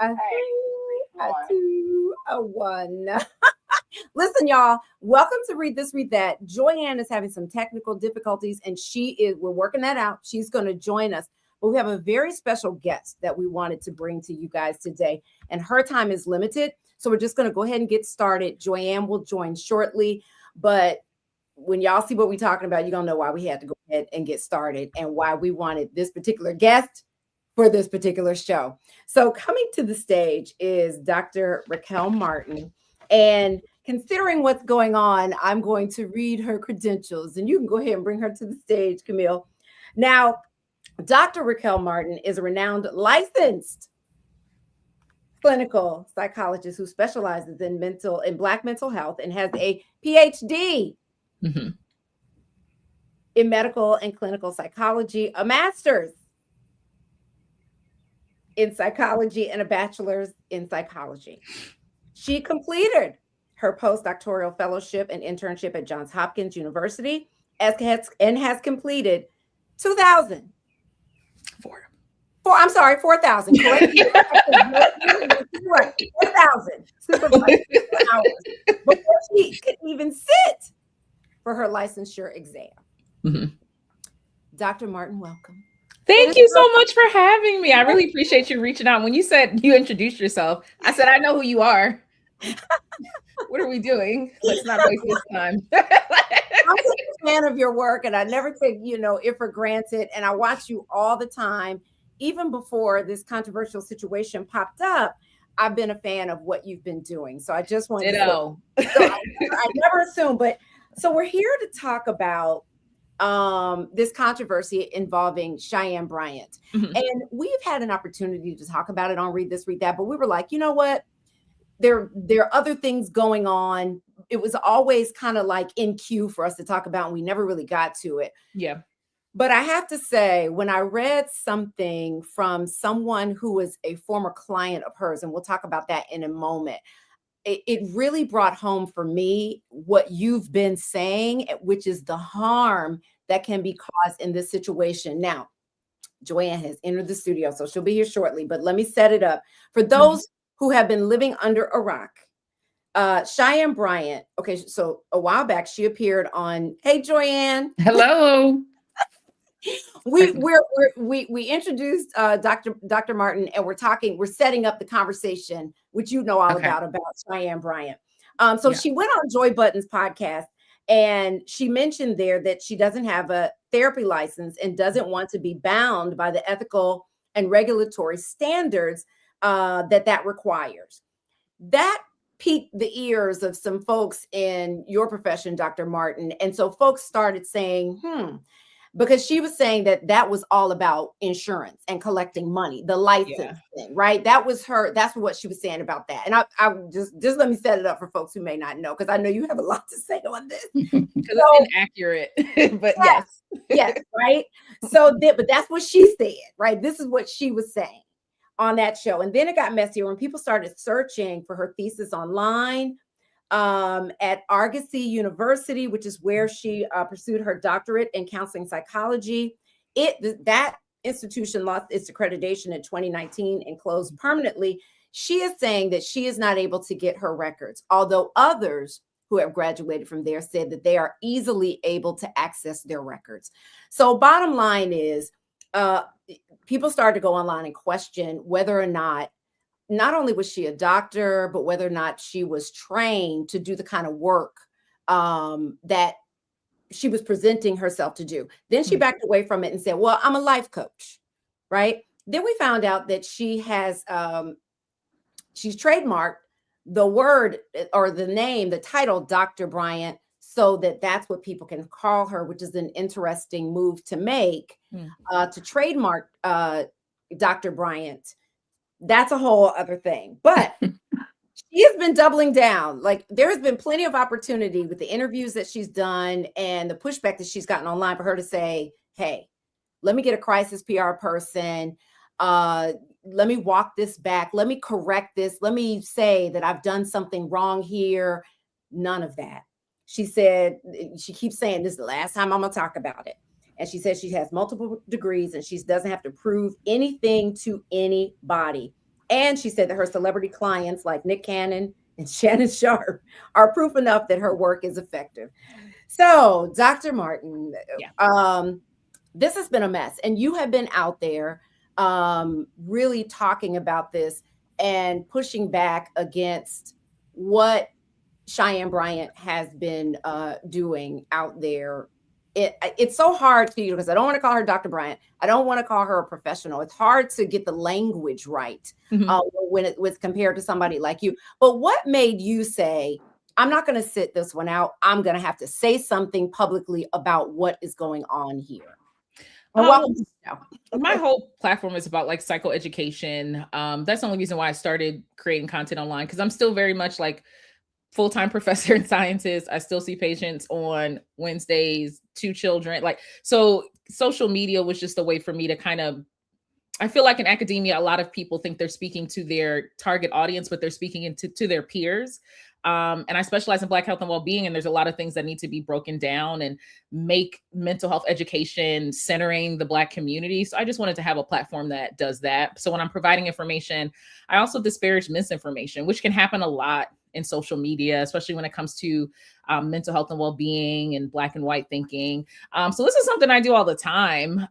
A three, a two, a one. Listen, y'all, welcome to Read This, Read That. Joyanne is having some technical difficulties and we're working that out. She's going to join us. But we have a very special guest that we wanted to bring to you guys today. And her time is limited. So we're just going to go ahead and get started. Joyanne will join shortly. But when y'all see what we're talking about, you're going to know why we had to go ahead and get started and why we wanted this particular guest for this particular show. So coming to the stage is Dr. Raquel Martin. And considering what's going on, I'm going to read her credentials. And you can go ahead and bring her to the stage, Camille. Now, Dr. Raquel Martin is a renowned licensed clinical psychologist who specializes in Black mental health and has a PhD in medical and clinical psychology, a master's in psychology, and a bachelor's in psychology. She completed her postdoctoral fellowship and internship at Johns Hopkins University and has completed 4,000. Correct. 4,000 supervised hours before she could even sit for her licensure exam. Dr. Martin, welcome. Thank you so much for having me. I really appreciate you reaching out. When you said you introduced yourself, I said, I know who you are. What are we doing? Let's not waste this time. I'm a fan of your work, and I never take, it for granted. And I watch you all the time. Even before this controversial situation popped up, I've been a fan of what you've been doing. So I just want to say, I never assume, but so we're here to talk about this controversy involving Cheyenne Bryant. And we've had an opportunity to talk about it on Read This, Read That, but we were like, you know what? There are other things going on. It was always kind of like in queue for us to talk about, and we never really got to it. Yeah. But I have to say, when I read something from someone who was a former client of hers, and we'll talk about that in a moment, it really brought home for me what you've been saying, which is the harm that can be caused in this situation. Now, Joyanne has entered the studio, so she'll be here shortly, but let me set it up. For those who have been living under a rock, Cheyenne Bryant, okay, so a while back, she appeared on, hey, Joyanne. Hello. We introduced Dr. Martin, and we're setting up the conversation, which you know all about Cheyenne Bryant. She went on Joy Button's podcast, and she mentioned there that she doesn't have a therapy license and doesn't want to be bound by the ethical and regulatory standards that requires. That piqued the ears of some folks in your profession, Dr. Martin. And so folks started saying, because she was saying that was all about insurance and collecting money, the license thing, right? That's what she was saying about that. And I just let me set it up for folks who may not know, because I know you have a lot to say on this. Because it's inaccurate, but yes, right? But that's what she said, right? This is what she was saying on that show. And then it got messier when people started searching for her thesis online at Argosy University, which is where she pursued her doctorate in counseling psychology. That institution lost its accreditation in 2019 and closed permanently. She is saying that she is not able to get her records, although others who have graduated from there said that they are easily able to access their records. So bottom line is, people started to go online and question whether or not only was she a doctor, but whether or not she was trained to do the kind of work that she was presenting herself to do. Then she backed away from it and said, well, I'm a life coach, right? Then we found out that she has, she's trademarked the word or the name, the title, Dr. Bryant, so that's what people can call her, which is an interesting move to make, to trademark Dr. Bryant. That's a whole other thing. But she has been doubling down. Like, there has been plenty of opportunity with the interviews that she's done and the pushback that she's gotten online for her to say, hey, let me get a crisis PR person. Let me walk this back. Let me correct this. Let me say that I've done something wrong here. None of that. She said, she keeps saying, this is the last time I'm going to talk about it. And she says she has multiple degrees and she doesn't have to prove anything to anybody. And she said that her celebrity clients like Nick Cannon and Shannon Sharp are proof enough that her work is effective. So, Dr. Martin, Yeah. this has been a mess, and you have been out there really talking about this and pushing back against what Cheyenne Bryant has been doing out there. It's so hard to, because I don't want to call her Dr. Bryant. I don't want to call her a professional. It's hard to get the language right when it was compared to somebody like you. But what made you say, I'm not going to sit this one out. I'm going to have to say something publicly about what is going on here? And welcome to the show. My whole platform is about like psychoeducation. That's the only reason why I started creating content online, because I'm still very much like full-time professor and scientist. I still see patients on Wednesdays, 2 children. Like, so social media was just a way for me to kind of, I feel like in academia, a lot of people think they're speaking to their target audience, but they're speaking to their peers. And I specialize in Black health and well-being, and there's a lot of things that need to be broken down and make mental health education centering the Black community. So I just wanted to have a platform that does that. So when I'm providing information, I also disparage misinformation, which can happen a lot in social media, especially when it comes to mental health and well-being and Black and white thinking. So this is something I do all the time.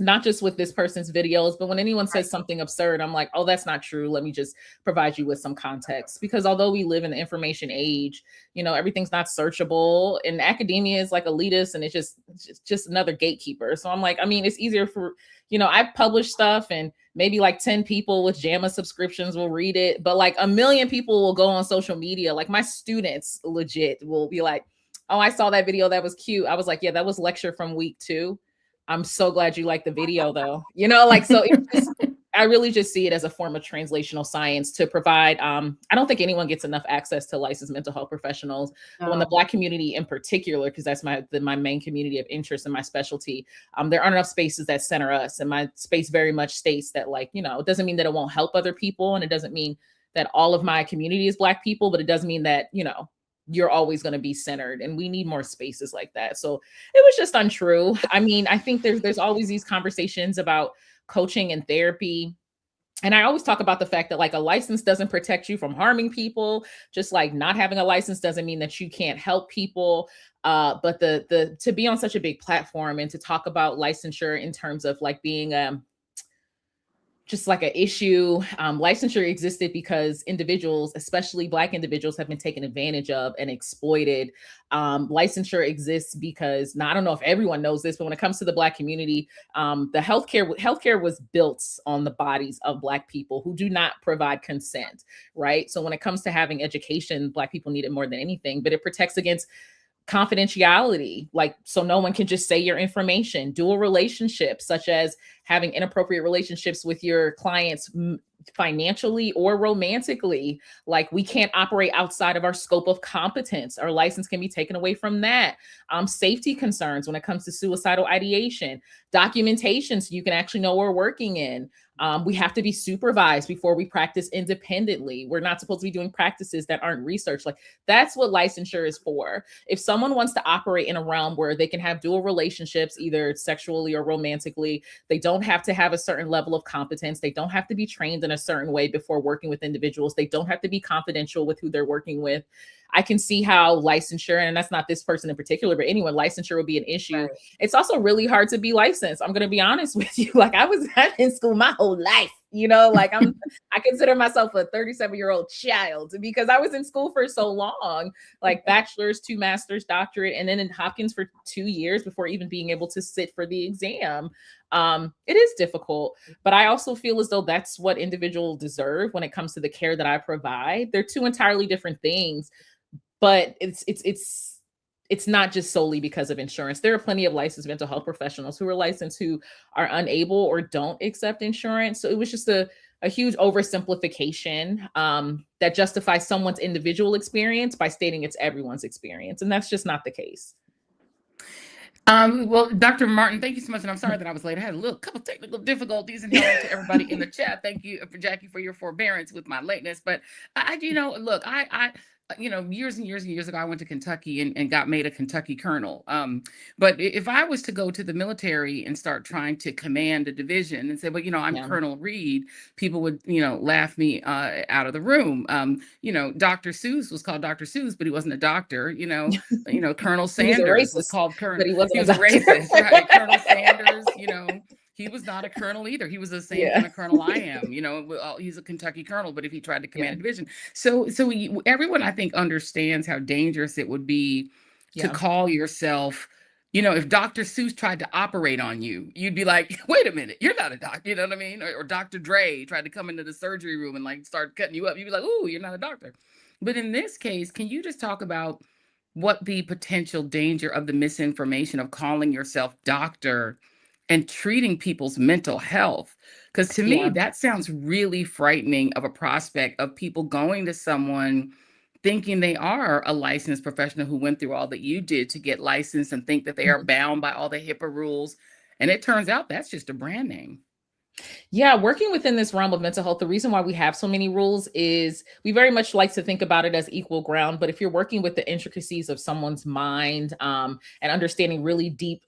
Not just with this person's videos, but when anyone says something absurd, I'm like, oh, that's not true. Let me just provide you with some context. Because although we live in the information age, you know, everything's not searchable, and academia is like elitist, and it's just another gatekeeper. So I'm like, I mean, it's easier for, you know, I publish stuff and maybe like 10 people with JAMA subscriptions will read it, but like 1 million people will go on social media. Like my students legit will be like, oh, I saw that video. That was cute. I was like, yeah, that was lecture from week 2. I'm so glad you liked the video though. You know, like, so it's just, I really just see it as a form of translational science to provide, I don't think anyone gets enough access to licensed mental health professionals. But when the Black community in particular, because that's my main community of interest and my specialty, there aren't enough spaces that center us. And my space very much states that, like, you know, it doesn't mean that it won't help other people. And it doesn't mean that all of my community is Black people, but it does mean that, you know, you're always going to be centered, and we need more spaces like that. So it was just untrue. I mean, I think there's always these conversations about coaching and therapy. And I always talk about the fact that like a license doesn't protect you from harming people. Just like not having a license doesn't mean that you can't help people. But the to be on such a big platform and to talk about licensure in terms of like being just like an issue. Licensure existed because individuals, especially Black individuals, have been taken advantage of and exploited. Licensure exists because, now I don't know if everyone knows this, but when it comes to the Black community, the healthcare was built on the bodies of Black people who do not provide consent, right? So when it comes to having education, Black people need it more than anything, but it protects against confidentiality, like, so no one can just say your information. Dual relationships, such as having inappropriate relationships with your clients financially or romantically, like we can't operate outside of our scope of competence. Our license can be taken away from that. Safety concerns when it comes to suicidal ideation, documentation so you can actually know what we're working in. We have to be supervised before we practice independently. We're not supposed to be doing practices that aren't researched. Like, that's what licensure is for. If someone wants to operate in a realm where they can have dual relationships, either sexually or romantically, they don't have to have a certain level of competence. They don't have to be trained in a certain way before working with individuals. They don't have to be confidential with who they're working with. I can see how licensure, and that's not this person in particular, but anyone, licensure would be an issue. Right. It's also really hard to be licensed. I'm going to be honest with you. Like, I was in school my whole life, you know, like I consider myself a 37-year-old child because I was in school for so long, like bachelor's, 2 masters, doctorate, and then in Hopkins for 2 years before even being able to sit for the exam. It is difficult, but I also feel as though that's what individuals deserve when it comes to the care that I provide. They're 2 entirely different things, but it's not just solely because of insurance. There are plenty of licensed mental health professionals who are licensed who are unable or don't accept insurance. So it was just a huge oversimplification that justifies someone's individual experience by stating it's everyone's experience. And that's just not the case. Well, Dr. Martin, thank you so much. And I'm sorry that I was late. I had a couple technical difficulties, and hello to everybody in the chat. Thank you for Jackie for your forbearance with my lateness. But I look, years and years and years ago, I went to Kentucky and got made a Kentucky colonel. But if I was to go to the military and start trying to command a division and say, well, I'm Yeah. Colonel Reed, people would, laugh me out of the room. Dr. Seuss was called Dr. Seuss, but he wasn't a doctor. Colonel He was a Sanders was racist, called Colonel. but he wasn't He a was a doctor. racist, right? Colonel Sanders, he was not a colonel either. He was the same Yeah. kind of colonel I am. He's a Kentucky colonel, but if he tried to command Yeah. a division, everyone I think understands how dangerous it would be to Yeah. call yourself. If Dr. Seuss tried to operate on you, you'd be like, "Wait a minute, you're not a doctor." You know what I mean? Or Dr. Dre tried to come into the surgery room and like start cutting you up. You'd be like, "Ooh, you're not a doctor." But in this case, can you just talk about what the potential danger of the misinformation of calling yourself doctor and treating people's mental health? Because to me, Yeah. that sounds really frightening of a prospect of people going to someone thinking they are a licensed professional who went through all that you did to get licensed and think that they are bound by all the HIPAA rules. And it turns out that's just a brand name. Yeah, working within this realm of mental health, the reason why we have so many rules is we very much like to think about it as equal ground. But if you're working with the intricacies of someone's mind, and understanding really deep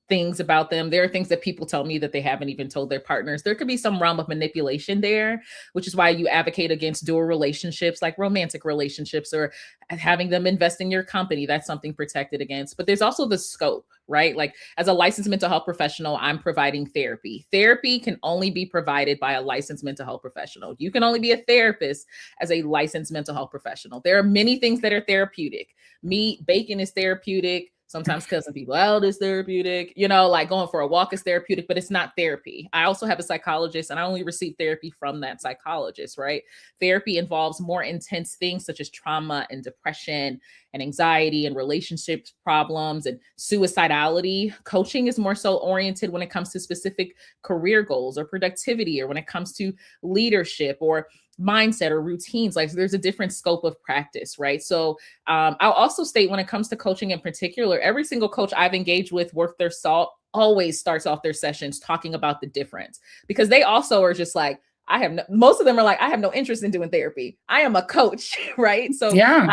things about them, there are things that people tell me that they haven't even told their partners. There could be some realm of manipulation there, which is why you advocate against dual relationships, like romantic relationships, or having them invest in your company. That's something protected against. But there's also the scope, right? Like, as a licensed mental health professional, I'm providing therapy. Therapy can only be provided by a licensed mental health professional. You can only be a therapist as a licensed mental health professional. There are many things that are therapeutic. Meat, bacon is therapeutic. Sometimes cussing people out is therapeutic. Like going for a walk is therapeutic, but it's not therapy. I also have a psychologist, and I only receive therapy from that psychologist, right? Therapy involves more intense things such as trauma and depression and anxiety and relationship problems and suicidality. Coaching is more so oriented when it comes to specific career goals or productivity, or when it comes to leadership or mindset or routines. Like, there's a different scope of practice, right? So I'll also state, when it comes to coaching in particular, every single coach I've engaged with worth their salt always starts off their sessions talking about the difference, because they also are just like, most of them are like, I have no interest in doing therapy. I am a coach, right? So Yeah.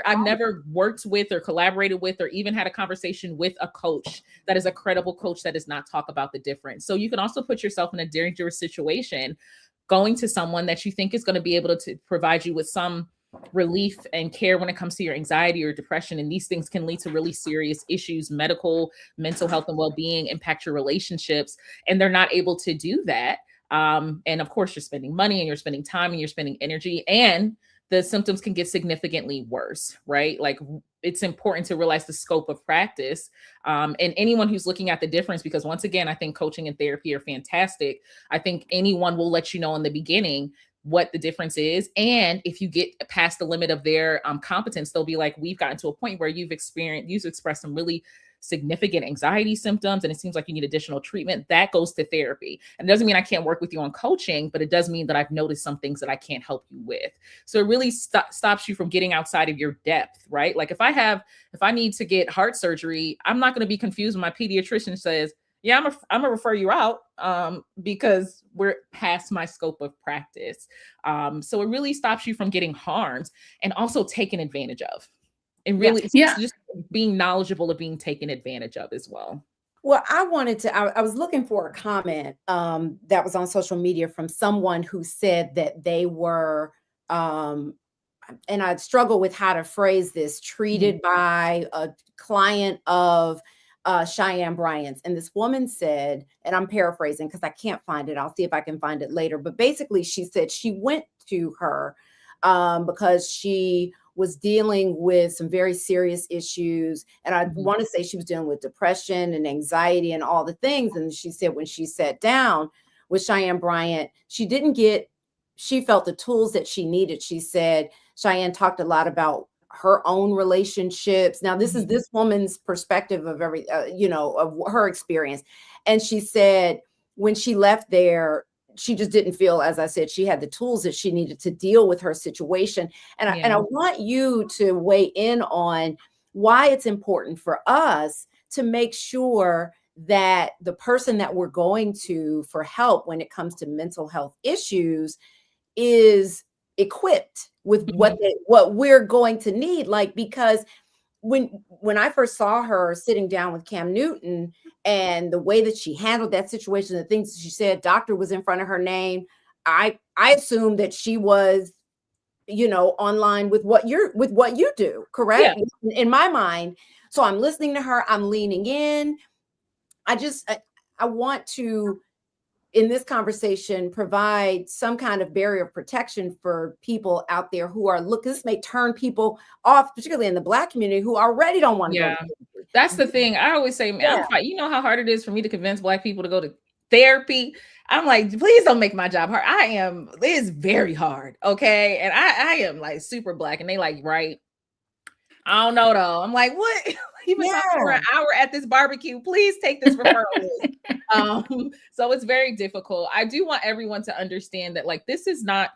I've never worked with or collaborated with or even had a conversation with a coach that is a credible coach that does not talk about the difference. So you can also put yourself in a dangerous situation going to someone that you think is going to be able to provide you with some relief and care when it comes to your anxiety or depression. And these things can lead to really serious issues, mental health and well-being, impact your relationships. And they're not able to do that. And of course, you're spending money and you're spending time and you're spending energy, and the symptoms can get significantly worse, right? Like, it's important to realize the scope of practice, and anyone who's looking at the difference, because once again, I think coaching and therapy are fantastic. I think anyone will let you know in the beginning what the difference is. And if you get past the limit of their competence, they'll be like, we've gotten to a point where you've expressed some really significant anxiety symptoms, and it seems like you need additional treatment. That goes to therapy. And it doesn't mean I can't work with you on coaching, but it does mean that I've noticed some things that I can't help you with. So it really stops you from getting outside of your depth, right? Like, if I need to get heart surgery, I'm not going to be confused when my pediatrician says, yeah, I'm gonna refer you out, because we're past my scope of practice. So it really stops you from getting harmed and also taken advantage of. And really, it's just being knowledgeable of being taken advantage of as well. Well, I was looking for a comment that was on social media from someone who said that they were, and I struggle with how to phrase this, treated by a client of Cheyenne Bryant's. And this woman said, and I'm paraphrasing because I can't find it. I'll see if I can find it later. But basically, she said she went to her because she was dealing with some very serious issues. And I want to say she was dealing with depression and anxiety and all the things. And she said when she sat down with Cheyenne Bryant, she felt the tools that she needed. She said Cheyenne talked a lot about her own relationships. Now, this is this woman's perspective of of her experience. And she said when she left there, she just didn't feel, as I said, she had the tools that she needed to deal with her situation. And I want you to weigh in on why it's important for us to make sure that the person that we're going to for help when it comes to mental health issues is equipped with what we're going to need. Like, because when I first saw her sitting down with Cam Newton and the way that she handled that situation, the things that she said, doctor was in front of her name. I assumed that she was, online with what you do, correct? Yeah. In my mind. So I'm listening to her, I'm leaning in. I want to, in this conversation, provide some kind of barrier of protection for people out there who are this may turn people off, particularly in the Black community, who already don't want to go to therapy. That's the thing. I always say, man, you know how hard it is for me to convince Black people to go to therapy. I'm like, please don't make my job hard. It is very hard. Okay. And I am like super Black, and they like, right. I don't know though. I'm like, what? You've been talking for an hour at this barbecue. Please take this referral list. So it's very difficult. I do want everyone to understand that, like, this is not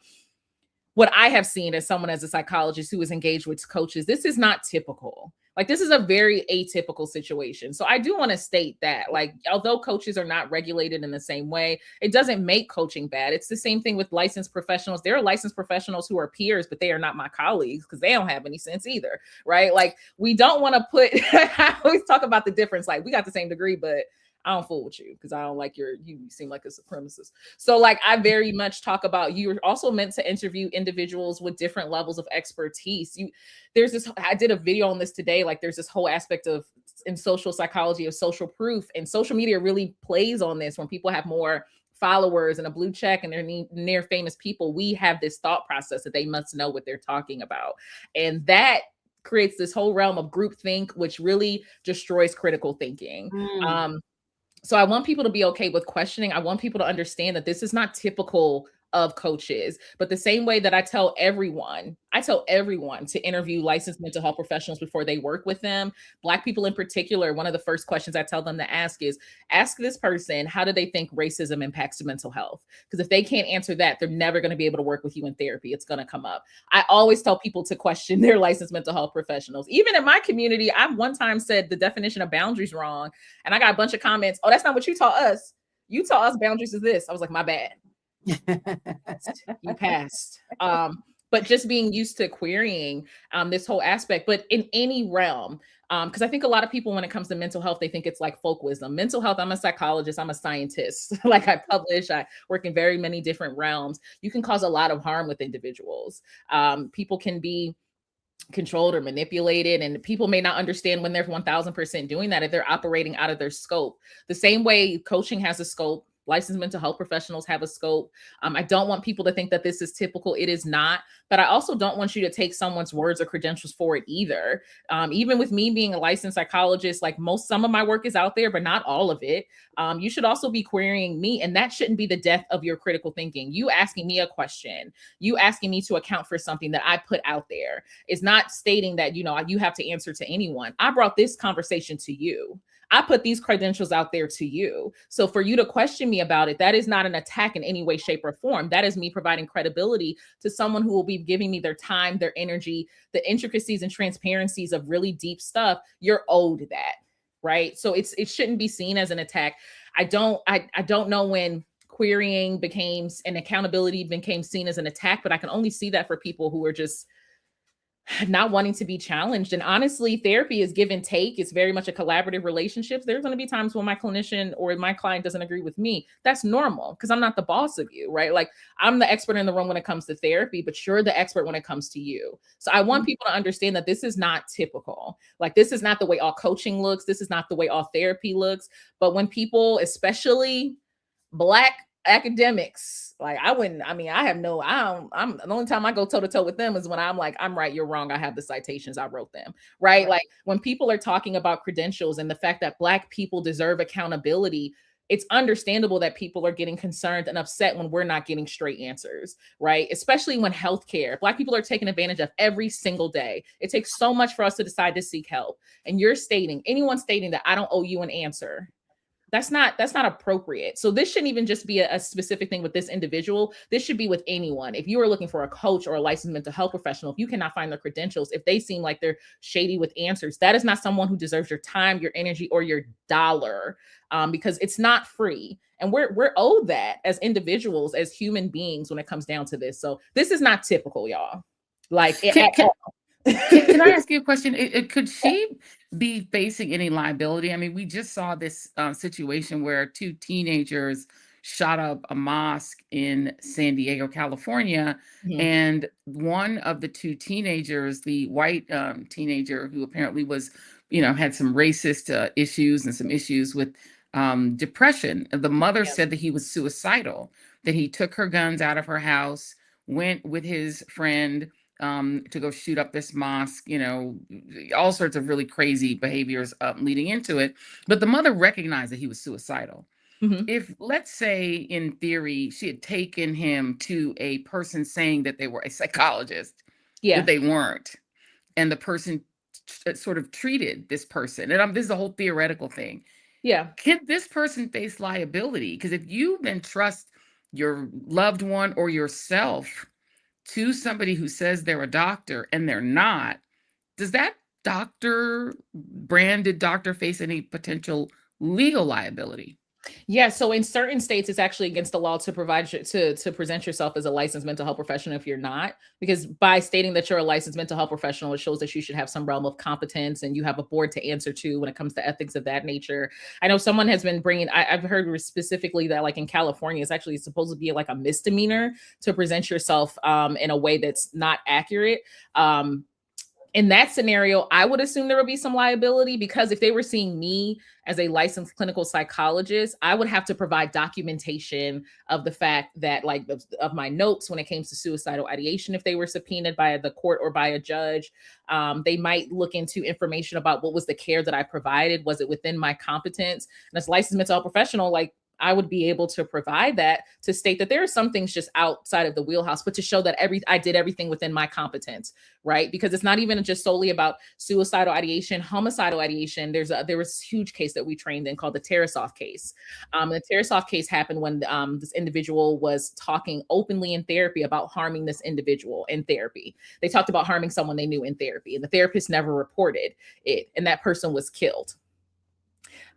what I have seen as someone, as a psychologist who is engaged with coaches. This is not typical. Like, this is a very atypical situation. So I do want to state that, like, although coaches are not regulated in the same way, it doesn't make coaching bad. It's the same thing with licensed professionals. There are licensed professionals who are peers, but they are not my colleagues because they don't have any sense either, right? Like, we don't want to put, I always talk about the difference. Like, we got the same degree, but I don't fool with you because I don't like you seem like a supremacist. So, like, I very much talk about, you're also meant to interview individuals with different levels of expertise. I did a video on this today. Like, there's this whole aspect in social psychology of social proof, and social media really plays on this. When people have more followers and a blue check and they're near famous people, we have this thought process that they must know what they're talking about. And that creates this whole realm of groupthink, which really destroys critical thinking. So I want people to be okay with questioning. I want people to understand that this is not typical of coaches, but the same way that I tell everyone to interview licensed mental health professionals before they work with them. Black people in particular, one of the first questions I tell them to ask is, ask this person, how do they think racism impacts mental health? Because if they can't answer that, they're never going to be able to work with you in therapy. It's going to come up. I always tell people to question their licensed mental health professionals. Even in my community, I one time said the definition of boundaries wrong, and I got a bunch of comments. Oh, that's not what you taught us. You taught us boundaries is this. I was like, my bad. You passed. But just being used to querying this whole aspect, but in any realm, because I think a lot of people, when it comes to mental health, they think it's like folk wisdom. Mental health, I'm a psychologist, I'm a scientist. Like, I publish, I work in very many different realms. You can cause a lot of harm with individuals. People can be controlled or manipulated, and people may not understand when they're 1000% doing that, if they're operating out of their scope. The same way coaching has a scope, licensed mental health professionals have a scope. I don't want people to think that this is typical. It is not. But I also don't want you to take someone's words or credentials for it either. Even with me being a licensed psychologist, like, some of my work is out there, but not all of it. You should also be querying me, and that shouldn't be the death of your critical thinking. You asking me a question, you asking me to account for something that I put out there, is not stating that, you have to answer to anyone. I brought this conversation to you. I put these credentials out there to you. So for you to question me about it, that is not an attack in any way, shape, or form. That is me providing credibility to someone who will be giving me their time, their energy, the intricacies and transparencies of really deep stuff. You're owed that, right? So it shouldn't be seen as an attack. I don't know when querying and accountability became seen as an attack, but I can only see that for people who are just not wanting to be challenged. And honestly, therapy is give and take. It's very much a collaborative relationship. There's going to be times when my clinician or my client doesn't agree with me. That's normal, because I'm not the boss of you, right? Like, I'm the expert in the room when it comes to therapy, but you're the expert when it comes to you. So I want people to understand that this is not typical. Like, this is not the way all coaching looks. This is not the way all therapy looks. But when people, especially Black academics, like, the only time I go toe to toe with them is when I'm like, I'm right, you're wrong, I have the citations, I wrote them, right? Like, when people are talking about credentials and the fact that Black people deserve accountability, it's understandable that people are getting concerned and upset when we're not getting straight answers, right? Especially when healthcare, Black people are taken advantage of every single day. It takes so much for us to decide to seek help. And anyone stating that I don't owe you an answer, that's not appropriate. So this shouldn't even just be a specific thing with this individual. This should be with anyone. If you are looking for a coach or a licensed mental health professional, if you cannot find their credentials, if they seem like they're shady with answers, that is not someone who deserves your time, your energy, or your dollar, because it's not free. And we're owed that as individuals, as human beings, when it comes down to this. So this is not typical, y'all. like Can I ask you a question? Could she be facing any liability? I mean, we just saw this situation where two teenagers shot up a mosque in San Diego, California, Mhm. and one of the two teenagers, the white teenager who apparently was, had some racist issues and some issues with depression. The mother Yeah. said that he was suicidal, that he took her guns out of her house, went with his friend to go shoot up this mosque, all sorts of really crazy behaviors leading into it. But the mother recognized that he was suicidal. Mhm. If, let's say, in theory, she had taken him to a person saying that they were a psychologist, that Yeah. they weren't, and the person sort of treated this person, and this is a whole theoretical thing, Yeah. can this person face liability? Because if you then trust your loved one or yourself to somebody who says they're a doctor and they're not, does that branded doctor face any potential legal liability? Yeah, so in certain states, it's actually against the law to to present yourself as a licensed mental health professional if you're not, because by stating that you're a licensed mental health professional, it shows that you should have some realm of competence and you have a board to answer to when it comes to ethics of that nature. I know someone has been bringing. I've heard specifically that like in California, it's actually supposed to be like a misdemeanor to present yourself in a way that's not accurate. In that scenario, I would assume there would be some liability because if they were seeing me as a licensed clinical psychologist, I would have to provide documentation of the fact that, like, of my notes when it came to suicidal ideation. If they were subpoenaed by the court or by a judge, they might look into information about what was the care that I provided. Was it within my competence? And as a licensed mental health professional, like, I would be able to provide that to state that there are some things just outside of the wheelhouse, but to show that I did everything within my competence, right? Because it's not even just solely about suicidal ideation, homicidal ideation. There was a huge case that we trained in called the Tarasoff case. The Tarasoff case happened when this individual was talking openly in therapy about harming this individual in therapy. They talked about harming someone they knew in therapy, and the therapist never reported it, and that person was killed.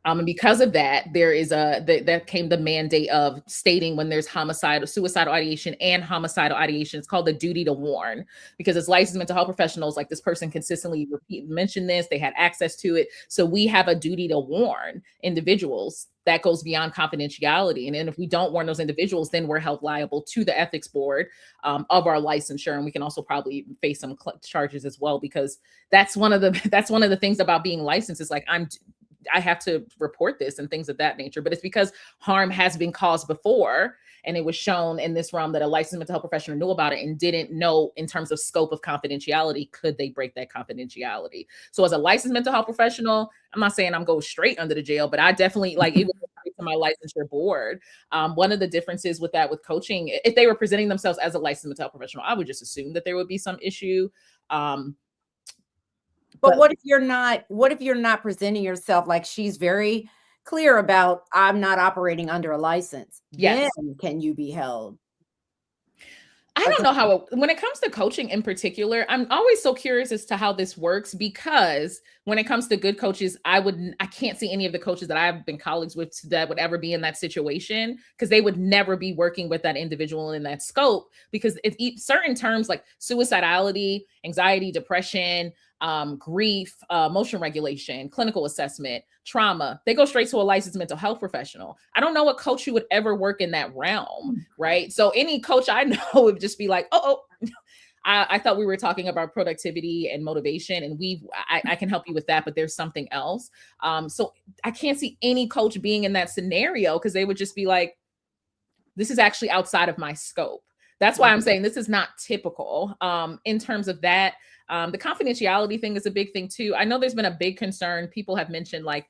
And because of that, that came the mandate of stating when there's suicidal ideation and homicidal ideation. It's called the duty to warn, because as licensed mental health professionals, like, this person consistently mentioned this, they had access to it. So we have a duty to warn individuals that goes beyond confidentiality. And then if we don't warn those individuals, then we're held liable to the ethics board of our licensure. And we can also probably face some charges as well, because that's one of the things about being licensed is like, I have to report this and things of that nature. But it's because harm has been caused before, and it was shown in this realm that a licensed mental health professional knew about it and didn't know in terms of scope of confidentiality, could they break that confidentiality? So as a licensed mental health professional, I'm not saying I'm going straight under the jail, but I definitely, like, it was to my licensure board. One of the differences with coaching, if they were presenting themselves as a licensed mental health professional, I would just assume that there would be some issue. But what if you're not presenting yourself like she's very clear about, I'm not operating under a license? Yes. Then can you be held? I don't know how when it comes to coaching in particular, I'm always so curious as to how this works, because when it comes to good coaches, I can't see any of the coaches that I've been colleagues with that would ever be in that situation, because they would never be working with that individual in that scope, because certain terms like suicidality, anxiety, depression, grief, emotion regulation, clinical assessment, trauma, they go straight to a licensed mental health professional. I don't know a coach who would ever work in that realm, right? So any coach I know would just be like, I thought we were talking about productivity and motivation, and I can help you with that, but there's something else. So I can't see any coach being in that scenario, because they would just be like, this is actually outside of my scope. That's why I'm saying this is not typical in terms of that. The confidentiality thing is a big thing too. I know there's been a big concern. People have mentioned, like,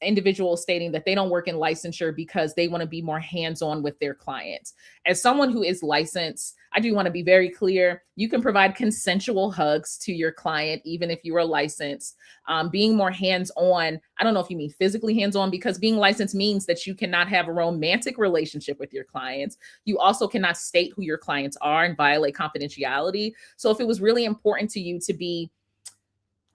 individuals stating that they don't work in licensure because they want to be more hands-on with their clients. As someone who is licensed, I do want to be very clear. You can provide consensual hugs to your client, even if you are licensed. Being more hands-on, I don't know if you mean physically hands-on, because being licensed means that you cannot have a romantic relationship with your clients. You also cannot state who your clients are and violate confidentiality. So if it was really important to you to be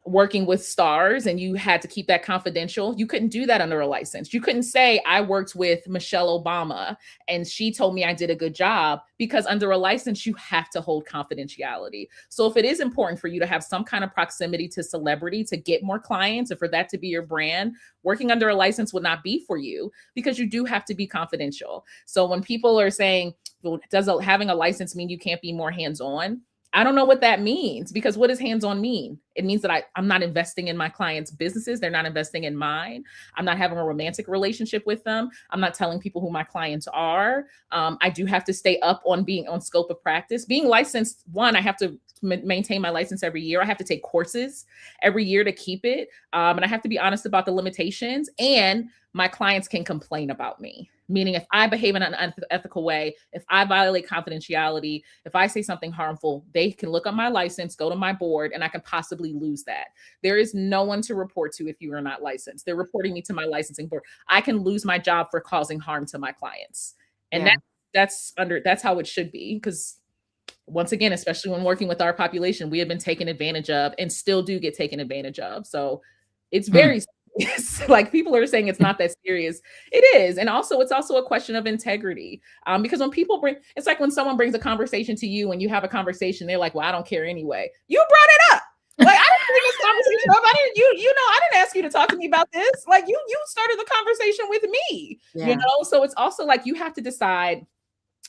working with stars and you had to keep that confidential. You couldn't do that under a license. You couldn't say I worked with Michelle Obama and she told me I did a good job, because under a license, you have to hold confidentiality. So if it is important for you to have some kind of proximity to celebrity to get more clients, or for that to be your brand, working under a license would not be for you, because you do have to be confidential. So when people are saying, well, does having a license mean you can't be more hands-on? I don't know what that means, because what does hands-on mean? It means that I'm not investing in my clients' businesses. They're not investing in mine. I'm not having a romantic relationship with them. I'm not telling people who my clients are. I do have to stay up on being on scope of practice. Being licensed, one, I have to maintain my license every year. I have to take courses every year to keep it. And I have to be honest about the limitations, and my clients can complain about me. Meaning if I behave in an unethical way, if I violate confidentiality, if I say something harmful, they can look up my license, go to my board, and I can possibly lose that. There is no one to report to if you are not licensed. They're reporting me to my licensing board. I can lose my job for causing harm to my clients. And that's how it should be. Because once again, especially when working with our population, we have been taken advantage of and still do get taken advantage of. So it's very like people are saying it's not that serious. It is. And also, it's also a question of integrity. Because when people it's like when someone brings a conversation to you and you have a conversation, they're like, well, I don't care anyway. You brought it up. Like, I didn't bring this conversation up. I didn't ask you to talk to me about this. Like you started the conversation with me, So it's also like, you have to decide.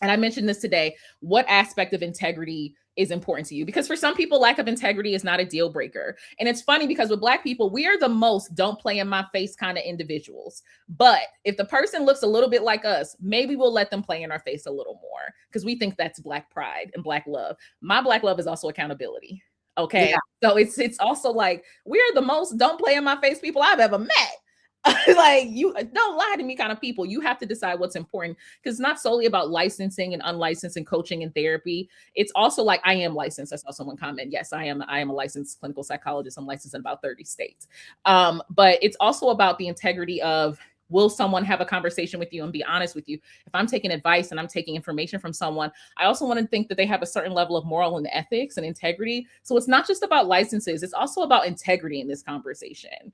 And I mentioned this today, what aspect of integrity is important to you? Because for some people, lack of integrity is not a deal breaker. And it's funny because with Black people, we are the most don't play in my face kind of individuals. But if the person looks a little bit like us, maybe we'll let them play in our face a little more, because we think that's Black pride and Black love. My Black love is also accountability. Okay. Yeah. So it's also like, we're the most don't play in my face people I've ever met. Like, you don't lie to me kind of people. You have to decide what's important, because it's not solely about licensing and unlicensed and coaching and therapy. It's also like, I am licensed. I saw someone comment. Yes, I am a licensed clinical psychologist. I'm licensed in about 30 states. But it's also about the integrity of, will someone have a conversation with you and be honest with you? If I'm taking advice and I'm taking information from someone, I also want to think that they have a certain level of moral and ethics and integrity. So it's not just about licenses. It's also about integrity in this conversation.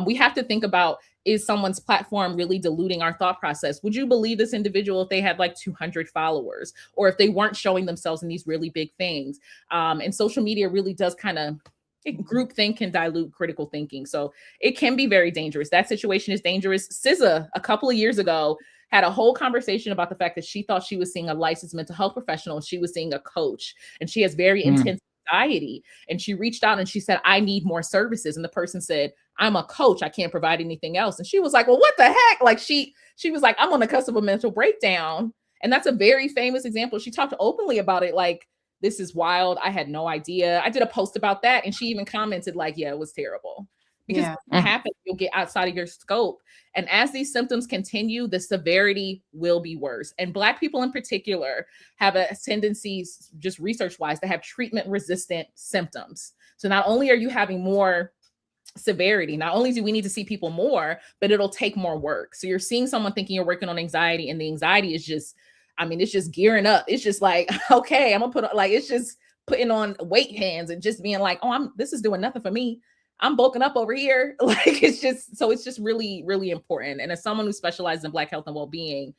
We have to think about, is someone's platform really diluting our thought process? Would you believe this individual if they had like 200 followers, or if they weren't showing themselves in these really big things? And social media really does kind of, group think can dilute critical thinking. So it can be very dangerous. That situation is dangerous. SZA, a couple of years ago, had a whole conversation about the fact that she thought she was seeing a licensed mental health professional and she was seeing a coach, and she has very intense anxiety. And she reached out and she said, I need more services. And the person said, I'm a coach. I can't provide anything else. And she was like, well, what the heck? Like she was like, I'm on the cusp of a mental breakdown. And that's a very famous example. She talked openly about it. Like, this is wild. I had no idea. I did a post about that. And she even commented like, yeah, it was terrible. Because what happens, you'll get outside of your scope. And as these symptoms continue, the severity will be worse. And Black people in particular have a tendency, just research-wise, to have treatment-resistant symptoms. So not only are you having more severity, not only do we need to see people more, but it'll take more work. So you're seeing someone thinking you're working on anxiety, and the anxiety is just, it's just gearing up. It's just like, okay, I'm gonna it's just putting on weight hands and just being like, oh, this is doing nothing for me. I'm bulking up over here. Like, it's just really, really important. And as someone who specializes in Black health and well-being,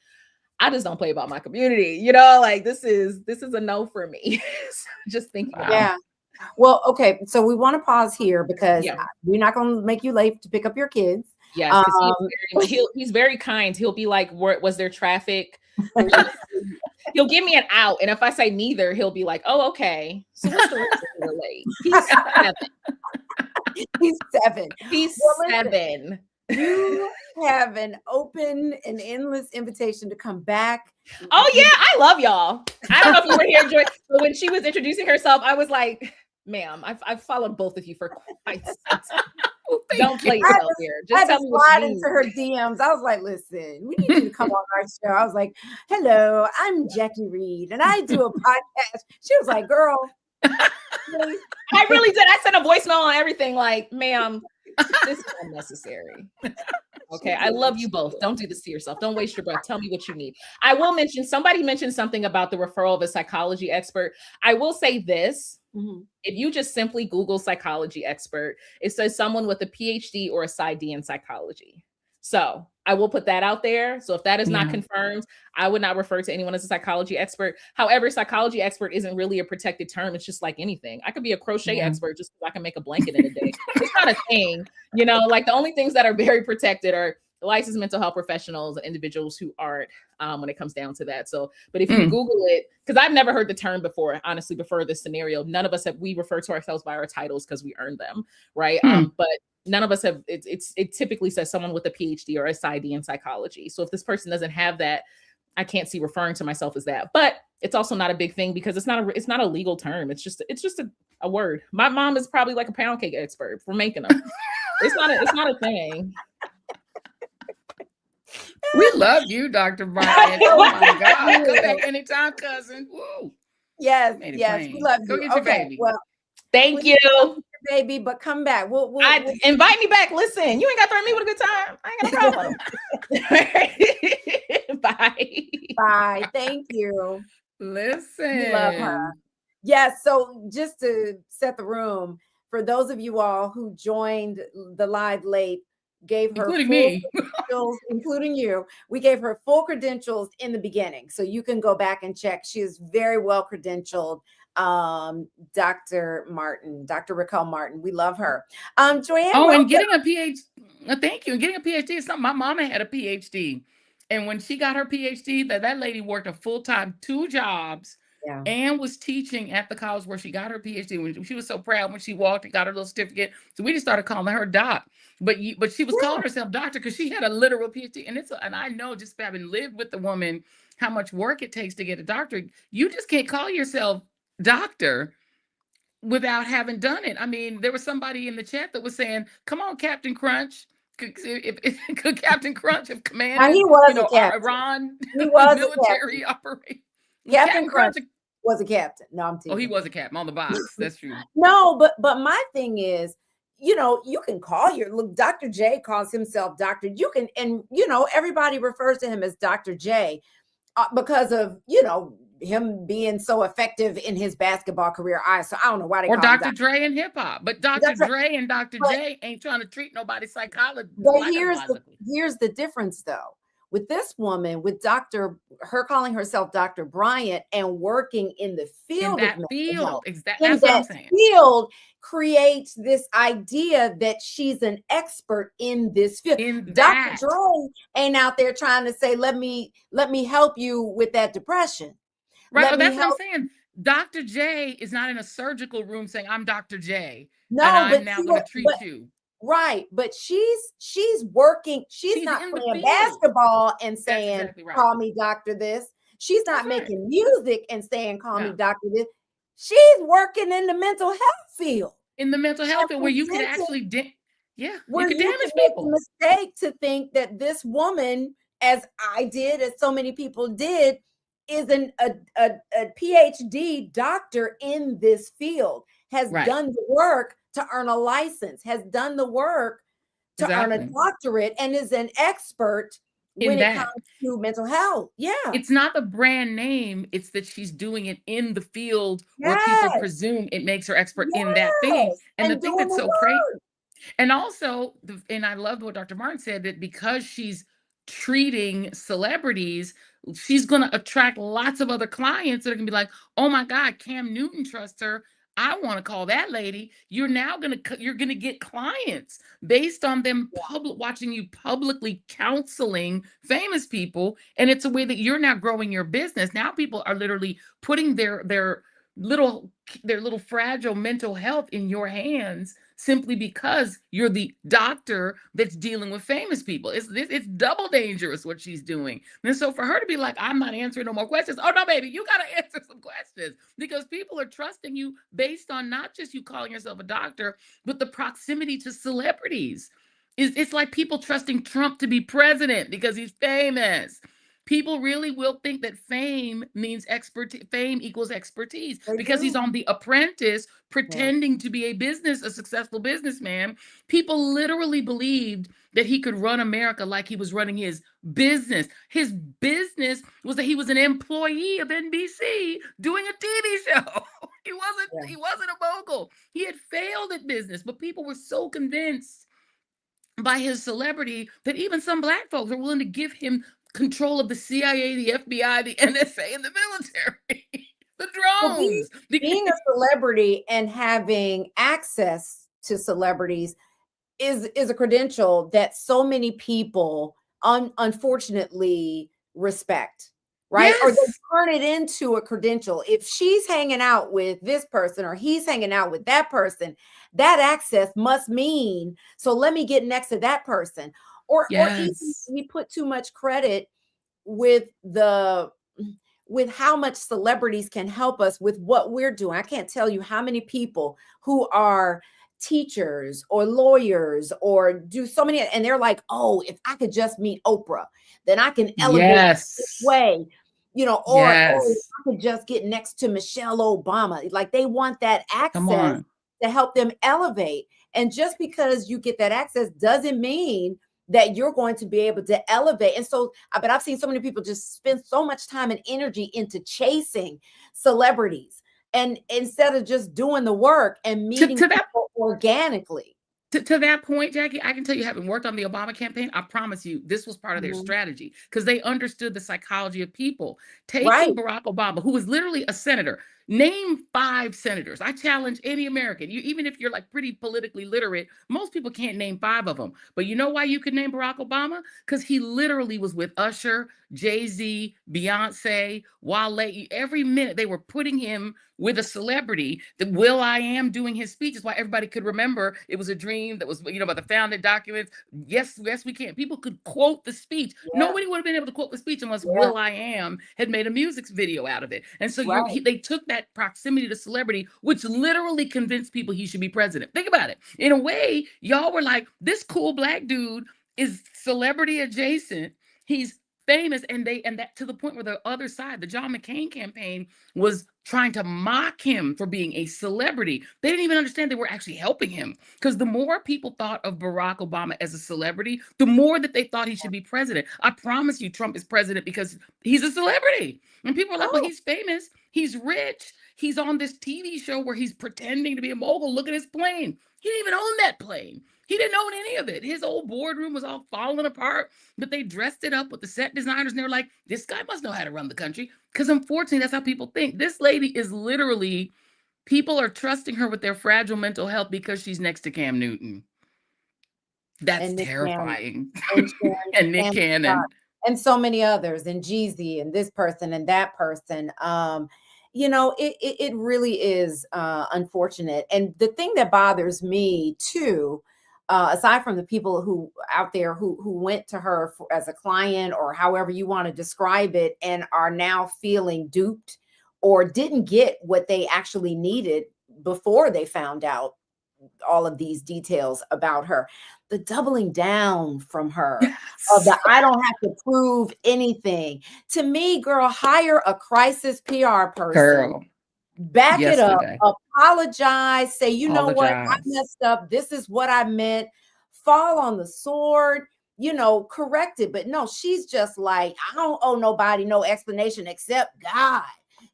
I just don't play about my community, like this is a no for me. Just thinking about it. Well, okay. So we want to pause here because we're not going to make you late to pick up your kids. Yes, he's very kind. He'll be like, was there traffic? He'll give me an out. And if I say neither, he'll be like, oh, okay. So what's the reason you're late? He's 7. He's 7. He's 7. You have an open and endless invitation to come back. Oh, yeah. I love y'all. I don't know if you were here, Joy, but when she was introducing herself, I was like, ma'am, I've followed both of you for quite some time. Don't play yourself here. Just tell me what you need. Into her DMs. I was like, listen, we need you to come on our show. I was like, hello, I'm Jackie Reed, and I do a podcast. She was like, girl. I really did. I sent a voicemail on everything like, ma'am, this is unnecessary. Okay, I love you both. Don't do this to yourself. Don't waste your breath. Tell me what you need. I will mention, somebody mentioned something about the referral of a psychology expert. I will say this. Mhm. If you just simply Google psychology expert, it says someone with a PhD or a PsyD in psychology. So I will put that out there. So if that is not Yeah. confirmed, I would not refer to anyone as a psychology expert. However, psychology expert isn't really a protected term. It's just like anything. I could be a crochet Yeah. expert just because I can make a blanket in a day. It's not a thing, you know, like the only things that are very protected are licensed mental health professionals and individuals who aren't, when it comes down to that. So, but if you Google it, because I've never heard the term before, honestly, before this scenario, none of us have, we refer to ourselves by our titles because we earned them, right? But none of us have, it typically says someone with a PhD or a PsyD in psychology. So if this person doesn't have that, I can't see referring to myself as that. But it's also not a big thing because it's not a legal term. It's just a word. My mom is probably like a pound cake expert for making them. It's not a thing. We love you, Dr. Bryant. Oh my God. Come back anytime, cousin. Woo. Yes, Made it yes, we plain. love Go you. get your Okay, baby. well, Thank please you. come get your baby, but come back. We'll Invite me back. Listen, you ain't got to threaten me with a good time. I ain't got no problem. Bye. bye. Thank you. Listen. We love her. Yes. So just to set the room, for those of you all who joined the live late, gave her Including full me. credentials, including you. We gave her full credentials in the beginning. So you can go back and check. She is very well credentialed. Dr. Martin, Dr. Raquel Martin. We love her. Joanne. Oh, welcome. and getting a PhD. Thank you. And getting a PhD is something. My mama had a PhD. And when she got her PhD, that lady worked a full-time 2 jobs Yeah. and was teaching at the college where she got her PhD. When she was so proud when she walked and got her little certificate. So we just started calling her Doc. But she was calling herself doctor because she had a literal PhD. And I know, just having lived with the woman, how much work it takes to get a doctorate. You just can't call yourself doctor without having done it. I mean, there was somebody in the chat that was saying, "Come on, Captain Crunch." Could Captain Crunch have commanded, he was a our captain. Iran He was military operation? Captain Crunch was a captain. No, I'm teasing. Oh, he was a captain on the box. That's true. No, but my thing is, you can call Dr. J calls himself Dr. You can, and everybody refers to him as Dr. J because of him being so effective in his basketball career. So I don't know why they or call Dr. Dre in hip hop, but Dr. Dre and Dr. J ain't trying to treat nobody psychologically. But here's the difference though. With this woman, with her calling herself Dr. Bryant and working in the field in that of field, health, exactly. That's what I'm saying. Field creates this idea that she's an expert in this field. Dr. Dre ain't out there trying to say, let me help you with that depression. Right. That's what I'm saying. Dr. J is not in a surgical room saying, "I'm Dr. J. No, and I'm but now going to treat you." Right, but she's working. She's not playing basketball and saying, exactly right. "Call me Doctor This." She's not making music and saying, "Call me Doctor This." She's working in the mental health field. In the mental health field, where you could actually, you could damage people. Make a mistake to think that this woman, as I did, as so many people did, is a PhD doctor in this field, has done the work to earn a license, has done the work to earn a doctorate, and is an expert when it comes to mental health. Yeah. It's not the brand name. It's that she's doing it in the field where people presume it makes her expert in that thing. And the thing that's so crazy. And also, and I loved what Dr. Martin said, that because she's treating celebrities, she's going to attract lots of other clients that are going to be like, "Oh my God, Cam Newton trusts her. I want to call that lady." You're going to get clients based on them watching you publicly counseling famous people. And it's a way that you're now growing your business. Now people are literally putting their little fragile mental health in your hands simply because you're the doctor that's dealing with famous people. It's double dangerous what she's doing. And so for her to be like, "I'm not answering no more questions." Oh no, baby, you got to answer some questions, because people are trusting you based on not just you calling yourself a doctor, but the proximity to celebrities. It's like people trusting Trump to be president because he's famous. People really will think that fame means expertise. Fame equals expertise because he's on The Apprentice pretending to be a successful businessman. People literally believed that he could run America like he was running his business. His business was that he was an employee of NBC doing a TV show. Yeah. He wasn't a mogul. He had failed at business, but people were so convinced by his celebrity that even some black folks are willing to give him control of the CIA, the FBI, the NSA, and the military, the Well, drones. being a celebrity and having access to celebrities is a credential that so many people unfortunately respect, right? Or they Yes. turn it into a credential. If she's hanging out with this person or he's hanging out with that person, that access must mean, so let me get next to that person. Or even Yes. we put too much credit with the with how much celebrities can help us with what we're doing. I can't tell you how many people who are teachers or lawyers or do so many, and they're like, oh, if I could just meet Oprah, then I can elevate this Yes. way, or oh, if Yes. I could just get next to Michelle Obama. Like they want that Come access on. to help them elevate. And just because you get that access doesn't mean that you're going to be able to elevate. And so, but I've seen so many people just spend so much time and energy into chasing celebrities, and instead of just doing the work and To, meeting to that people organically. to that point, Jackie, I can tell you, having worked on the Obama campaign, I promise you, this was part of their Mhm. strategy because they understood the psychology of people. Right. Taking Barack Obama, who was literally a senator, name 5 senators. I challenge any American. You, even if you're like pretty politically literate, most people can't name 5 of them. But you know why you could name Barack Obama? Because he literally was with Usher, Jay-Z, Beyonce, Wale. Every minute they were putting him with a celebrity. The Will I Am doing his speech is why everybody could remember it was a dream that was, by the founding documents. Yes, yes, we can. People could quote the speech. Yeah. Nobody would have been able to quote the speech unless Yeah. Will I Am had made a music video out of it. And so Right. they took that proximity to celebrity, which literally convinced people he should be president. Think about it. In a way, y'all were like, this cool black dude is celebrity adjacent. He's famous, and that to the point where the other side, the John McCain campaign, was trying to mock him for being a celebrity. They didn't even understand they were actually helping him, because the more people thought of Barack Obama as a celebrity, the more that they thought he should be president. I promise you, Trump is president because he's a celebrity. And people are like, well, Oh, he's famous, he's rich, he's on this TV show where he's pretending to be a mogul. Look at his plane. He didn't even own that plane. He didn't own any of it. His old boardroom was all falling apart, but they dressed it up with the set designers, and they were like, this guy must know how to run the country. Because unfortunately, that's how people think. This lady is literally, people are trusting her with their fragile mental health because she's next to Cam Newton. That's and Nick Cannon terrifying. and Sharon And Nick Sanders Scott Cannon. and so many others, and Jeezy and this person and that person. It really is unfortunate. And the thing that bothers me too, aside from the people who out there who went to her as a client or however you want to describe it, and are now feeling duped or didn't get what they actually needed before they found out all of these details about her, the doubling down from her of the Yes. I don't have to prove anything. To me, girl, hire a crisis PR person, Girl, back it up, yesterday. apologize, say, you know what, I Apologize. messed up. This is what I meant. Fall on the sword, correct it. But no, she's just like, I don't owe nobody no explanation except God.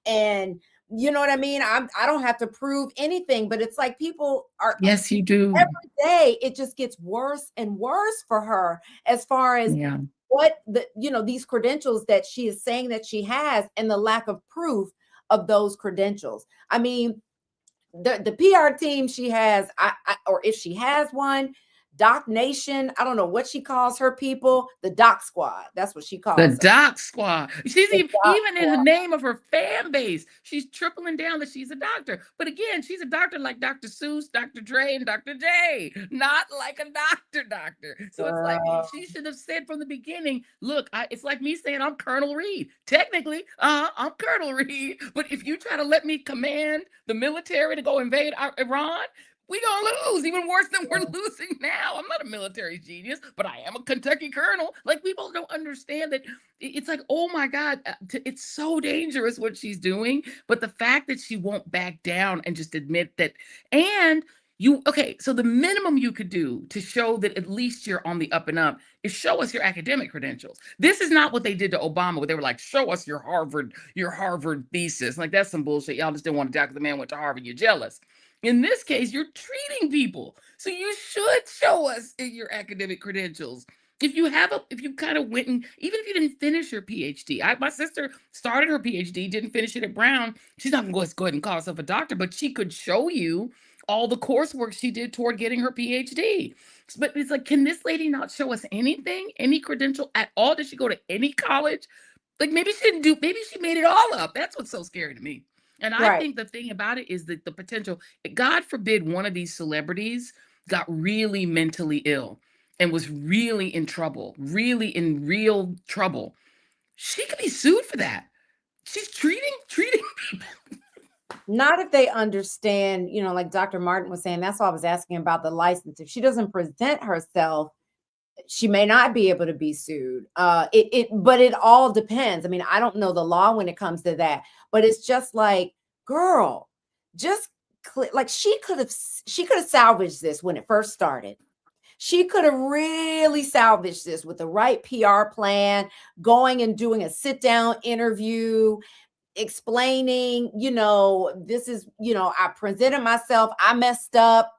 And you know what I mean? I don't have to prove anything, but it's like people are Yes, you do. every day it just gets worse and worse for her as far as Yeah. what these credentials that she is saying that she has, and the lack of proof of those credentials. I mean, the PR team she has, or if she has one, Doc Nation, I don't know what she calls her people, the Doc Squad. That's what she The calls them. Doc Squad. She's The Doc even in the Squad. name of her fan base, she's tripling down that she's a doctor. But again, she's a doctor like Dr. Seuss, Dr. Dre, and Dr. J, not like a doctor. So it's like Girl. she should have said from the beginning, look, it's like me saying I'm Colonel Reed. Technically, I'm Colonel Reed. But if you try to let me command the military to go invade Iran, we gonna lose even worse than we're losing now. I'm not a military genius, but I am a Kentucky colonel. Like, people don't understand that. It's like, oh my God, it's so dangerous what she's doing. But the fact that she won't back down and just admit that, and So the minimum you could do to show that at least you're on the up and up is show us your academic credentials. This is not what they did to Obama, where they were like, show us your Harvard thesis. Like, that's some bullshit. Y'all just didn't want to die because the man went to Harvard. You're jealous. In this case, you're treating people. So you should show us your academic credentials. If you kind of went and, even if you didn't finish your PhD, my sister started her PhD, didn't finish it at Brown. She's not going to go ahead and call herself a doctor, but she could show you all the coursework she did toward getting her PhD. But it's like, can this lady not show us anything, any credential at all? Did she go to any college? Like, maybe she made it all up. That's what's so scary to me. And I think the thing about it is that the potential, God forbid one of these celebrities got really mentally ill and was really in trouble, really in real trouble. She could be sued for that. She's treating people. Not if they understand, like Dr. Martin was saying. That's why I was asking about the license. If she doesn't present herself, she may not be able to be sued. But it all depends. I mean, I don't know the law when it comes to that, but it's just like, girl, just like she could have salvaged this when it first started. She could have really salvaged this with the right PR plan, going and doing a sit down interview, explaining, this is, I presented myself, I messed up,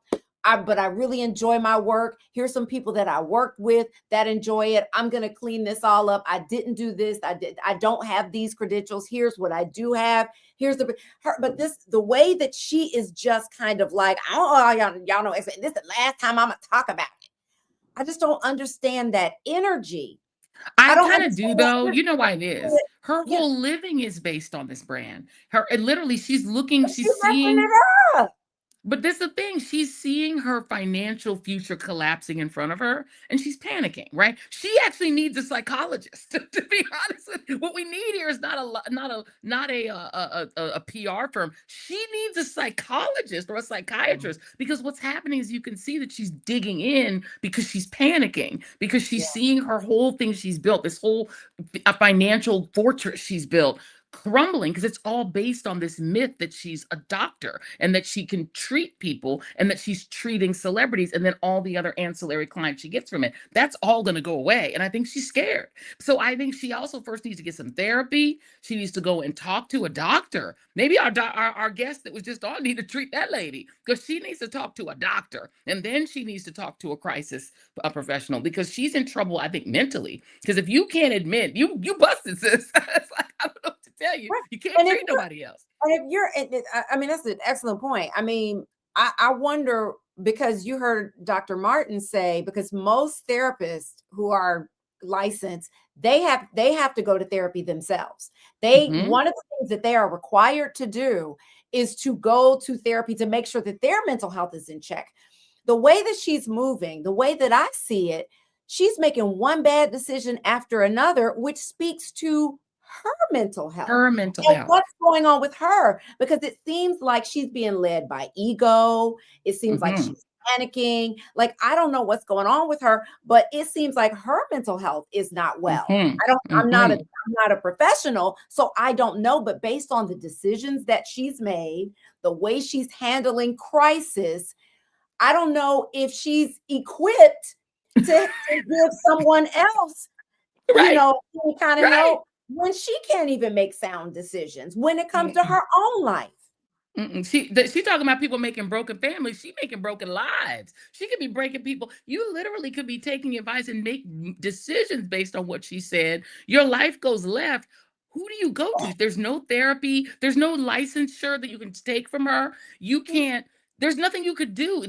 but I really enjoy my work. Here's some people that I worked with that enjoy it. I'm going to clean this all up. I didn't do this. I don't have these credentials. Here's what I do have. But the way that she is just kind of like, oh, y'all know, this is the last time I'm going to talk about it. I just don't understand that energy. I kind of do, though. You know why it is? Her whole living is based on this brand. Literally, she's seeing it up. But this is the thing. She's seeing her financial future collapsing in front of her, and she's panicking, right? She actually needs a psychologist. To be honest with you, what we need here is not a PR firm. She needs a psychologist or a psychiatrist, because what's happening is you can see that she's digging in because she's panicking, because she's seeing her whole thing she's built, this whole financial fortress she's built, crumbling, because it's all based on this myth that she's a doctor and that she can treat people and that she's treating celebrities and then all the other ancillary clients she gets from it. That's all going to go away. And I think she's scared. So I think she also first needs to get some therapy. She needs to go and talk to a doctor. Maybe our guest that was just on need to treat that lady, because she needs to talk to a doctor. And then she needs to talk to a professional, because she's in trouble, I think, mentally. Because if you can't admit, you busted, sis. It's like, I don't know what to tell you. You can't treat nobody else. And if you're, I mean, that's an excellent point. I mean, I wonder, because you heard Dr. Martin say, because most therapists who are licensed, they have to go to therapy themselves. One of the things that they are required to do is to go to therapy to make sure that their mental health is in check. The way that she's moving, the way that I see it, she's making one bad decision after another, which speaks to her mental health. What's going on with her? Because it seems like she's being led by ego. It seems like she's panicking. Like, I don't know what's going on with her, but it seems like her mental health is not well. I'm not a professional, so I don't know. But based on the decisions that she's made, the way she's handling crisis, I don't know if she's equipped to give someone else, know when she can't even make sound decisions when it comes to her own life. She talking about people making broken families. She making broken lives. She could be breaking people. You literally could be taking advice and make decisions based on what she said. Your life goes left. Who do you go to? There's no therapy. There's no licensure that you can take from her. You can't. There's nothing you could do.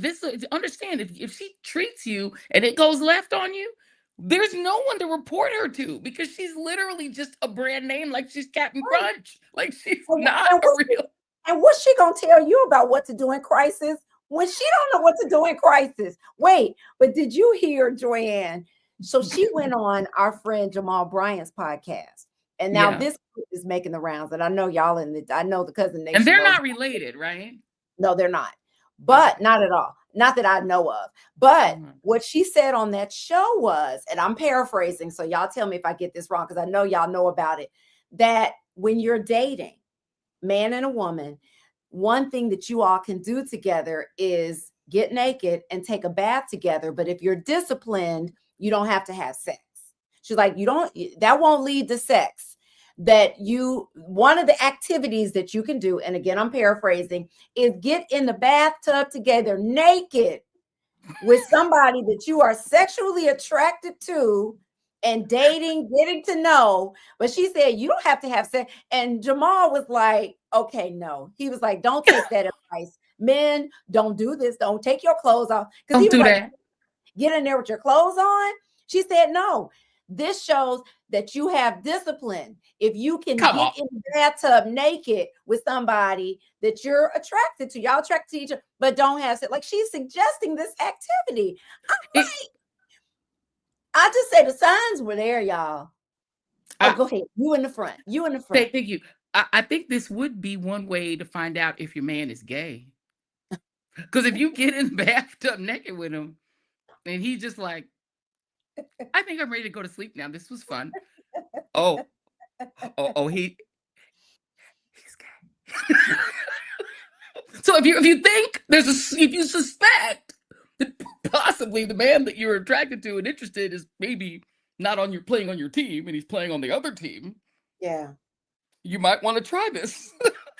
Understand, if she treats you and it goes left on you, there's no one to report her to, because she's literally just a brand name, like she's Captain Crunch. Like, she's not a real. And what's she gonna tell you about what to do in crisis when she don't know what to do in crisis? Wait, but did you hear, Joyanne? So she went on our friend Jamal Bryant's podcast, and now this is making the rounds. And I know y'all I know the Cousin Nation. And they're not related, right? No, they're not. But not at all. Not that I know of. But what she said on that show was, and I'm paraphrasing, so y'all tell me if I get this wrong, because I know y'all know about it, that when you're dating, man and a woman, one thing that you all can do together is get naked and take a bath together. But if you're disciplined, you don't have to have sex. She's like, that won't lead to sex. One of the activities that you can do, and again, I'm paraphrasing, is get in the bathtub together naked with somebody that you are sexually attracted to and dating, getting to know. But she said, you don't have to have sex. And Jamal was like, okay, no. He was like, don't take that advice. Men, don't do this. Don't take your clothes off. Because he was like, get in there with your clothes on. She said, no. This shows that you have discipline. If you can get in the bathtub naked with somebody that you're attracted to, y'all attracted to each other, but don't have sex. Like, she's suggesting this activity. I just say the signs were there, y'all. Go ahead. You in the front. Thank you. I think this would be one way to find out if your man is gay. Because if you get in the bathtub naked with him, and he's just like, I think I'm ready to go to sleep now. This was fun. He's gay. So if you think if you suspect that possibly the man that you're attracted to and interested is maybe not playing on your team and he's playing on the other team, yeah, you might want to try this.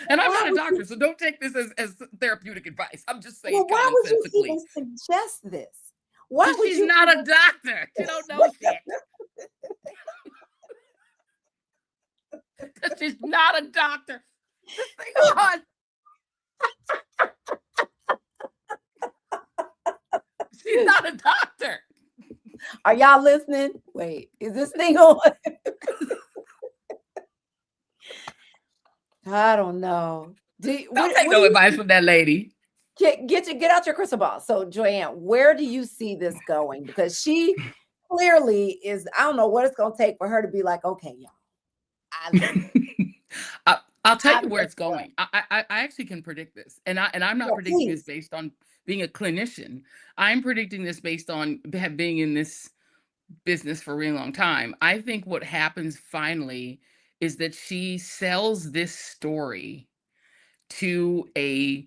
And I'm not a doctor, so don't take this as therapeutic advice. I'm just saying. Well, why would you even suggest this? Why would she's not a doctor. She don't know shit. She's not a doctor. Just think on. She's not a doctor. Are y'all listening? Wait, is this thing on? I don't know. Don't take no advice from that lady. Get out your crystal ball. So, Joanne, where do you see this going? Because she clearly is. I don't know what it's going to take for her to be like, okay, y'all. I'll tell you where it's going. I actually can predict this, and I'm not predicting this based on being a clinician. I'm predicting this based on being in this business for a really long time. I think what happens finally is that she sells this story to a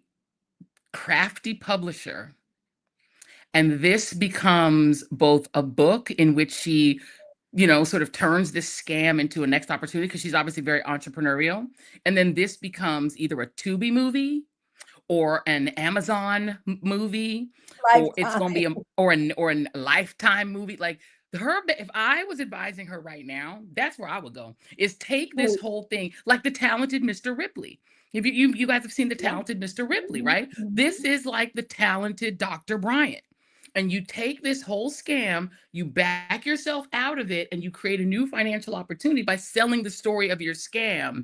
crafty publisher, and this becomes both a book in which she sort of turns this scam into a next opportunity, because she's obviously very entrepreneurial, and then this becomes either a Tubi movie or an Amazon movie, or it's going to be a Lifetime movie. Like if I was advising her right now, that's where I would go, is take this whole thing, like the Talented Mr. Ripley. If you guys have seen the Talented Mr. Ripley, right? This is like the Talented Dr. Bryant. And you take this whole scam, you back yourself out of it, and you create a new financial opportunity by selling the story of your scam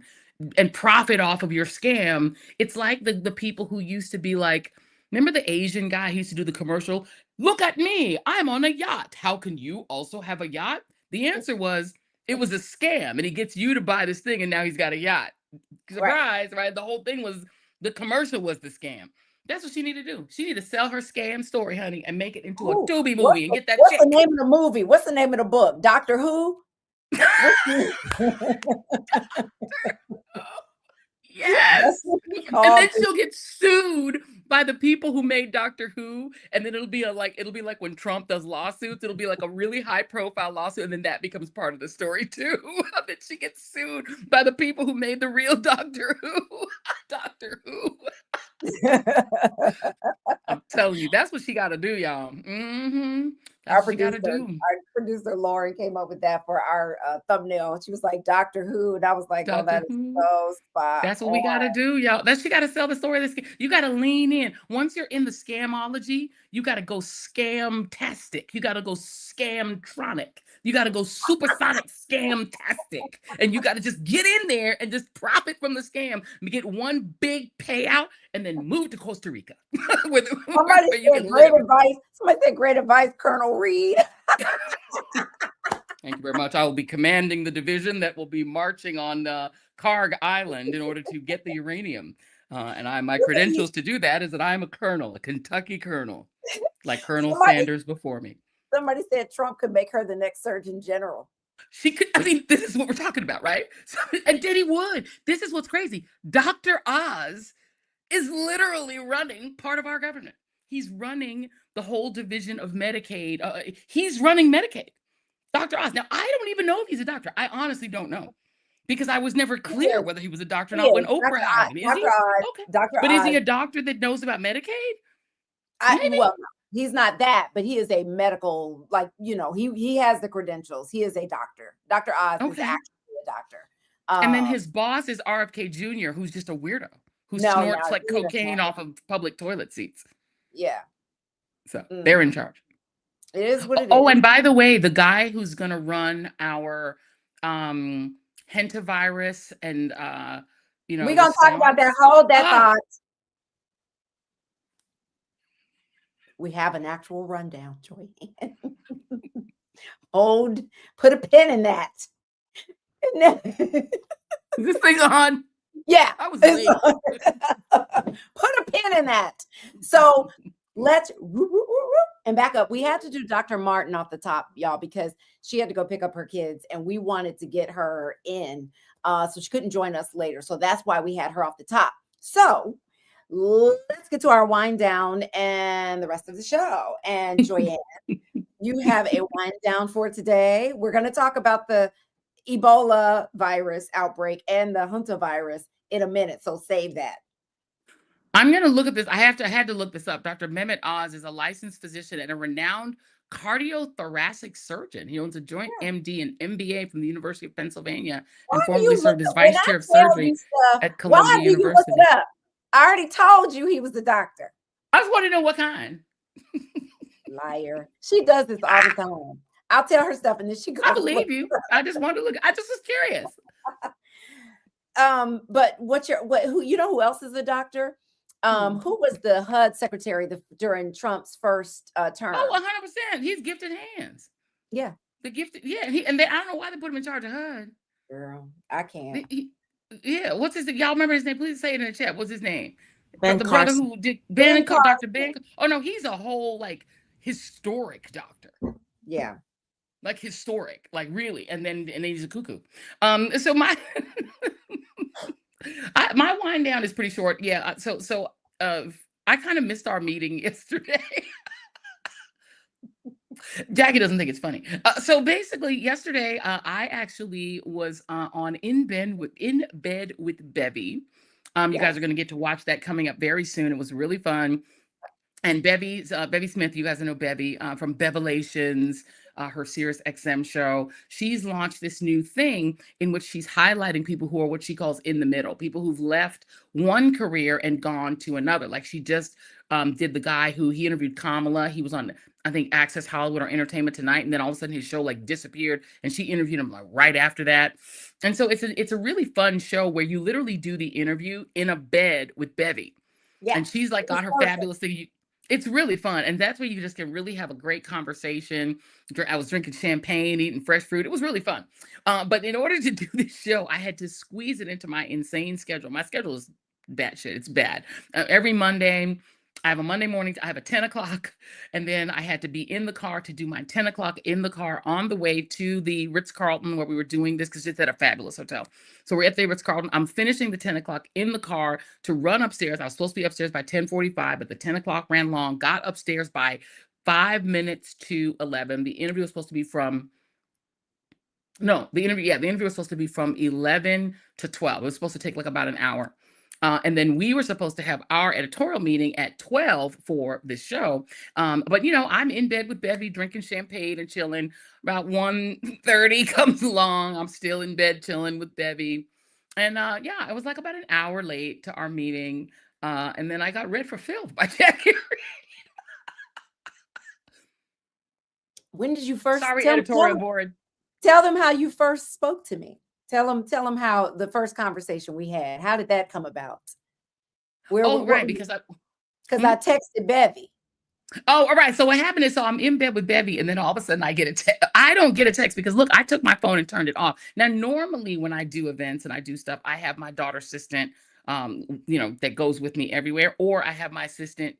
and profit off of your scam. It's like the people who used to be like, remember the Asian guy who used to do the commercial? Look at me, I'm on a yacht. How can you also have a yacht? The answer was, it was a scam, and he gets you to buy this thing, and now he's got a yacht. Surprise, right? The whole thing was, the commercial was the scam. That's what she needed to do. She needed to sell her scam story, honey, and make it into a Tubi movie and get that. What's the name of the movie? What's the name of the book? Doctor Who? Yes. And then she'll get sued by the people who made Doctor Who, and then it'll be like when Trump does lawsuits, it'll be like a really high profile lawsuit, and then that becomes part of the story too. That she gets sued by the people who made the real Doctor Who. Doctor Who. I'm telling you, that's what she got to do, y'all. That's what she got to do. Our producer Lauren came up with that for our thumbnail. She was like, Doctor Who, and I was like, oh, that is so spot. That's what we got to do, y'all. She got to sell the story of this. You got to lean in. Once you're in the scamology, you got to go scamtastic. You got to go scamtronic. You got to go supersonic scamtastic. And you got to just get in there and just profit from the scam, get one big payout, and then move to Costa Rica. Somebody said great advice. Somebody said great advice, Colonel Reed. Thank you very much. I will be commanding the division that will be marching on Karg Island in order to get the uranium. And my credentials to do that is that I'm a colonel, a Kentucky colonel, like Colonel Sanders before me. Somebody said Trump could make her the next Surgeon General. She could. I mean, this is what we're talking about, right? And Diddy would. This is what's crazy. Dr. Oz is literally running part of our government. He's running the whole division of Medicaid. He's running Medicaid. Dr. Oz. Now, I don't even know if he's a doctor. I honestly don't know because I was never clear whether he was a doctor or He not is. when Oprah hired him. Is Dr. he? Oz. Okay. Dr. But is Oz. he a doctor that knows about Medicaid? Maybe. Well, he's not that, but he is a medical, like, he has the credentials. He is a doctor. Dr. Oz is Okay. actually a doctor. And then his boss is RFK Jr., who's just a weirdo who No, snorts no, like he doesn't cocaine have off of public toilet seats. Yeah. So they're in charge. It is what it is. Oh, and by the way, the guy who's going to run our hentavirus and we're gonna talk about that. Hold that thought. We have an actual rundown, Joy. Put a pin in that. Is this thing on? Yeah, I was late. Put a pin in that. So let's and back up. We had to do Dr. Martin off the top, y'all, because she had to go pick up her kids, and we wanted to get her in, so she couldn't join us later. So that's why we had her off the top. So let's get to our wind down and the rest of the show. And Joyanne, you have a wind down for today. We're going to talk about the Ebola virus outbreak and the hantavirus in a minute. So save that. I'm going to look at this. I had to look this up. Dr. Mehmet Oz is a licensed physician and a renowned cardiothoracic surgeon. He owns a joint MD and MBA from the University of Pennsylvania and formerly served as vice chair of surgery at Columbia University. Look it up? I already told you he was a doctor. I just want to know what kind. Liar. She does this all the time. I'll tell her stuff and then she goes. I believe you. I just want to look. I just was curious. But who else is a doctor? Who was the HUD secretary during Trump's first term? Oh, 100%. He's gifted hands. Yeah. The gifted, yeah. I don't know why they put him in charge of HUD. Girl, I can't. Yeah, what's his name? Y'all remember his name? Please say it in the chat. What's his name? Ben the Carson. brother who did Ben Carson. Dr. Ben. Oh no, he's a whole like historic doctor. Yeah. Like historic, like really. And then he's a cuckoo. So my my wind down is pretty short. Yeah. So I kind of missed our meeting yesterday. Jackie doesn't think it's funny. So basically, yesterday I actually was on In Bed with Bevy. You guys are going to get to watch that coming up very soon. It was really fun. And Bevy Smith, you guys know Bevy from Bevelations, her Sirius XM show. She's launched this new thing in which she's highlighting people who are what she calls in the middle, people who've left one career and gone to another. Like she just did the guy who he interviewed Kamala. He was on, I think, Access Hollywood or Entertainment Tonight, and then all of a sudden his show like disappeared, and she interviewed him like right after that. And so it's a really fun show where you literally do the interview in a bed with Bevy. Yeah. And she's like got her fabulous thing. It's really fun. And that's where you just can really have a great conversation. I was drinking champagne, eating fresh fruit. It was really fun. But in order to do this show, I had to squeeze it into my insane schedule. My schedule is batshit. It's bad. Every Monday, I have a Monday morning, I have a 10 o'clock, and then I had to be in the car to do my 10 o'clock in the car on the way to the Ritz-Carlton where we were doing this because it's at a fabulous hotel. So we're at the Ritz-Carlton. I'm finishing the 10 o'clock in the car to run upstairs. I was supposed to be upstairs by 10:45, but the 10 o'clock ran long, got upstairs by 5 minutes to 11. The interview was supposed to be from the interview was supposed to be from 11 to 12. It was supposed to take like about an hour. And then we were supposed to have our editorial meeting at 12 for this show. But, I'm in bed with Bevy drinking champagne and chilling. About 1:30 comes along. I'm still in bed chilling with Bevy. And it was like about an hour late to our meeting. And then I got read for filth by Jackie. When did you first? Sorry, editorial board. Tell them how you first spoke to me. Tell them how the first conversation we had. How did that come about? Because I texted Bevy. Oh, all right. So what happened is, I'm in bed with Bevy, and then all of a sudden I get a text. I don't get a text because look, I took my phone and turned it off. Now, normally when I do events and I do stuff, I have my daughter assistant, that goes with me everywhere, or I have my assistant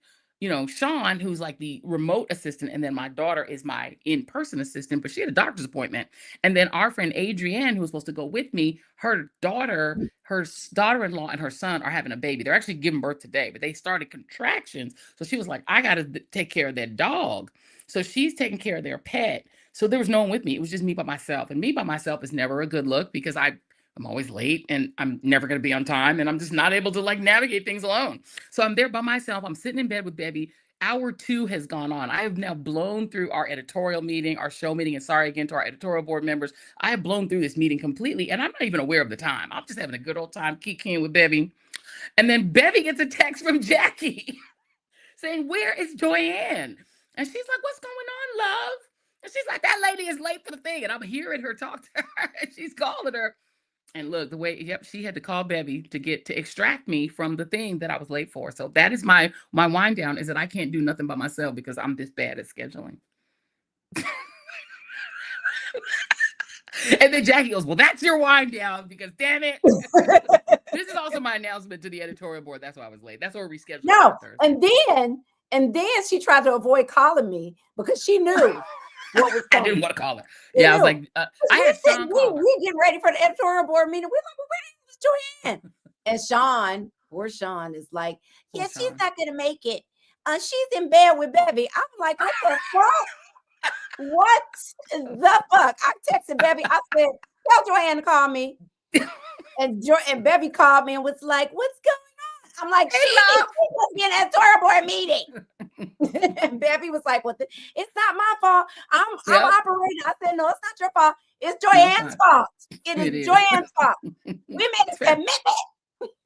Sean, who's like the remote assistant, and then my daughter is my in-person assistant, but she had a doctor's appointment. And then our friend Adrienne, who was supposed to go with me, her daughter-in-law and her son are having a baby. They're actually giving birth today, but they started contractions. So she was like, I got to take care of their dog. So she's taking care of their pet. So there was no one with me. It was just me by myself. And me by myself is never a good look because I'm always late and I'm never going to be on time. And I'm just not able to like navigate things alone. So I'm there by myself. I'm sitting in bed with Bevy. Hour 2 has gone on. I have now blown through our editorial meeting, our show meeting. And sorry again to our editorial board members. I have blown through this meeting completely. And I'm not even aware of the time. I'm just having a good old time kicking with Bevy. And then Bevy gets a text from Jackie saying, where is Joanne? And she's like, what's going on, love? And she's like, that lady is late for the thing. And I'm hearing her talk to her. And she's calling her. And look, she had to call Bevy to extract me from the thing that I was late for. So that is my wind down, is that I can't do nothing by myself because I'm this bad at scheduling. And then Jackie goes, well, that's your wind down because damn it. This is also my announcement to the editorial board. That's why I was late. That's why we rescheduled. No, and then she tried to avoid calling me because she knew what was coming. I didn't want to call her. Yeah, I was like, I had Sean call her. We getting ready for the editorial board meeting. We're like, well, where is Joanne? And Sean, poor Sean, is like, yeah, she's not gonna make it. She's in bed with Bevy. I'm like, what the fuck? What the fuck? I texted Bevy. I said, tell Joanne to call me. And Bevy called me and was like, what's going on? I'm like, she must be in an editorial board meeting. And Bevy was like, well, it's not my fault. I'm operating. I said, no, it's not your fault. It's Joanne's fault. It is Joanne's fault. We made a commitment.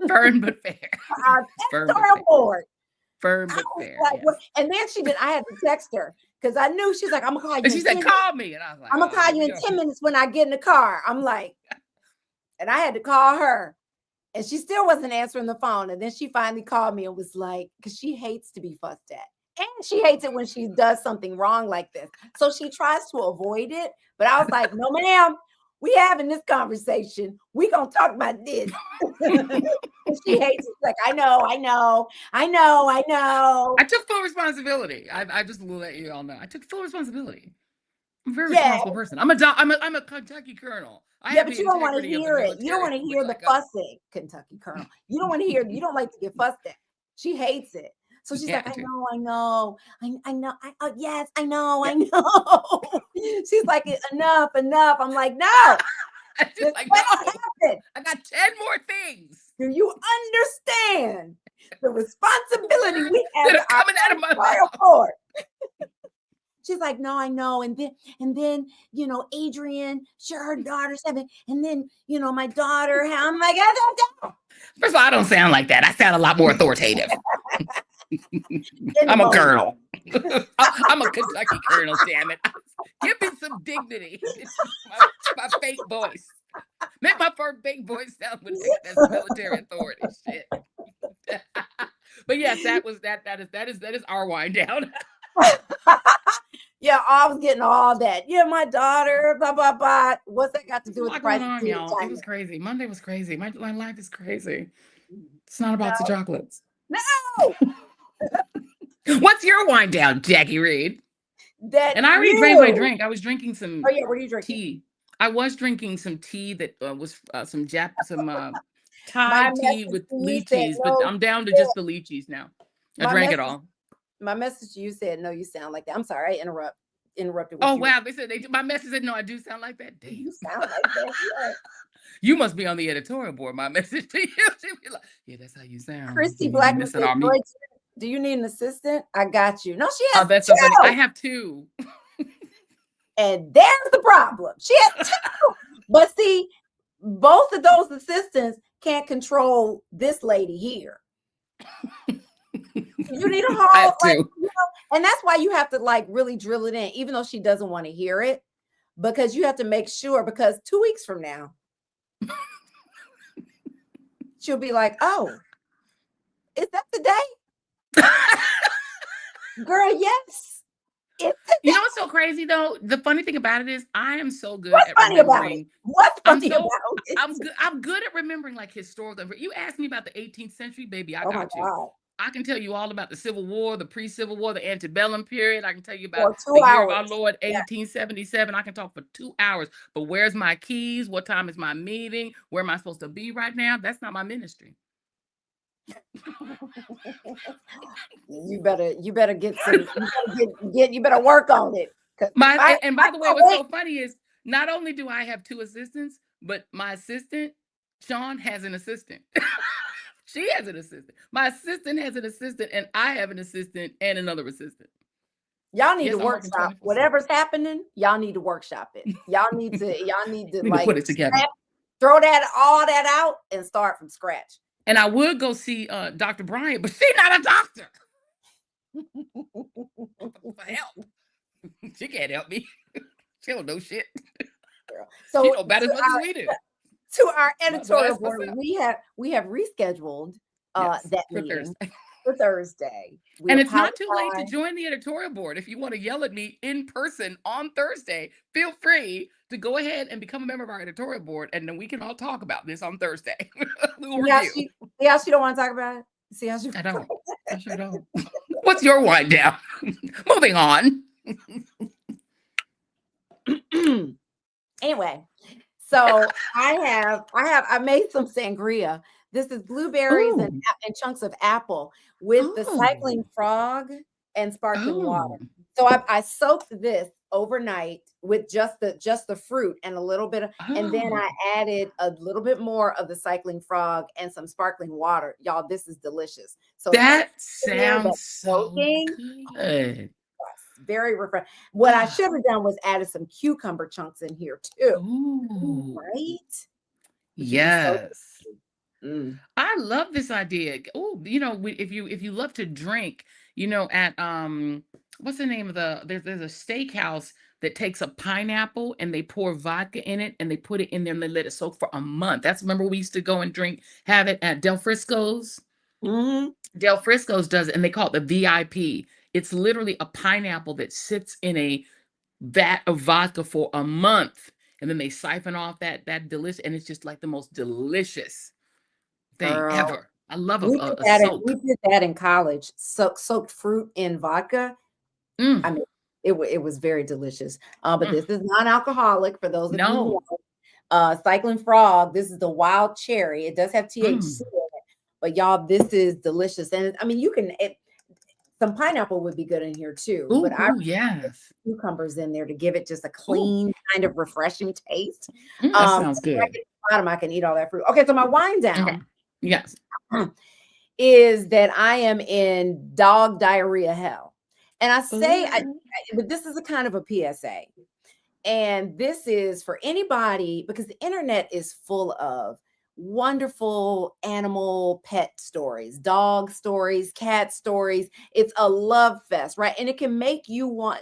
Firm but fair. Our editorial board. Firm but fair. Like, yes. And then I had to text her because I knew she's like, I'm gonna call you. And she said, call me. And I was like, I'm gonna call you in 10 minutes when I get in the car. I'm like, and I had to call her. And she still wasn't answering the phone. And then she finally called me and was like, because she hates to be fussed at. And she hates it when she does something wrong like this. So she tries to avoid it. But I was like, no, ma'am, we having this conversation. We gonna talk about this. She hates it. Like, I know. I took full responsibility. I just will let you all know. I took full responsibility. I'm a very responsible person. I'm a Kentucky colonel. But you don't want to hear it. You don't want to hear the fussing, Kentucky colonel. You don't want to hear. You don't like to get fussed at. She hates it. So she's like, I know. Yes, I know. She's like, enough. I'm like, no. Just like, no. I got 10 more things. Do you understand the responsibility we have that are coming out of my mouth? She's like, no, I know. And then, Adrienne, sure, her daughter's having, and then, my daughter, I'm like, I don't know. First of all, I don't sound like that. I sound a lot more authoritative. I'm a colonel. I'm a Kentucky colonel, damn it. Give me some dignity. my fake voice. Make my first big voice sound with that's military authority shit. But yes, that is our wind down. Yeah, I was getting all that. Yeah, my daughter, blah, blah, blah. What's that got to do with the price of tea? It was crazy. Monday was crazy. My life is crazy. It's not about the chocolates. No. What's your wind down, Jackie Reed? And I already drank my drink. I was drinking some what are you drinking? Tea. I was drinking some tea that was some Thai tea with lychees, but I'm down to just the lychees now. I drank it all. My message to you said, no, you sound like that. I'm sorry, I interrupted. Oh, wow. They said my message said, no, I do sound like that. Damn. You sound like that. Yeah. You must be on the editorial board. My message to you. She'd be like, yeah, that's how you sound. Christy Blackman said, do you need an assistant? I got you. No, she has that's two. So funny. I have 2. And there's the problem. She has 2. But see, both of those assistants can't control this lady here. You need a whole, and that's why you have to really drill it in, even though she doesn't want to hear it, because you have to make sure, because 2 weeks from now, she'll be like, oh, is that the day? Girl, yes. You know what's so crazy though? The funny thing about it is I am so good at remembering. What's funny about it? I'm good at remembering historical. You asked me about the 18th century, baby. I got you. God. I can tell you all about the Civil War, the pre-Civil War, the antebellum period. I can tell you For about 2 the year of our hours. Lord, Yeah. 1877. I can talk for 2 hours. But where's my keys? What time is my meeting? Where am I supposed to be right now? That's not my ministry. You better get some. You better work on it. And by the way, what's so funny is not only do I have 2 assistants, but my assistant, Sean, has an assistant. She has an assistant. My assistant has an assistant, and I have an assistant and another assistant. Y'all need Yes, to I'm working workshop 24/7. whatever's happening. Y'all need to workshop it. Y'all need to Need to like put it together. throw all that out and start from scratch. And I would go see Dr. Bryant, but she's not a doctor. For help. She can't help me. She don't know shit. So she know about as much as we do. To our Well, editorial that's what's board, up. we have rescheduled Yes, that for meeting Thursday. for Thursday. We And it's not too late to apologize. join the editorial board. If you want to yell at me in person on Thursday, feel free to go ahead and become a member of our editorial board, and then we can all talk about this on Thursday. We will review. See how she don't want to talk about it? See how she I don't. I sure don't. What's your wind down? Moving on. Anyway, so I made some sangria. This is blueberries Ooh. and chunks of apple with the cycling frog and sparkling water. Oh. So I soaked this overnight with just the fruit and a little bit of, and then I added a little bit more of the cycling frog and some sparkling water. Y'all, this is delicious. So that sounds so good. Very refreshing. What I should have done was added some cucumber chunks in here too. Ooh. Right? Yes. Mm. I love this idea. Oh, if you love to drink, at what's the name of there's a steakhouse that takes a pineapple and they pour vodka in it and they put it in there and they let it soak for a month. Remember we used to go and have it at Del Frisco's. Mm-hmm. Del Frisco's does it, and they call it the VIP. It's literally a pineapple that sits in a vat of vodka for a month, and then they siphon off that delicious, and it's just like the most delicious thing ever. I love a soak. We did that in college. Soaked fruit in vodka. Mm. I mean, it was very delicious. But this is non-alcoholic for those of you who want. Cycling frog. This is the wild cherry. It does have THC in it, but y'all, this is delicious. And I mean, you can. Some pineapple would be good in here too. Ooh, but I yes. Cucumbers in there to give it just a clean, kind of refreshing taste. That sounds good. I can eat all that fruit. Okay, so my wind down. Okay. Yes. Is that I am in dog diarrhea hell. And I say, but this is a kind of a PSA. And this is for anybody, because the internet is full of wonderful animal pet stories, dog stories, cat stories. It's a love fest, right? And it can make you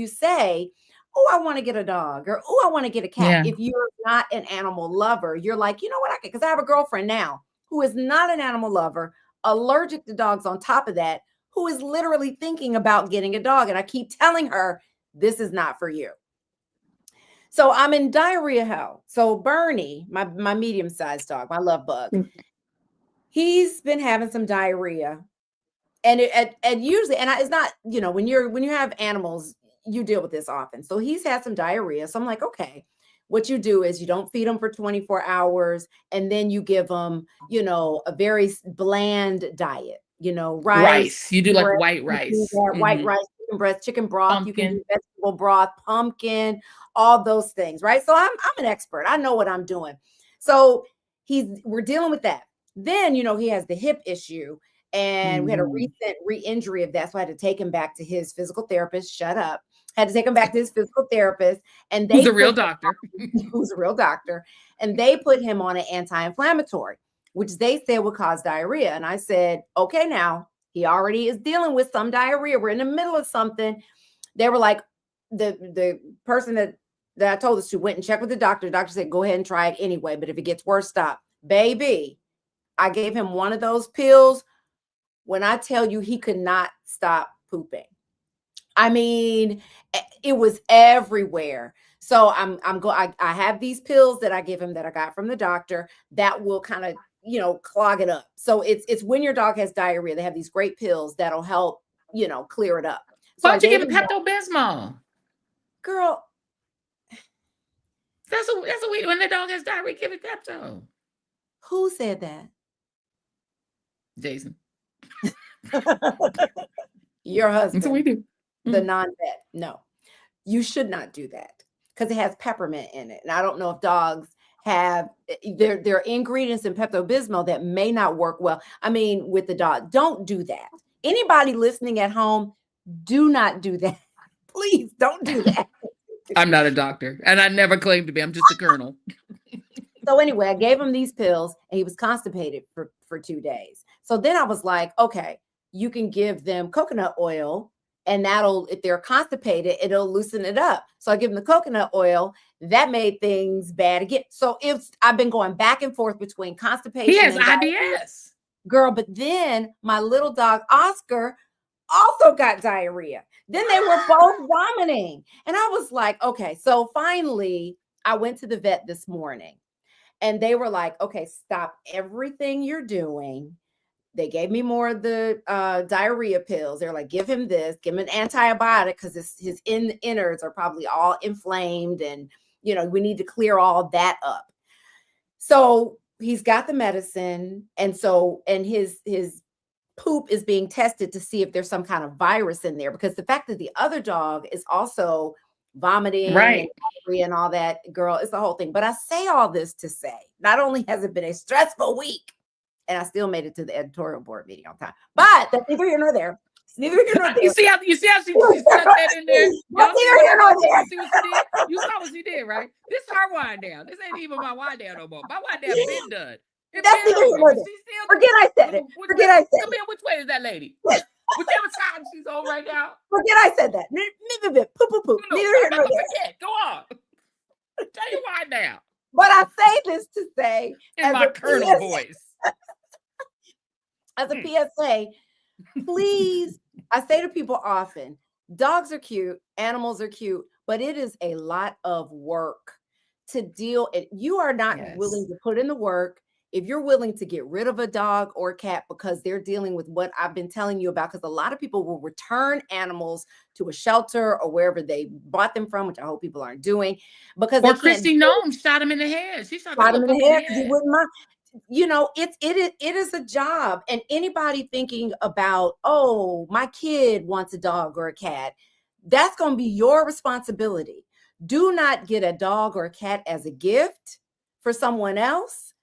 say, oh, I want to get a dog, or oh, I want to get a cat. Yeah. If you're not an animal lover, you're like, you know what, because I have a girlfriend now who is not an animal lover, allergic to dogs on top of that, who is literally thinking about getting a dog. And I keep telling her, this is not for you. So I'm in diarrhea hell. So Bernie, my medium-sized dog, my love bug, he's been having some diarrhea. And usually, and it's not, when you have animals, you deal with this often. So he's had some diarrhea. So I'm like, okay, what you do is you don't feed him for 24 hours. And then you give him, a very bland diet, rice. You do like white rice. White rice, chicken breast, chicken broth. Pumpkin. You can do vegetable broth, pumpkin, all those things, right? So I'm an expert. I know what I'm doing. So we're dealing with that. Then, he has the hip issue. And we had a recent re-injury of that. So I had to take him back to his physical therapist. Shut up. Had to take him back to his physical therapist. And who's a real doctor. Who's a real doctor. And they put him on an anti-inflammatory, which they said would cause diarrhea. And I said, okay, now he already is dealing with some diarrhea. We're in the middle of something. They were like, the person that I told us to went and checked with the doctor. The doctor said, go ahead and try it anyway. But if it gets worse, stop. Baby, I gave him one of those pills. When I tell you he could not stop pooping, I mean, it was everywhere. So I have these pills that I give him that I got from the doctor that will kind of, clog it up. So it's when your dog has diarrhea, they have these great pills that'll help, clear it up. So Why I don't you gave give him it Pepto-Bismol? girl. That's a weird, when the dog has diarrhea, give it Pepto. Who said that? Jason. Your husband. That's what we do. The non-vet. No, you should not do that because it has peppermint in it. And I don't know if dogs have there are ingredients in Pepto-Bismol that may not work well. I mean, with the dog, don't do that. Anybody listening at home, do not do that. Please don't do that. I'm not a doctor, and I never claimed to be. I'm just a colonel. So anyway, I gave him these pills and he was constipated for 2 days. So then I was like, okay, you can give them coconut oil and that'll, if they're constipated, it'll loosen it up. So I give them the coconut oil. That made things bad again. So I've been going back and forth between constipation. He has and IBS. Girl, but then my little dog, Oscar, also got diarrhea. Then they were both vomiting. And I was like, okay. So finally, I went to the vet this morning and they were like, okay, stop everything you're doing. They gave me more of the diarrhea pills. They're like, give him this, give him an antibiotic because his innards are probably all inflamed and, we need to clear all that up. So he's got the medicine. And his poop is being tested to see if there's some kind of virus in there, because the fact that the other dog is also vomiting Right. and all that, girl, it's the whole thing. But I say all this to say, not only has it been a stressful week, and I still made it to the editorial board meeting on time, but that's neither here nor there. It's neither here nor there. You see how she stuck that in there? That's neither here nor there. You see what she did? You saw what she did, right? This is her wind down. This ain't even my wind down no more. My wind down been done. That's neither here nor there. Forget I said it. Forget I said it. Come here, which way is that lady? Whichever side she's on right now. Forget I said that. Poo, poo, poo. Neither here nor there. Go on. Tell your wind down. But I say this to say, in my colonel voice. As a PSA, please, I say to people often, dogs are cute, animals are cute, but it is a lot of work to deal. If you are not willing to put in the work, if you're willing to get rid of a dog or a cat because they're dealing with what I've been telling you about, because a lot of people will return animals to a shelter or wherever they bought them from, which I hope people aren't doing. Because or Christy Nome shot him in the head. She shot him in the head because he wouldn't mind. It is a job. And anybody thinking about, oh, my kid wants a dog or a cat, that's going to be your responsibility. Do not get a dog or a cat as a gift for someone else,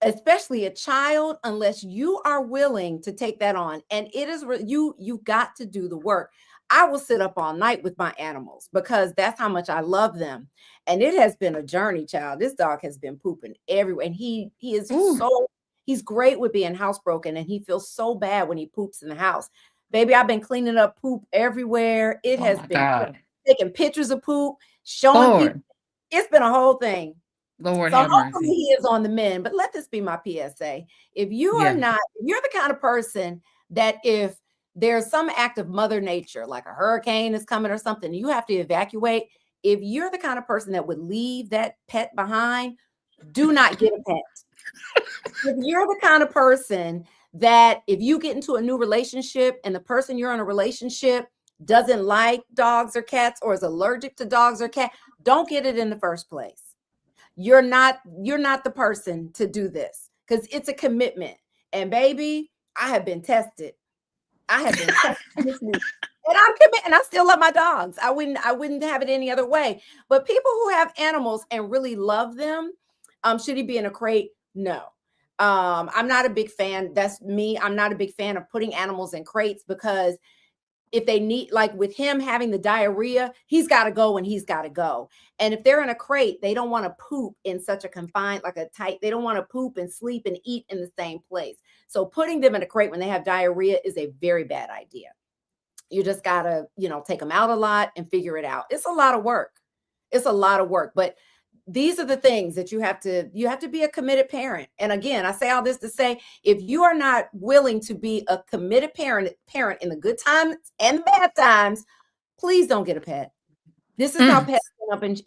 especially a child, unless you are willing to take that on. And it is you got to do the work. I will sit up all night with my animals because that's how much I love them. And it has been a journey, child. This dog has been pooping everywhere. And he is he's great with being housebroken, and he feels so bad when he poops in the house. Baby, I've been cleaning up poop everywhere. It has been taking pictures of poop, showing people. It's been a whole thing. Lord, so hopefully he is on the mend. But let this be my PSA. If you are not, you're the kind of person that if there's some act of Mother Nature, like a hurricane is coming or something, you have to evacuate. If you're the kind of person that would leave that pet behind, do not get a pet. If you're the kind of person that if you get into a new relationship and the person you're in a relationship doesn't like dogs or cats or is allergic to dogs or cats, don't get it in the first place. You're not the person to do this because it's a commitment. And baby, I have been tested. This week. And I'm committed, and I still love my dogs. I wouldn't have it any other way. But people who have animals and really love them, should he be in a crate? No. I'm not a big fan. That's me. I'm not a big fan of putting animals in crates because if they need, like with him having the diarrhea, he's got to go and he's got to go. And if they're in a crate, they don't want to poop in such a confined, like a tight, they don't want to poop and sleep and eat in the same place. So putting them in a crate when they have diarrhea is a very bad idea. You just got to, take them out a lot and figure it out. It's a lot of work. But these are the things that you have to be a committed parent. And again, I say all this to say, if you are not willing to be a committed parent in the good times and the bad times, please don't get a pet. This is how pets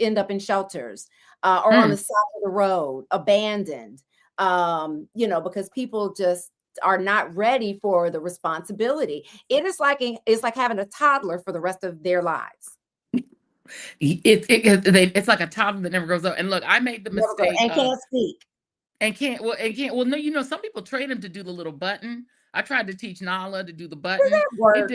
end up in shelters or on the side of the road, abandoned. Because people just are not ready for the responsibility. It's like having a toddler for the rest of their lives. It's like a toddler that never grows up. And look, I made the Never go mistake and of can't speak. No, some people train them to do the little button. I tried to teach Nala to do the Does button. that work? It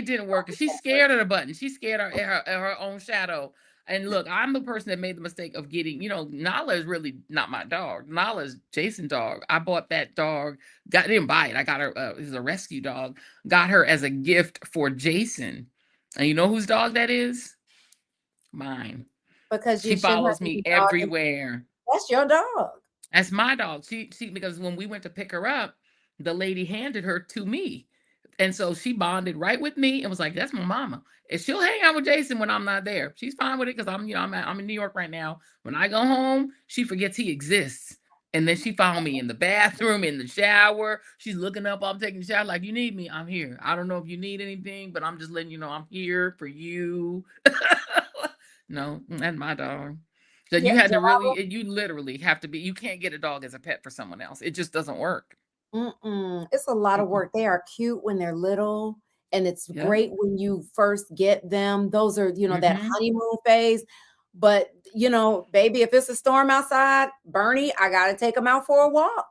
didn't work because she's scared of the button. She's scared of her own shadow. And look, I'm the person that made the mistake of getting, Nala is really not my dog. Nala is Jason's dog. I bought that dog, didn't buy it. I got her, it was a rescue dog, got her as a gift for Jason. And you know whose dog that is? Mine. Because She you shouldn't have follows me any dog. everywhere. That's your dog. That's my dog. She because when we went to pick her up, the lady handed her to me. And so she bonded right with me and was like, that's my mama. And she'll hang out with Jason when I'm not there. She's fine with it because I'm in New York right now. When I go home, she forgets he exists. And then she found me in the bathroom, in the shower. She's looking up. I'm taking a shower. Like, you need me? I'm here. I don't know if you need anything, but I'm just letting you know I'm here for you. No, that's my dog. So you Yeah, had to really, you literally have to be, you can't get a dog as a pet for someone else. It just doesn't work. It's a lot of Mm-mm. work. They are cute when they're little, and it's Yeah. great when you first get them. Those are, that Mhm. honeymoon phase. But, baby, if it's a storm outside, Bernie, I got to take them out for a walk.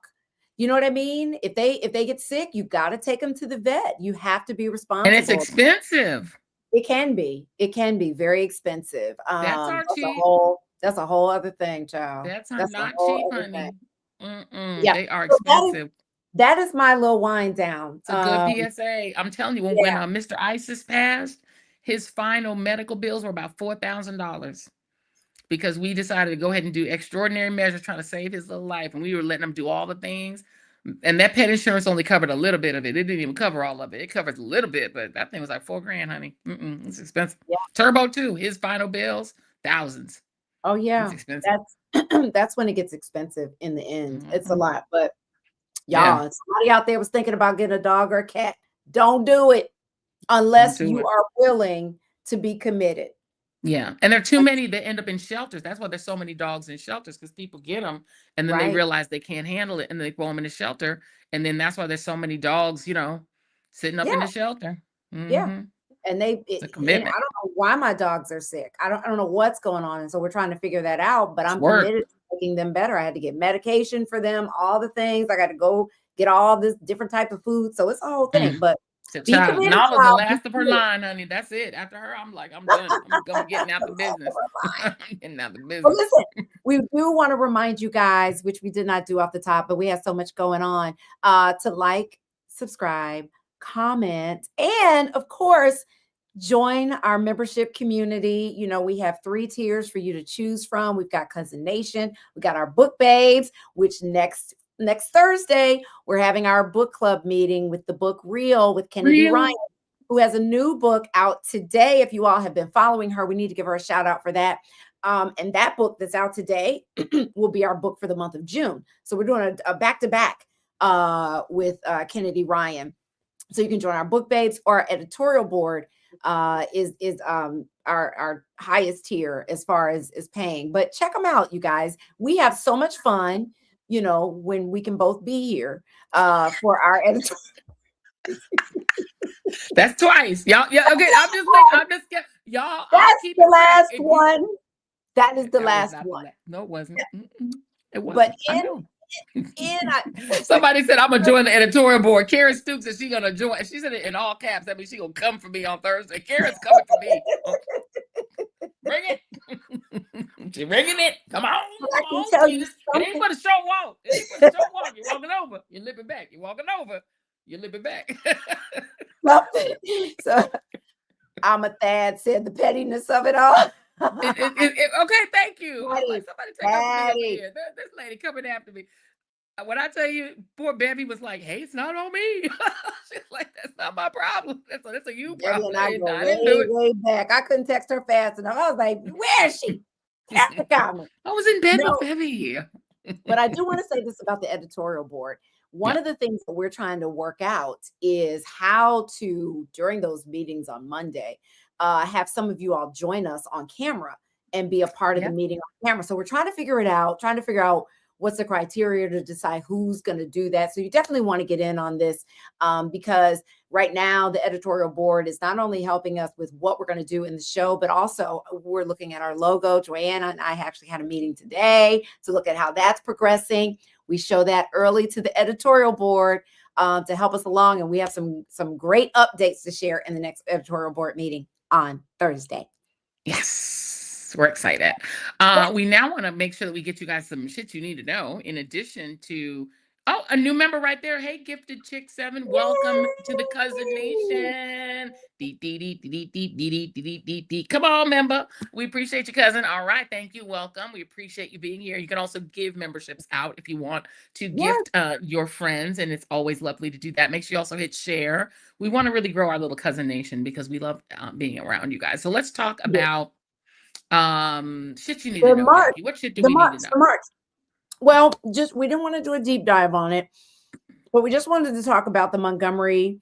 You know what I mean? If they get sick, you got to take them to the vet. You have to be And it's responsible. expensive. It can be very expensive. That's our That's a cheap. whole other thing, child. That's our That's a not whole cheap, other thing. honey. Yeah. They are So expensive. that is my little wind down. It's a good PSA. I'm telling you, when Yeah. Mr. Isis passed, his final medical bills were about $4,000 because we decided to go ahead and do extraordinary measures trying to save his little life, and we were letting him do all the things. And that pet insurance only covered a little bit of it. It didn't even cover all of it. It covers a little bit, but that thing was like $4,000, honey. It's expensive. Yeah. Turbo too. His final bills, thousands. Oh It's yeah. expensive. That's when it gets expensive in the end. It's a Mhm. lot. But Yeah. y'all, if somebody out there was thinking about getting a dog or a cat, don't do it Don't unless do you it. are willing to be committed. Yeah. And there are too many that end up in shelters. That's why there's so many dogs in shelters, because people get them and then they Right. realize they can't handle it and they throw them in the shelter. And then that's why there's so many dogs, sitting up in Yeah. the shelter. Yeah. Mm-hmm. And It's a I commitment. don't know why my dogs are sick. I don't know what's going on. And so we're trying to figure that out, but It's I'm work. committed to making them better. I had to get medication for them, all the things. I got to go get all this different type of food. So it's a whole thing. Mm. But Said, be child, committed, Nala's the child. Be last of her committed. line, honey. That's it. After her, I'm like, I'm done. I'm getting out the business. I'm getting out the But business. listen, we do want to remind you guys, which we did not do off the top, but we have so much going on, to like, subscribe, comment, and of course, join our membership community. We have 3 tiers for you to choose from. We've got Cousin Nation, we got our book babes, which next Thursday we're having our book club meeting with the book Real with Kennedy Ryan, who has a new book out today. If you all have been following her, we need to give her a shout out for that. And that book that's out today will be our book for the month of June. So we're doing a back-to-back with Kennedy Ryan. So you can join our book babes, or our editorial board is our highest tier as far as paying. But check them out, you guys. We have so much fun, when we can both be here for our editorial. That's twice. Y'all, yeah, okay. I'm just y'all. That's Keep the it last real. one. That is the That was last not the one. No, it wasn't. It wasn't. But I know. in Somebody said I'm gonna join the editorial board. Karen Stoops said she's gonna join. She said it in all caps. That means she gonna come for me on Thursday. Karen's coming for me. Bring it. She bringing it. Come on. I can tell you It ain't something. for the show walk. It ain't for the show walk. You're walking over. You're lipping back. You're walking over. You're lipping back. So Thad said the pettiness of it all. Okay, thank you. I'm like, somebody take up for me over Patty. here. This lady coming after me. When I tell you, poor Bevy was like, "Hey, it's not on me." She's like, "That's not my problem. That's a you Debbie problem. and I go I didn't do it." way back. I couldn't text her fast enough. I was like, "Where is she?" That's the comment. I was in bed No. with Bevy. But I do want to say this about the editorial board. One Yeah. of the things that we're trying to work out is how to, during those meetings on Monday, have some of you all join us on camera and be a part of Yeah. the meeting on camera. So we're trying to figure it out, trying to figure out what's the criteria to decide who's going to do that. So you definitely want to get in on this, because right now the editorial board is not only helping us with what we're going to do in the show, but also we're looking at our logo. Joanna and I actually had a meeting today to look at how that's progressing. We show that early to the editorial board to help us along, and we have some great updates to share in the next editorial board meeting on Thursday. Yes, we're excited. We now want to make sure that we get you guys some shit you need to know, in addition to, oh, a new member right there. Hey, Gifted Chick 7, welcome to the Cousin Nation. Come on, member. We appreciate you, cousin. All right, thank you. Welcome. We appreciate you being here. You can also give memberships out if you want to gift your friends, and it's always lovely to do that. Make sure you also hit share. We want to really grow our little Cousin Nation because we love being around you guys. So let's talk about shit you need to know, Jackie. What shit do we need to know? Well, just we didn't want to do a deep dive on it, but we just wanted to talk about the Montgomery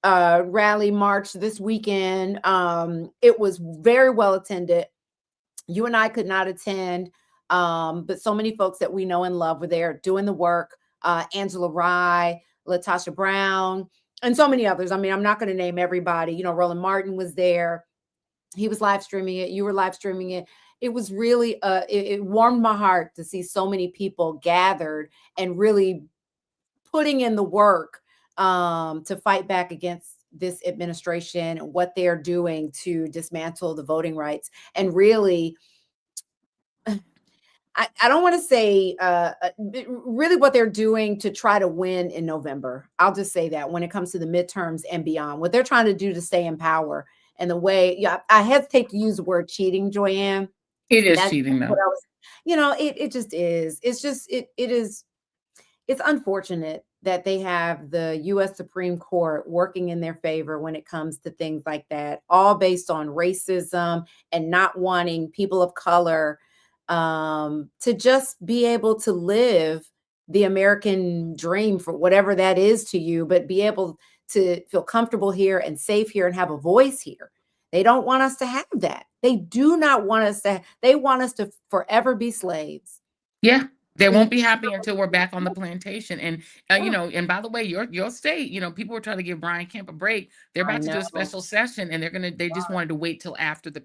rally march this weekend. It was very well attended. You and I could not attend, but so many folks that we know and love were there doing the work. Angela Rye, Latasha Brown, and so many others. I mean, I'm not going to name everybody. You know, Roland Martin was there. He was live streaming it. You were live streaming it. It was really, it warmed my heart to see so many people gathered and really putting in the work to fight back against this administration and what they're doing to dismantle the voting rights. And really, I don't want to say really what they're doing to try to win in November. I'll just say that when it comes to the midterms and beyond, what they're trying to do to stay in power, and the way, I hesitate to use the word cheating, Joanne. It is cheating, though. It just is. It's unfortunate that they have the U.S. Supreme Court working in their favor when it comes to things like that, all based on racism and not wanting people of color to just be able to live the American dream, for whatever that is to you, but be able to feel comfortable here and safe here and have a voice here. They don't want us to have that. They do not want us to. They want us to forever be slaves. Yeah. They won't be happy until we're back on the plantation. And, and by the way, your state, people were trying to give Brian Kemp a break. They're about to do a special session, and they just wanted to wait till after the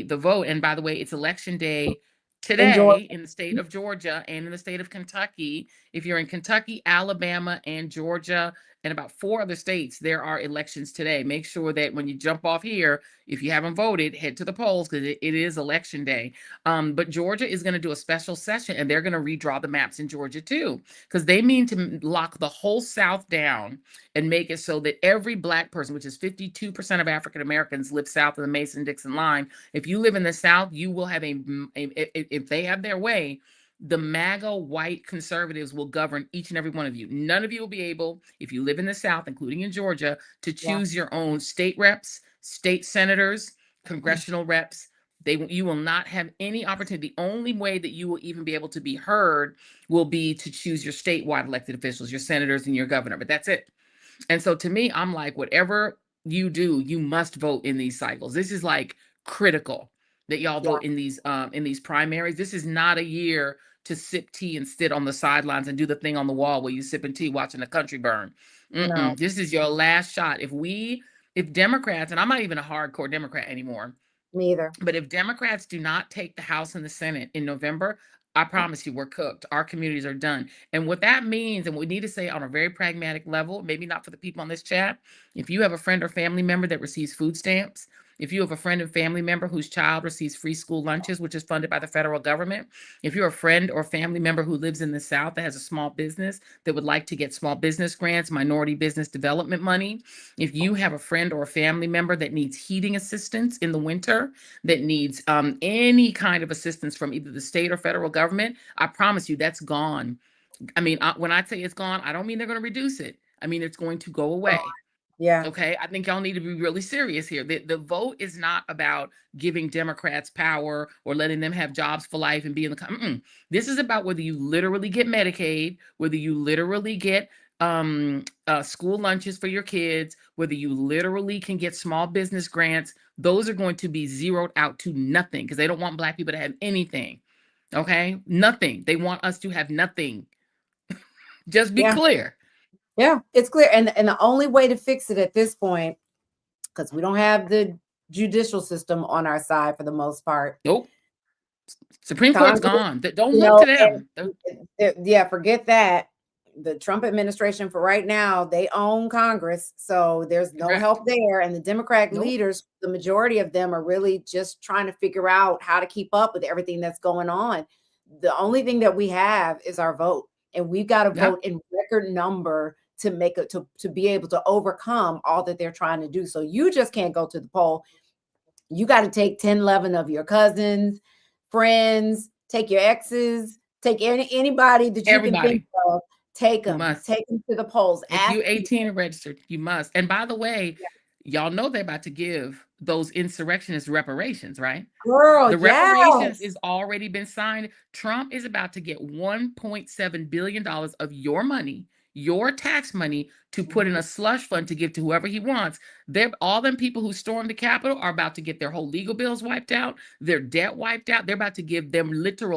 vote. And by the way, it's election day today in the state of Georgia and in the state of Kentucky. If you're in Kentucky, Alabama, and Georgia, and about 4 other states, there are elections today. Make sure that when you jump off here, if you haven't voted, head to the polls, because it is election day. But Georgia is going to do a special session, and they're going to redraw the maps in Georgia too, because they mean to lock the whole South down and make it so that every Black person, which is 52% of African Americans, live south of the Mason-Dixon line. If you live in the South, you will have if they have their way, the MAGA white conservatives will govern each and every one of you. None of you will be able, if you live in the South, including in Georgia, to choose your own state reps, state senators, congressional reps. You will not have any opportunity. The only way that you will even be able to be heard will be to choose your statewide elected officials, your senators and your governor, but that's it. And so to me, I'm like, whatever you do, you must vote in these cycles. This is like critical that y'all vote in these primaries. This is not a year to sip tea and sit on the sidelines and do the thing on the wall where you sipping tea watching the country burn. No. This is your last shot. If Democrats, and I'm not even a hardcore Democrat anymore. Me either. But if Democrats do not take the House and the Senate in November, I promise you, we're cooked. Our communities are done. And what that means, and we need to say on a very pragmatic level, maybe not for the people on this chat, if you have a friend or family member that receives food stamps, if you have a friend and family member whose child receives free school lunches, which is funded by the federal government, if you're a friend or family member who lives in the South that has a small business that would like to get small business grants, minority business development money, if you have a friend or a family member that needs heating assistance in the winter, that needs any kind of assistance from either the state or federal government, I promise you that's gone. I mean, when I say it's gone, I don't mean they're going to reduce it. I mean, it's going to go away. Yeah. Okay. I think y'all need to be really serious here. The vote is not about giving Democrats power or letting them have jobs for life and be in the. This is about whether you literally get Medicaid, whether you literally get school lunches for your kids, whether you literally can get small business grants. Those are going to be zeroed out to nothing because they don't want Black people to have anything. Okay, nothing. They want us to have nothing. Just be Yeah. clear. Yeah, it's clear. And the only way to fix it at this point, because we don't have the judicial system on our side for the most part. Nope. Supreme Court's Congress, gone. Don't you look know, to them. and yeah, forget that. The Trump administration for right now, they own Congress. So there's no Correct. help there. And the Democratic Nope. leaders, the majority of them are really just trying to figure out how to keep up with everything that's going on. The only thing that we have is our vote. And we've got to Yep. vote in record number to make it to be able to overcome all that they're trying to do. So you just can't go to the poll. You got to take 10, 11 of your cousins, friends, take your exes, take anybody that you can think Everybody. of, take You them must. to the polls. If Ask you people. 18 and registered, you must. And by the way, Yeah. y'all know they're about to give those insurrectionists reparations, right? Girl, The reparations yes. is already been signed. Trump is about to get $1.7 billion of your money, your tax money, to put in a slush fund to give to whoever he wants. All them people who stormed the Capitol are about to get their whole legal bills wiped out, their debt wiped out. They're about to give them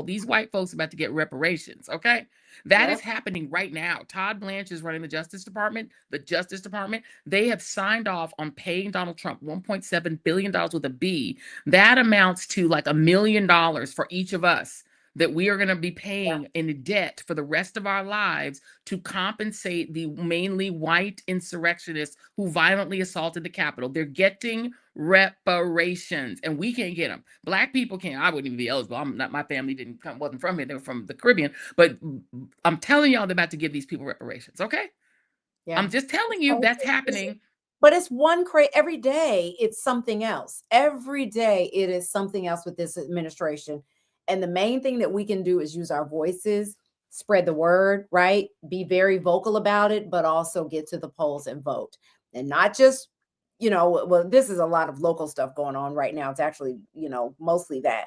these white folks are about to get reparations. Okay. That is Yep. happening right now. Todd Blanche is running the Justice Department. The Justice Department, they have signed off on paying Donald Trump $1.7 billion with a B. That amounts to like $1 million for each of us that we are going to be paying in debt for the rest of our lives to compensate the mainly white insurrectionists who violently assaulted the Capitol. They're getting reparations, and we can't get them. Black people can't. I wouldn't even be eligible. I'm not. My family wasn't from here. They were from the Caribbean. But I'm telling y'all, they're about to give these people reparations. Okay. Yeah. I'm just telling you that's happening. But it's every day it's something else. Every day it is something else with this administration. And the main thing that we can do is use our voices, spread the word, right? Be very vocal about it, but also get to the polls and vote. And not just, well, this is a lot of local stuff going on right now. It's actually, mostly that.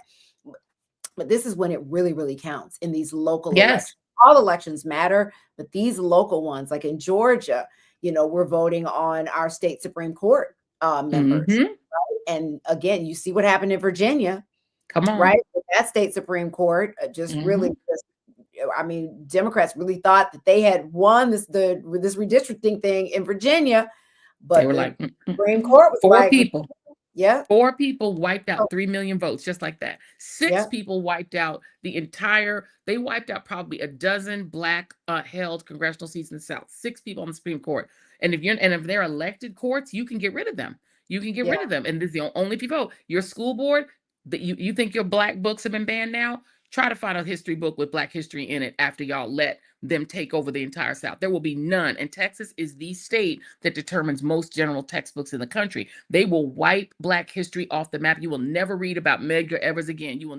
But this is when it really, really counts in these local elections. All elections matter, but these local ones, like in Georgia, we're voting on our state Supreme Court members. Mhm. Right? And again, you see what happened in Virginia. Come on. Right? That state Supreme Court really, Democrats really thought that they had won this redistricting thing in Virginia, but they were the like, Supreme Court was four like, people. Yeah. 4 people wiped out 3 million votes, just like that. 6 Yeah. people wiped out they wiped out probably a dozen black held congressional seats in the South. 6 people on the Supreme Court. And if they're elected courts, you can get rid of them. You can get rid of them. And this is the only people. Your school board, that you think your black books have been banned now? Try to find a history book with black history in it after y'all let them take over the entire South. There will be none. And Texas is the state that determines most general textbooks in the country. They will wipe black history off the map. You will never read about Medgar Evers again. You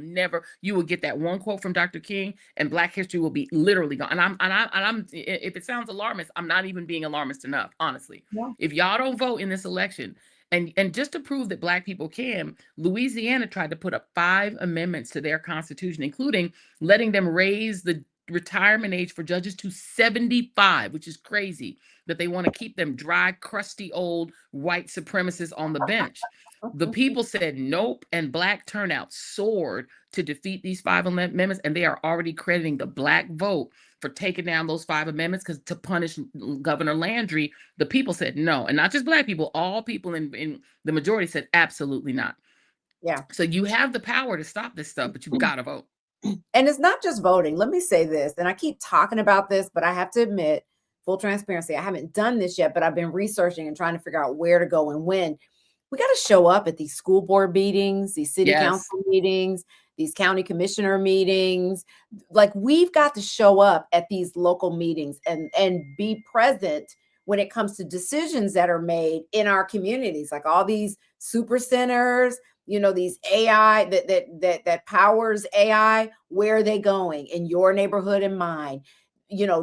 will get that one quote from Dr. King, and black history will be literally gone. And I'm if it sounds alarmist, I'm not even being alarmist enough, honestly. Yeah. If y'all don't vote in this election, and just to prove that black people can, Louisiana tried to put up 5 amendments to their constitution, including letting them raise the retirement age for judges to 75, which is crazy that they want to keep them dry, crusty old white supremacists on the bench. The people said nope, and black turnout soared to defeat these 5 amendments, and they are already crediting the black vote for taking down those 5 amendments because to punish Governor Landry. The people said no, and not just black people, all people in the majority said absolutely not. Yeah. So you have the power to stop this stuff, but you've got to vote. And it's not just voting. Let me say this, and I keep talking about this, but I have to admit, full transparency, I haven't done this yet, but I've been researching and trying to figure out where to go and when. We got to show up at these school board meetings, these city council meetings, these county commissioner meetings. Like, we've got to show up at these local meetings and be present when it comes to decisions that are made in our communities, like all these super centers, these AI that powers AI. Where are they going in your neighborhood and mine?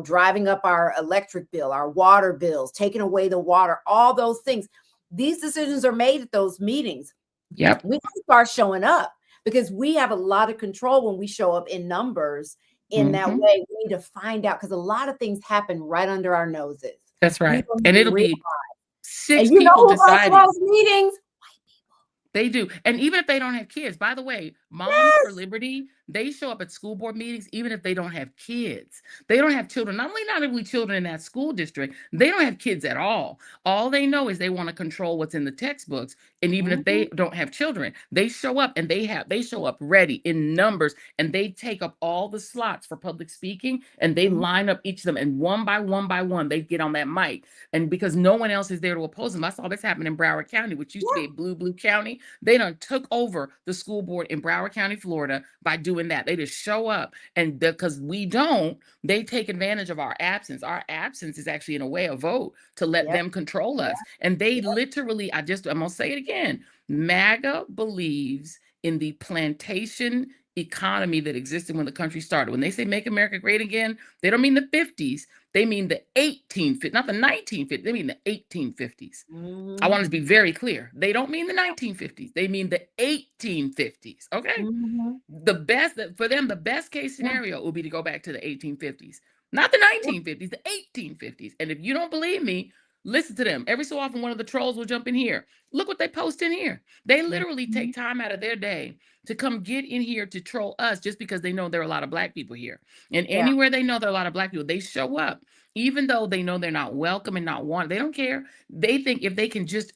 Driving up our electric bill, our water bills, taking away the water, all those things. These decisions are made at those meetings. Yep. We can start showing up because we have a lot of control when we show up in numbers in that way. We need to find out, because a lot of things happen right under our noses. That's right. And it'll be 6 people deciding. Those meetings? They do. And even if they don't have kids, by the way, Moms for Liberty, they show up at school board meetings even if they don't have kids. They don't have children. Not only children in that school district, they don't have kids at all. All they know is they want to control what's in the textbooks. And even if they don't have children, they show up and they show up ready in numbers, and they take up all the slots for public speaking, and they line up each of them, and one by one they get on that mic. And because no one else is there to oppose them, I saw this happen in Broward County, which used to be a blue county. They done took over the school board in Broward County, Florida, by doing that. They just show up, and because we don't, they take advantage of our absence. Our absence is actually, in a way, a vote to let them control us. And they literally, I'm gonna say it again, MAGA believes in the plantation economy that existed when the country started. When they say make America great again, they don't mean the 50s. They mean the 1850s, not the 1950s. They mean the 1850s. I want to be very clear. They don't mean the 1950s. They mean the 1850s. Okay. The best for them, the best case scenario would be to go back to the 1850s, not the 1950s, the 1850s. And if you don't believe me, listen to them. Every so often, one of the trolls will jump in here. Look what they post in here. They literally take time out of their day to come get in here to troll us just because they know there are a lot of Black people here. And anywhere they know there are a lot of Black people, they show up. Even though they know they're not welcome and not wanted, they don't care. They think if they can just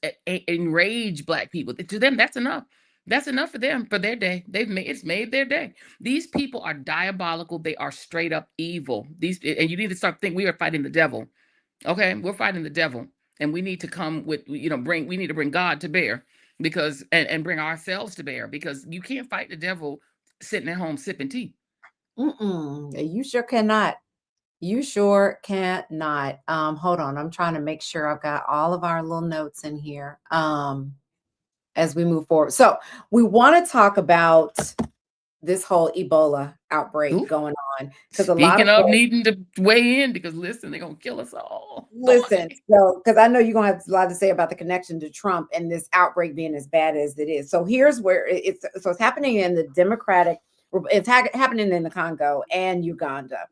enrage Black people, to them, that's enough. That's enough for them, for their day. It's made their day. These people are diabolical. They are straight up evil. And you need to start thinking we are fighting the devil. Okay, we're fighting the devil, and we need to come with, we need to bring God to bear, because and bring ourselves to bear, because you can't fight the devil sitting at home sipping tea. You sure cannot. You sure cannot. Hold on. I'm trying to make sure I've got all of our little notes in here as we move forward. So we want to talk about this whole Ebola outbreak going on, because a lot of folks, needing to weigh in, because listen, they're gonna kill us all. Listen, so because I know you're gonna have a lot to say about the connection to Trump and this outbreak being as bad as it is. So here's where it's happening in the it's happening in the Congo and Uganda.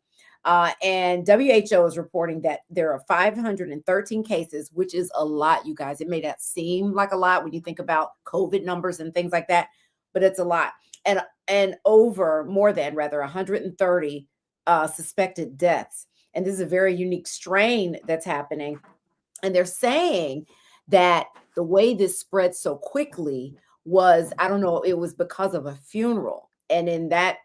And WHO is reporting that there are 513 cases, which is a lot, you guys. It may not seem like a lot when you think about COVID numbers and things like that, but it's a lot. And over more than 130 suspected deaths. And this is a very unique strain that's happening. And they're saying that the way this spread so quickly was, I don't know, it was because of a funeral. And in that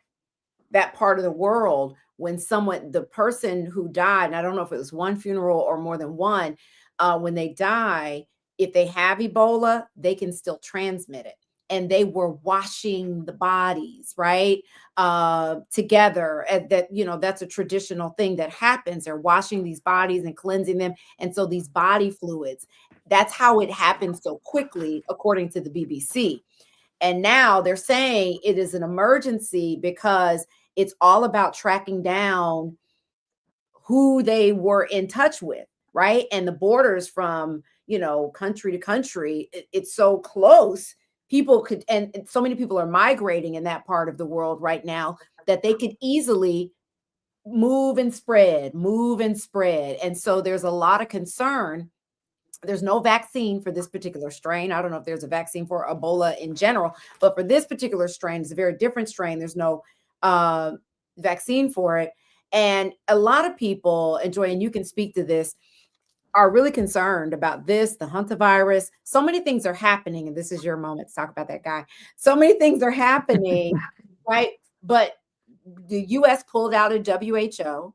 part of the world, when the person who died, and I don't know if it was one funeral or more than one, when they die, if they have Ebola, they can still transmit it. And they were washing the bodies, right, together. And that's a traditional thing that happens. They're washing these bodies and cleansing them. And so these body fluids, that's how it happens so quickly, according to the BBC. And now they're saying it is an emergency because it's all about tracking down who they were in touch with, right? And the borders from, country to country, it's so close. People could, and so many people are migrating in that part of the world right now that they could easily move and spread. And so there's a lot of concern. There's no vaccine for this particular strain. I don't know if there's a vaccine for Ebola in general, but for this particular strain, it's a very different strain. There's no vaccine for it. And a lot of people, and Joy, and you can speak to this, are really concerned about this, the hantavirus. So many things are happening, and this is your moment to talk about that guy. So many things are happening, right? But the U.S. pulled out of WHO,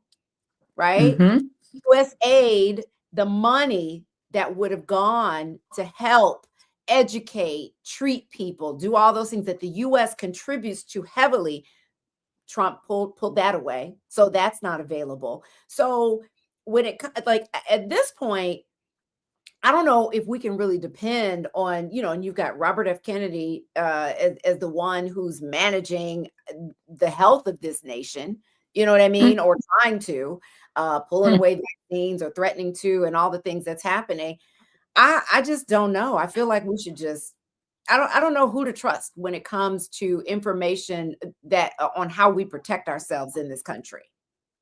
right? U.S. aid, the money that would have gone to help educate, treat people, do all those things that the U.S. contributes to heavily, Trump pulled that away. So that's not available. So when at this point, I don't know if we can really depend on, and you've got Robert F. Kennedy as the one who's managing the health of this nation, you know what I mean? Or trying to, pulling away vaccines or threatening to, and all the things that's happening. I just don't know. I feel like we should just, I don't know who to trust when it comes to information that on how we protect ourselves in this country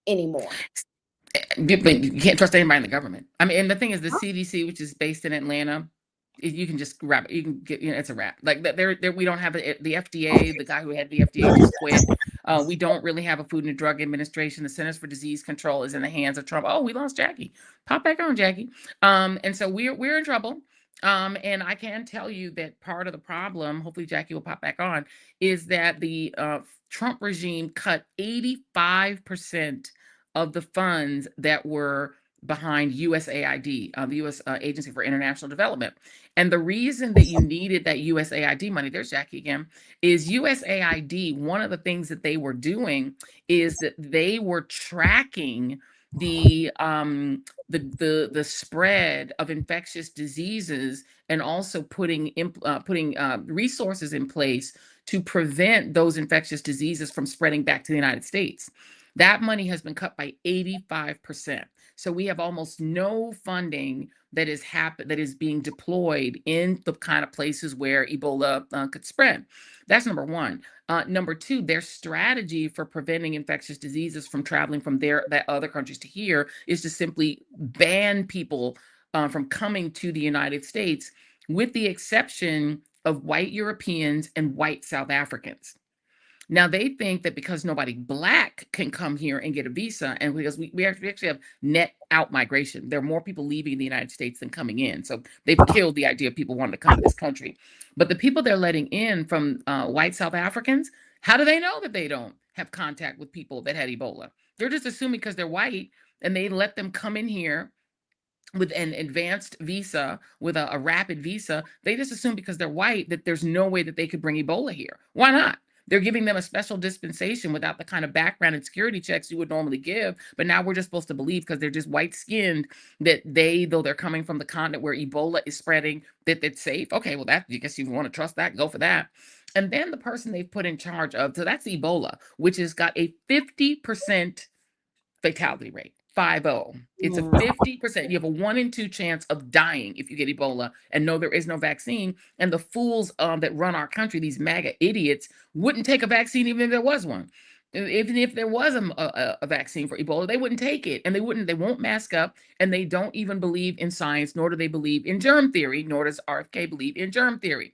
anymore. You can't trust anybody in the government. I mean, and the thing is, the CDC, which is based in Atlanta, You can just wrap it. You can get, it's a wrap. Like that. There, we don't have the FDA. The guy who had the FDA just quit. We don't really have a Food and Drug Administration. The Centers for Disease Control is in the hands of Trump. Oh, we lost Jackie. Pop back on, Jackie. And so we're in trouble. And I can tell you that part of the problem, hopefully Jackie will pop back on, is that the Trump regime cut 85% of the funds that were behind USAID, the U.S. Agency for International Development. And the reason that you needed that USAID money, there's Jackie again, is USAID, one of the things that they were doing is that they were tracking the spread of infectious diseases and also putting resources in place to prevent those infectious diseases from spreading back to the United States. That money has been cut by 85%. So we have almost no funding that is being deployed in the kind of places where Ebola could spread. That's number one. Number two, their strategy for preventing infectious diseases from traveling from that other countries to here is to simply ban people from coming to the United States, with the exception of white Europeans and white South Africans. Now they think that because nobody Black can come here and get a visa, and because we actually have net out migration, there are more people leaving the United States than coming in. So they've killed the idea of people wanting to come to this country. But the people they're letting in from white South Africans, how do they know that they don't have contact with people that had Ebola? They're just assuming because they're white, and they let them come in here with an advanced visa, with a rapid visa. They just assume because they're white that there's no way that they could bring Ebola here. Why not? They're giving them a special dispensation without the kind of background and security checks you would normally give. But now we're just supposed to believe, because they're just white skinned, that though they're coming from the continent where Ebola is spreading, that it's safe. Okay, well, that, I guess you want to trust that, go for that. And then the person they've put in charge of, so that's Ebola, which has got a 50% fatality rate. 50. It's a 50%. You have a 1 in 2 chance of dying if you get Ebola. And no, there is no vaccine. And the fools that run our country, these MAGA idiots, wouldn't take a vaccine even if there was one. Even if there was a vaccine for Ebola, they wouldn't take it, and they won't mask up, and they don't even believe in science, nor do they believe in germ theory, nor does RFK believe in germ theory.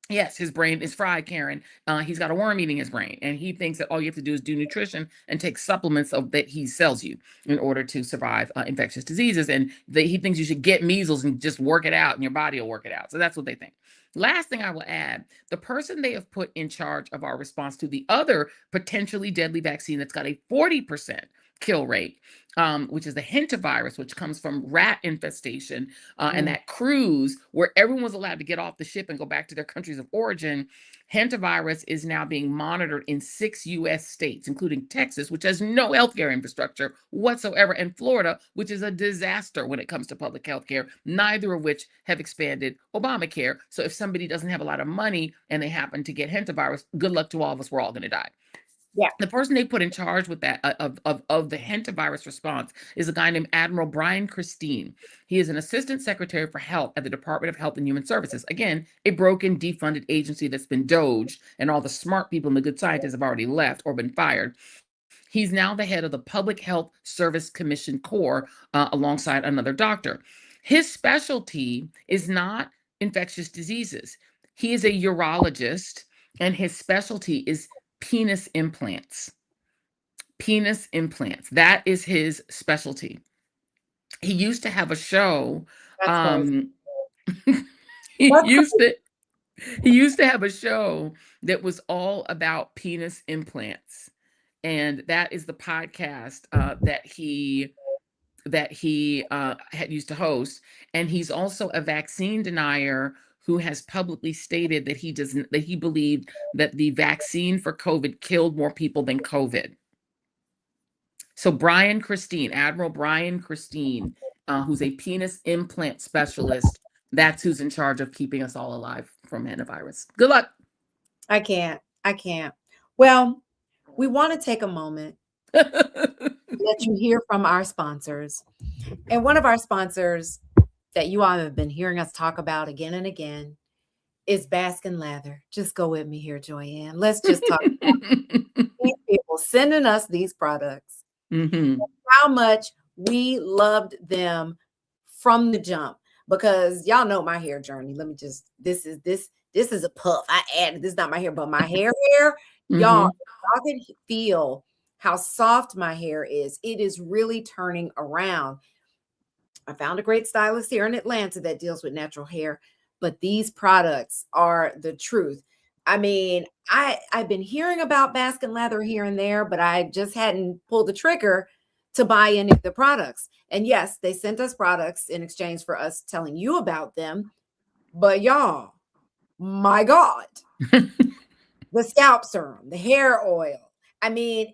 Yes, his brain is fried, Karen. He's got a worm eating his brain, and he thinks that all you have to do is do nutrition and take supplements that he sells you in order to survive infectious diseases. And he thinks you should get measles and just work it out, and your body will work it out. So that's what they think. Last thing I will add, the person they have put in charge of our response to the other potentially deadly vaccine that's got a 40% kill rate, which is the hantavirus, which comes from rat infestation, and that cruise where everyone was allowed to get off the ship and go back to their countries of origin. Hantavirus is now being monitored in 6 U.S. states, including Texas, which has no healthcare infrastructure whatsoever, and Florida, which is a disaster when it comes to public healthcare, neither of which have expanded Obamacare. So if somebody doesn't have a lot of money and they happen to get hantavirus, good luck to all of us. We're all going to die. Yeah. The person they put in charge with that of the hantavirus response is a guy named Admiral Brian Christine. He is an assistant secretary for health at the Department of Health and Human Services. Again, a broken, defunded agency that's been doged, and all the smart people and the good scientists have already left or been fired. He's now the head of the Public Health Service Commission Corps, alongside another doctor. His specialty is not infectious diseases. He is a urologist, and his specialty is penis implants. Penis implants. That is his specialty. He used to have a show. He used to have a show that was all about penis implants, and that is the podcast that he had used to host. And he's also a vaccine denier who has publicly stated that he believed that the vaccine for COVID killed more people than COVID. So Admiral Brian Christine, who's a penis implant specialist, that's who's in charge of keeping us all alive from hantavirus. Good luck. I can't. Well, we want to take a moment let you hear from our sponsors. And one of our sponsors that you all have been hearing us talk about again and again is Baskin Lather. Just go with me here, Joyanne. Let's just talk about these people sending us these products. How much we loved them from the jump. because y'all know my hair journey. Let me just, this is a puff. I added, this is not my hair, but my hair, y'all can feel how soft my hair is. It is really turning around. I found a great stylist here in Atlanta that deals with natural hair, but these products are the truth. I mean, I've been hearing about Baskin Leather here and there, but I just hadn't pulled the trigger to buy any of the products. And yes, they sent us products in exchange for us telling you about them. But y'all, my God, the scalp serum, the hair oil. I mean,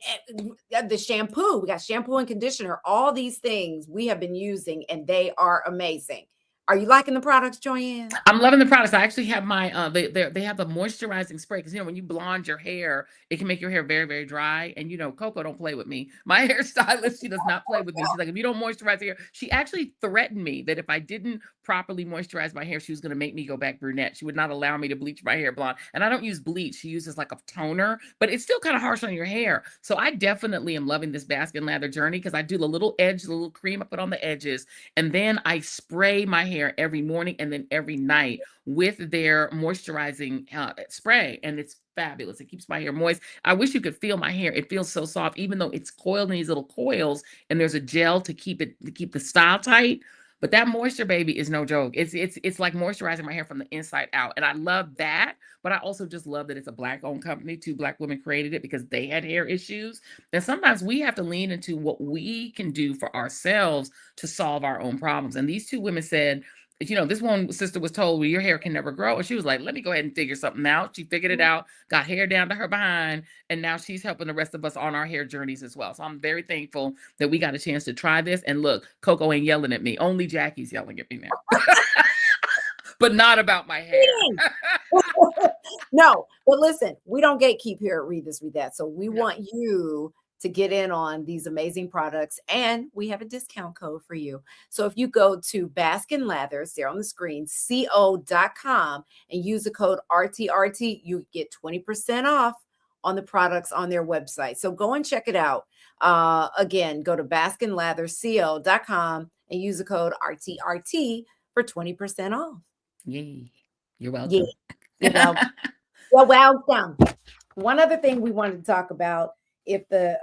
the shampoo, we got shampoo and conditioner, all these things we have been using and they are amazing. Are you liking the products, Joanne? I'm loving the products. I actually have my they have a moisturizing spray because when you blonde your hair, it can make your hair very, very dry. And Coco don't play with me. My hairstylist, she does not play with me. She's like, if you don't moisturize your hair, she actually threatened me that if I didn't properly moisturize my hair, she was going to make me go back brunette. She would not allow me to bleach my hair blonde. And I don't use bleach. She uses like a toner, but it's still kind of harsh on your hair. So I definitely am loving this Baskin Lather journey because I do the little edge, the little cream I put on the edges, and then I spray my hair every morning and then every night with their moisturizing spray, and it's fabulous. It keeps my hair moist. I wish you could feel my hair. It feels so soft, even though it's coiled in these little coils, and there's a gel to keep the style tight. But that moisture, baby, is no joke. It's like moisturizing my hair from the inside out, and I love that. But I also just love that it's a Black-owned company. 2 Black women created it because they had hair issues, and sometimes we have to lean into what we can do for ourselves to solve our own problems. And these 2 women said, this one sister was told, well, your hair can never grow. And she was like, let me go ahead and figure something out. She figured it out, got hair down to her behind, and now she's helping the rest of us on our hair journeys as well. So I'm very thankful that we got a chance to try this. And look, Coco ain't yelling at me. Only Jackie's yelling at me now. But not about my hair. No, but listen, we don't gatekeep here at Read This, Read That. So we want you to get in on these amazing products, and we have a discount code for you. So if you go to Baskin Lathers, there on the screen, co.com, and use the code RTRT, you get 20% off on the products on their website. So go and check it out. Again, go to baskinlathersco.com and use the code RTRT for 20% off. Yay. You're welcome. Yeah. You're welcome. One other thing we wanted to talk about, if the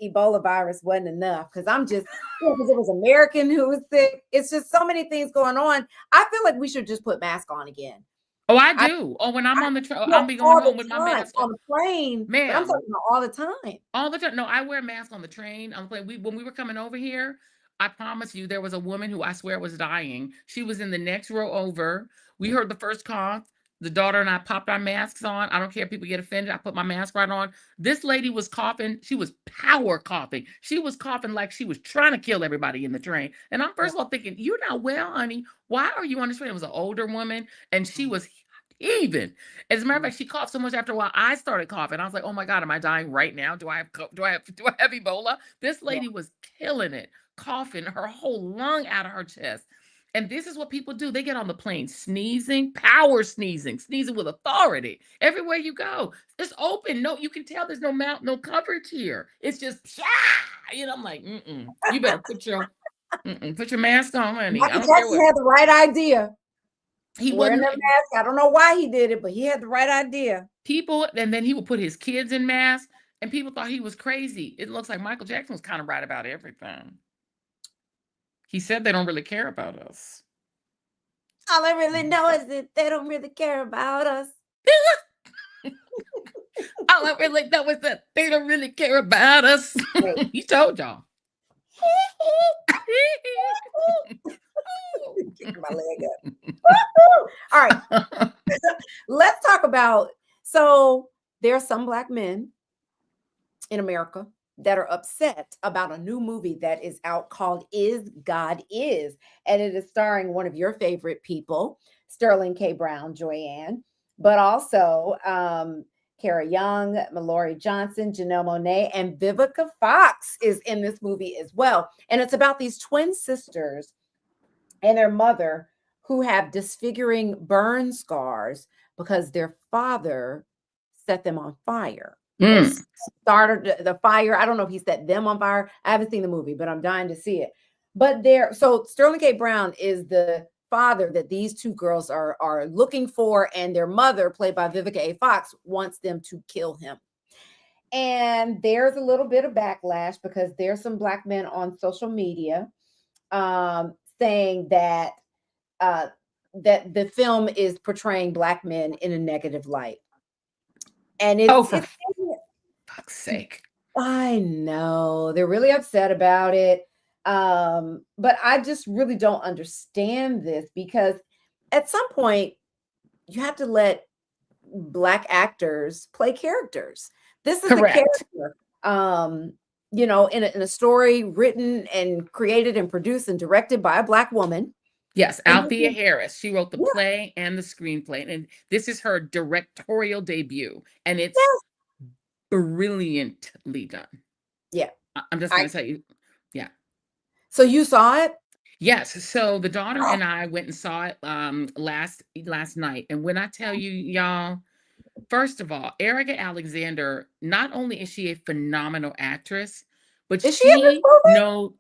Ebola virus wasn't enough, because because it was American who was sick. It's just so many things going on. I feel like we should just put masks on again. Oh, I do. When I'm on the train, I'll be going home with my mask on the plane. Man, I'm talking about all the time. All the time. No, I wear a mask on the train. When we were coming over here, I promise you, there was a woman who I swear was dying. She was in the next row over. We heard the first cough. The daughter and I popped our masks on. I don't care if people get offended. I put my mask right on. This lady was coughing. She was power coughing. She was coughing like she was trying to kill everybody in the train. And I'm first of all thinking, you're not well, honey. Why are you on this train? It was an older woman, and she was heaving. As a matter of fact, she coughed so much after a while, I started coughing. I was like, oh my God, am I dying right now? Do I have Ebola? This lady was killing it, coughing her whole lung out of her chest. And this is what people do. They get on the plane sneezing, power sneezing with authority. Everywhere you go, it's open. No, you can tell there's no mouth, no coverage here. It's just, I'm like, you better put your mask on, honey. Michael Jackson had the right idea. He wearing wasn't a mask. I don't know why he did it, but he had the right idea. And then he would put his kids in masks, and people thought he was crazy. It looks like Michael Jackson was kind of right about everything. He said they don't really care about us. All I really know is that they don't really care about us. All I really know is that they don't really care about us. He told y'all. Kicking my leg up. All right. Let's talk about, so there are some Black men in America that are upset about a new movie that is out called Is God Is, and it is starring one of your favorite people, Sterling K. Brown, Joanne, but also Kara Young, Mallory Johnson, Janelle Monáe, and Vivica Fox is in this movie as well. And it's about these twin sisters and their mother who have disfiguring burn scars because their father set them on fire. Started the fire. I don't know if he set them on fire. I haven't seen the movie, but I'm dying to see it. But so Sterling K. Brown is the father that these two girls are looking for, and their mother, played by Vivica A. Fox, wants them to kill him. And there's a little bit of backlash because there's some Black men on social media saying that that the film is portraying Black men in a negative light. And for fuck's sake. I know they're really upset about it. But I just really don't understand this, because at some point you have to let Black actors play characters. This is Correct. a character, in a story written and created and produced and directed by a Black woman. Yes, Althea Harris. She wrote the play and the screenplay, and this is her directorial debut, and it's brilliantly done. Yeah, I'm just gonna tell you. Yeah. So you saw it? Yes. So the daughter and I went and saw it last night, and when I tell you, y'all, first of all, Erica Alexander, not only is she a phenomenal actress, but Is she in this movie?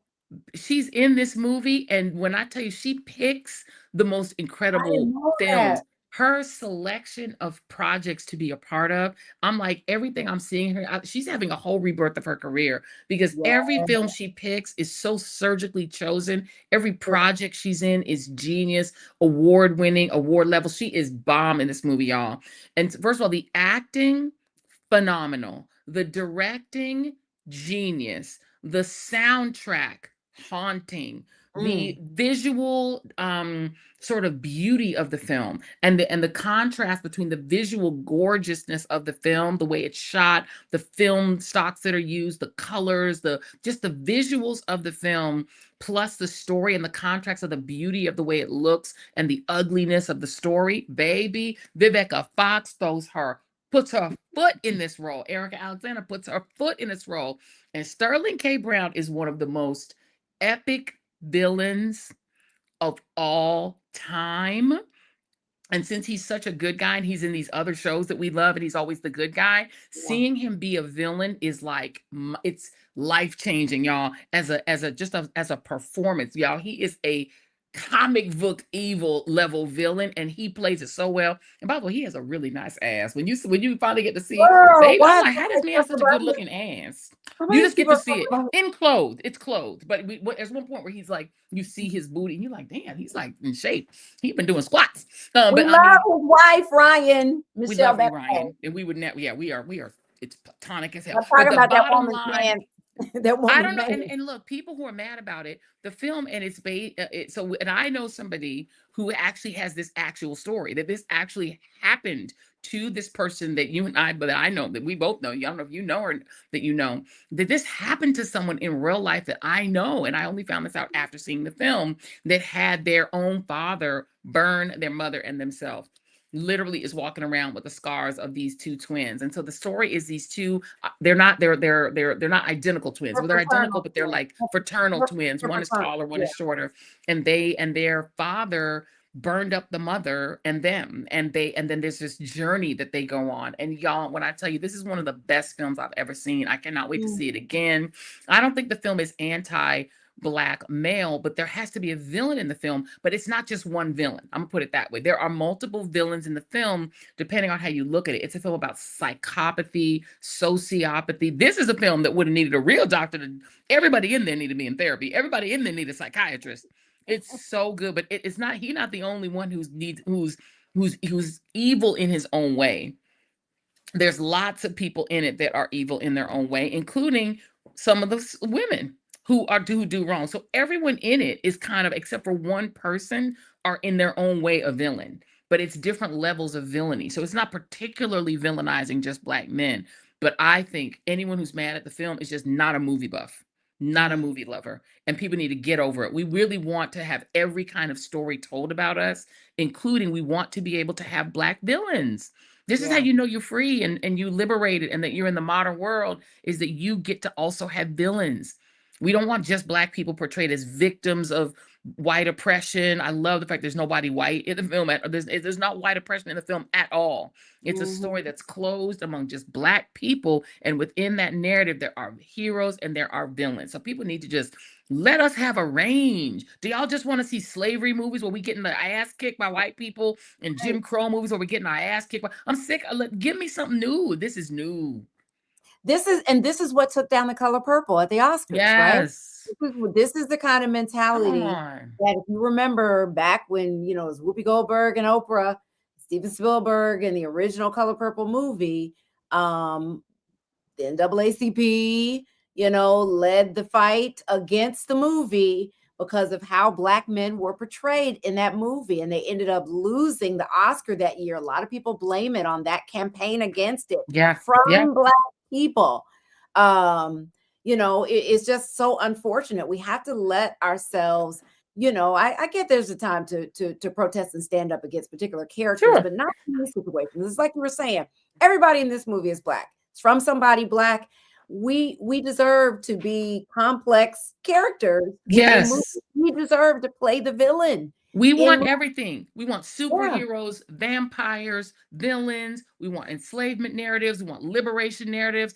she's in this movie, and when I tell you, she picks the most incredible films. Her selection of projects to be a part of, I'm like, everything I'm seeing her, she's having a whole rebirth of her career, because every film she picks is so surgically chosen. Every project she's in is genius, award-winning, award level. She is bomb in this movie, y'all. And first of all, the acting, phenomenal. The directing, genius. The soundtrack, haunting. The visual sort of beauty of the film, and the contrast between the visual gorgeousness of the film, the way it's shot, the film stocks that are used, the colors, just the visuals of the film, plus the story and the contrast of the beauty of the way it looks and the ugliness of the story. Baby, Vivica Fox puts her foot in this role. Erica Alexander puts her foot in this role. And Sterling K. Brown is one of the most epic villains of all time. And since he's such a good guy and he's in these other shows that we love and he's always the good guy, seeing him be a villain is like, it's life-changing, y'all, as a performance, y'all. He is a comic book evil level villain, and he plays it so well. And by the way, he has a really nice ass. When you finally get to see, baby, I'm like, how does me have such a good looking ass? You just get to see it in clothes. It's clothed, but there's one point where he's like, you see his booty, and you're like, damn, he's like in shape. He's been doing squats. We love his wife, Ryan. Michelle, we love Ryan, and we would never. Yeah, we are. It's platonic as hell. I'm talking about that woman's man. I don't know. And look, people who are mad about it, the film and its so, and I know somebody who actually has this actual story, that this actually happened to this person that you and I, but I know that we both know. I don't know if you know or that you know that this happened to someone in real life that I know, and I only found this out after seeing the film, that had their own father burn their mother and themselves. Literally is walking around with the scars of these two twins. And so the story is these two, they're not identical twins. Well, they're identical, but they're like fraternal twins. One is taller, one is shorter. And their father burned up the mother and them. And then there's this journey that they go on. And y'all, when I tell you, this is one of the best films I've ever seen. I cannot wait to see it again. I don't think the film is anti-Black male, but there has to be a villain in the film, but it's not just one villain. I'm gonna put it that way. There are multiple villains in the film, depending on how you look at it. It's a film about psychopathy, sociopathy. This is a film that would have needed a real doctor. Everybody in there needed to be in therapy. Everybody in there needed a psychiatrist. It's so good, but he's not the only one who's evil in his own way. There's lots of people in it that are evil in their own way, including some of the women who do wrong. So everyone in it is kind of, except for one person, are in their own way a villain, but it's different levels of villainy. So it's not particularly villainizing just Black men. But I think anyone who's mad at the film is just not a movie buff, not a movie lover, and people need to get over it. We really want to have every kind of story told about us, including we want to be able to have Black villains. This is how you know you're free and you liberated and that you're in the modern world, is that you get to also have villains. We don't want just Black people portrayed as victims of white oppression. I love the fact there's nobody white in the film. There's not white oppression in the film at all. It's a story that's closed among just Black people. And within that narrative, there are heroes and there are villains. So people need to just let us have a range. Do y'all just want to see slavery movies where we getting the ass kicked by white people, and Jim Crow movies where we're getting our ass kicked by? I'm sick. Give me something new. This is new. This is what took down The Color Purple at the Oscars, right? Yes. This is the kind of Come mentality on. that, if you remember back when, you know, it was Whoopi Goldberg and Oprah, Steven Spielberg, and the original Color Purple movie, the NAACP, you know, led the fight against the movie because of how Black men were portrayed in that movie. And they ended up losing the Oscar that year. A lot of people blame it on that campaign against it from Black people. You know, it's just so unfortunate. We have to let ourselves, you know, I get there's a time to protest and stand up against particular characters, but not in these situations. It's like you were saying, everybody in this movie is Black. It's from somebody Black. We deserve to be complex characters. Yes. We deserve to play the villain. We want everything. We want superheroes, vampires, villains. We want enslavement narratives. We want liberation narratives.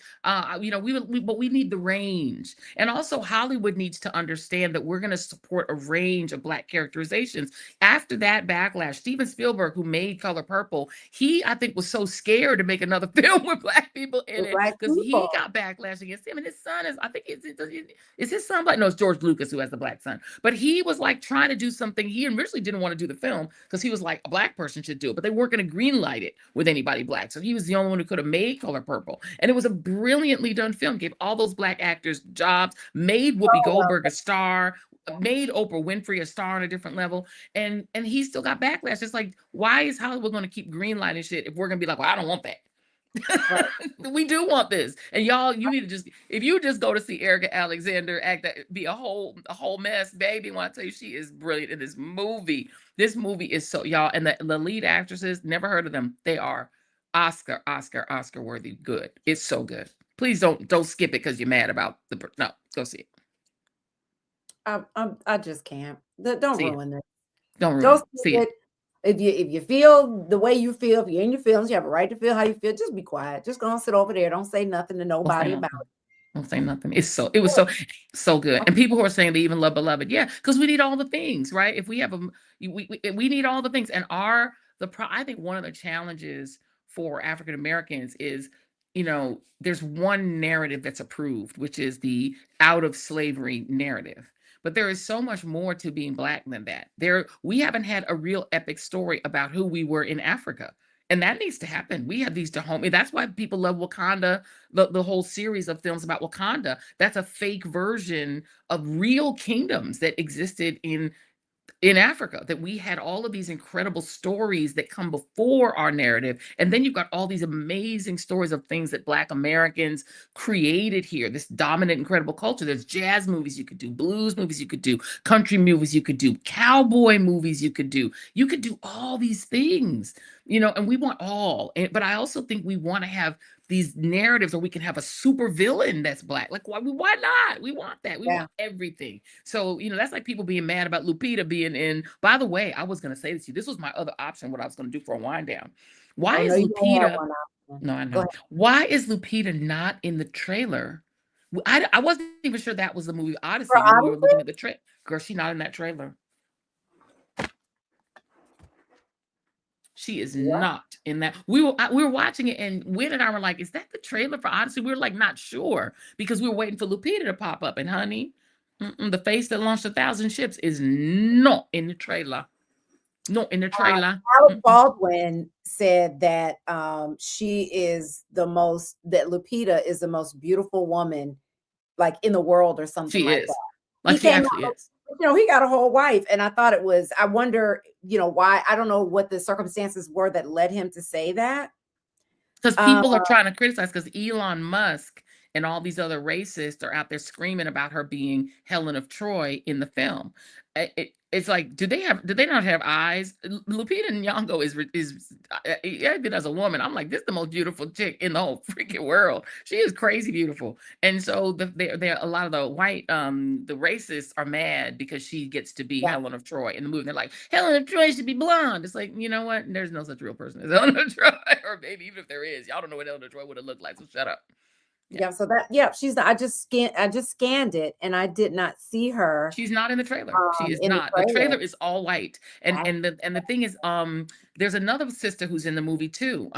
You know, but we need the range. And also, Hollywood needs to understand that we're going to support a range of Black characterizations. After that backlash, Steven Spielberg, who made Color Purple, I think was so scared to make another film with Black people in it because he got backlash against him. And his son is, I think is his son Black? No, it's George Lucas who has the Black son. But he was like trying to do something. He originally didn't want to do the film because he was like, a Black person should do it, but they weren't going to greenlight it with anybody Black. So he was the only one who could have made Color Purple. And it was a brilliantly done film, gave all those Black actors jobs, made Whoopi Goldberg a star, made Oprah Winfrey a star on a different level. And he still got backlash. It's like, why is Hollywood going to keep greenlighting shit if we're going to be like, well, I don't want that. We do want this. And y'all, you need to just, if you just go to see Erica Alexander act, that be a whole mess, baby. When I tell you, she is brilliant in this movie. This movie is so, y'all, and the lead actresses, never heard of them. They are Oscar worthy good. It's so good. Please don't skip it because you're mad about no, go see it. I just can't. Don't ruin it. Don't ruin it. See it. If you feel the way you feel, if you're in your feelings, you have a right to feel how you feel. Just be quiet. Just go and sit over there. Don't say nothing to nobody about it. Don't say nothing. It was so good. And people who are saying they even love Beloved, yeah, because we need all the things, right? If we have we need all the things. And I think one of the challenges for African Americans is, you know, there's one narrative that's approved, which is the out of slavery narrative. But there is so much more to being Black than that. We haven't had a real epic story about who we were in Africa. And that needs to happen. We have these that's why people love Wakanda, the whole series of films about Wakanda. That's a fake version of real kingdoms that existed in Africa, that we had all of these incredible stories that come before our narrative. And then you've got all these amazing stories of things that Black Americans created here, this dominant, incredible culture. There's jazz movies you could do, blues movies you could do, country movies you could do, cowboy movies you could do. You could do all these things, you know, and we want all. But I also think we want to have these narratives where we can have a super villain that's Black. Like, why not? We want that. We want everything. So, you know, that's like people being mad about Lupita being in. By the way, I was going to say this to you. This was my other option, what I was going to do for a wind down. Why is Lupita? No, I know. Why is Lupita not in the trailer? I wasn't even sure that was the movie Odyssey when we were looking at the trailer. Girl, she's not in that trailer. She is not in that. We were watching it, and Wynn and I were like, "Is that the trailer for Odyssey?" We were like, not sure, because we were waiting for Lupita to pop up. And honey, the face that launched 1,000 ships is not in the trailer. Not in the trailer. Alec Baldwin said that that Lupita is the most beautiful woman, like, in the world, or something she like is. that. Like, she actually is. You know, he got a whole wife, and I thought I wonder, you know, why. I don't know what the circumstances were that led him to say that. Because people are trying to criticize, because Elon Musk and all these other racists are out there screaming about her being Helen of Troy in the film. It's like, do they not have eyes? Lupita Nyong'o is even as a woman, I'm like, this is the most beautiful chick in the whole freaking world. She is crazy beautiful. And so there a lot of the white the racists are mad because she gets to be Yeah. Helen of Troy in the movie. They're like, Helen of Troy should be blonde. It's like, you know what? There's no such real person as Helen of Troy, or maybe even if there is, y'all don't know what Helen of Troy would have looked like. So shut up. Yeah. So she's I just scanned it and I did not see her She's not in the trailer. She is in the not. The trailer. trailer is all white. And the thing is, there's another sister who's in the movie too.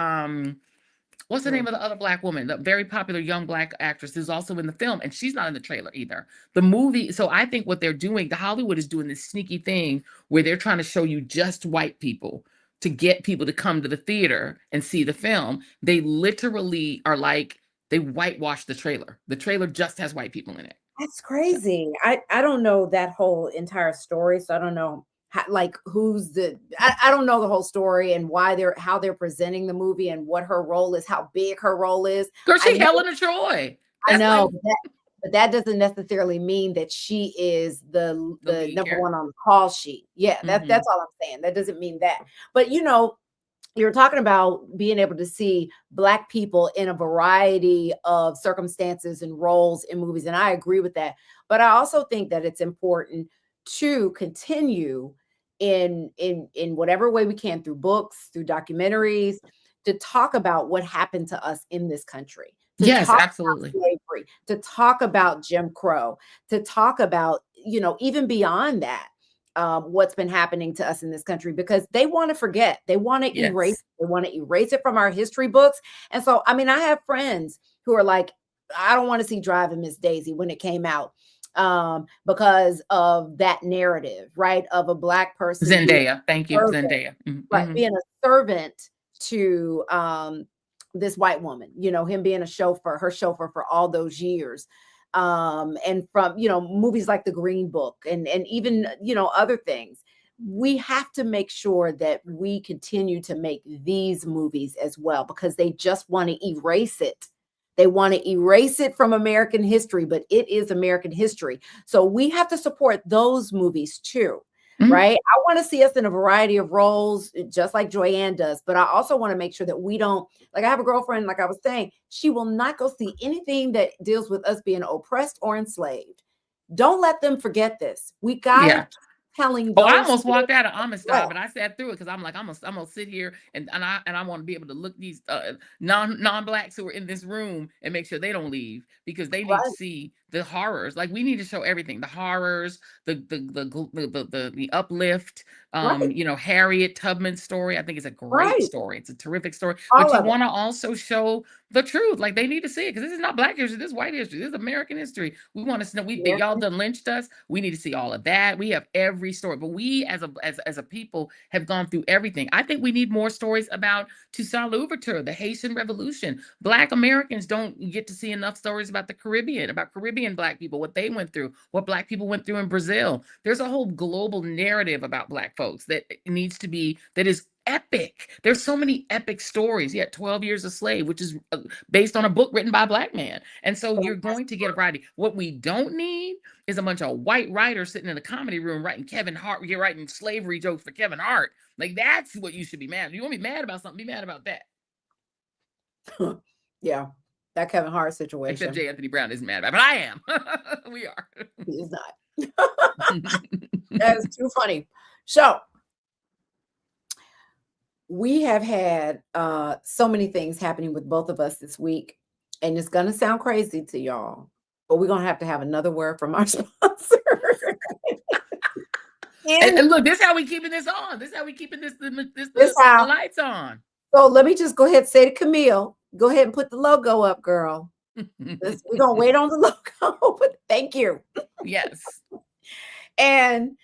What's the name of the other Black woman? The very popular young Black actress who's also in the film, and she's not in the trailer either. The movie, so I think what they're doing, the Hollywood is doing this sneaky thing where they're trying to show you just white people to get people to come to the theater and see the film. They literally are like, they whitewash the trailer. The trailer just has white people in it. That's crazy. I don't know that whole entire story, so I don't know how, like who's I don't know the whole story and how they're presenting the movie and what her role is, how big her role is. Girl, she's Helen of Troy. I know, but that doesn't necessarily mean that she is the number one on the call sheet. Yeah, that's all I'm saying. That doesn't mean that. But you're talking about being able to see Black people in a variety of circumstances and roles in movies. And I agree with that. But I also think that it's important to continue in whatever way we can, through books, through documentaries, to talk about what happened to us in this country. Yes, absolutely. Slavery, to talk about Jim Crow, to talk about, even beyond that, what's been happening to us in this country, because they want to forget, they want to erase, they want to erase it from our history books. And so, I mean, I have friends who are like, I don't want to see Driving Miss Daisy when it came out, because of that narrative, right? Of a Black person. Zendaya, thank you, Zendaya. Right, being a servant to this white woman, him being her chauffeur for all those years. And from, movies like The Green Book and even, other things, we have to make sure that we continue to make these movies as well, because they just want to erase it. They want to erase it from American history, but it is American history. So we have to support those movies too. Right. I want to see us in a variety of roles, just like Joyanne does. But I also want to make sure that we don't, like, I have a girlfriend, like I was saying, she will not go see anything that deals with us being oppressed or enslaved. Don't let them forget this. We got to keep telling those. I almost walked out of Amistad, but I sat through it because I'm like, I'm gonna sit here and I want to be able to look these non-Blacks who are in this room and make sure they don't leave, because they need to see the horrors. Like, we need to show everything, the horrors, the uplift. Harriet Tubman's story, I think, is a great story. It's a terrific story. But you want to also show the truth. Like, they need to see it, because this is not Black history, this is white history, this is American history. We want to know, y'all done lynched us. We need to see all of that. We have every story, but we as a people have gone through everything. I think we need more stories about Toussaint Louverture, the Haitian Revolution. Black Americans don't get to see enough stories about the Caribbean, about Caribbean Black people, what they went through, what Black people went through in Brazil. There's a whole global narrative about Black folks that is epic. There's so many epic stories. 12 Years a Slave, which is based on a book written by a Black man. And so you're going to get a variety. What we don't need is a bunch of white writers sitting in a comedy room writing Kevin Hart. You're writing slavery jokes for Kevin Hart. Like, that's what you should be mad. You want to be mad about something, be mad about that. Yeah, that Kevin Hart situation. Except J. Anthony Brown isn't mad about it, but I am. We are. He is not. That is too funny. So we have had so many things happening with both of us this week, and it's going to sound crazy to y'all, but we're going to have another word from our sponsor. And look, this is how we keeping this on. This is how we keeping the lights on. So let me just go ahead and say to Camille, go ahead and put the logo up, girl. We're going to wait on the logo, but thank you. Yes. And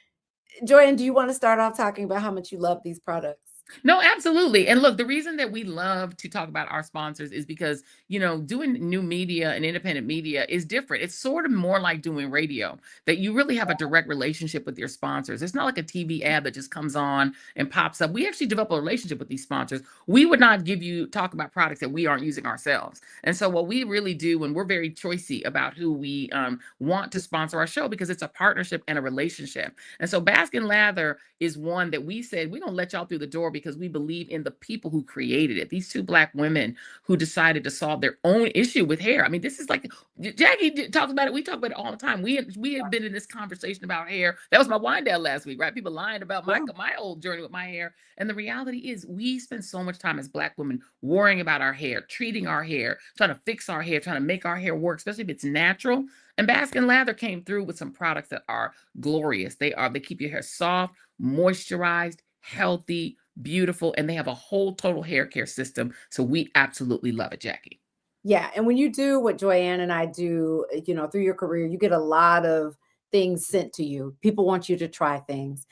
Joyanne, do you want to start off talking about how much you love these products? No, absolutely. And look, the reason that we love to talk about our sponsors is because, doing new media and independent media is different. It's sort of more like doing radio, that you really have a direct relationship with your sponsors. It's not like a TV ad that just comes on and pops up. We actually develop a relationship with these sponsors. We would not talk about products that we aren't using ourselves. And so what we really do, and we're very choosy about who we want to sponsor our show, because it's a partnership and a relationship. And so Baskin Lather is one that we said, we don't let y'all through the door because we believe in the people who created it. These two Black women who decided to solve their own issue with hair. I mean, this is like, Jackie talks about it. We talk about it all the time. We have been in this conversation about hair. That was my wine down last week, right? People lying about my old journey with my hair. And the reality is, we spend so much time as Black women worrying about our hair, treating our hair, trying to fix our hair, trying to make our hair work, especially if it's natural. And Baskin Lather came through with some products that are glorious. They keep your hair soft, moisturized, healthy, beautiful, and they have a whole total hair care system. So we absolutely love it, Jackie. Yeah. And when you do what Joyanne and I do, through your career, you get a lot of things sent to you. People want you to try things.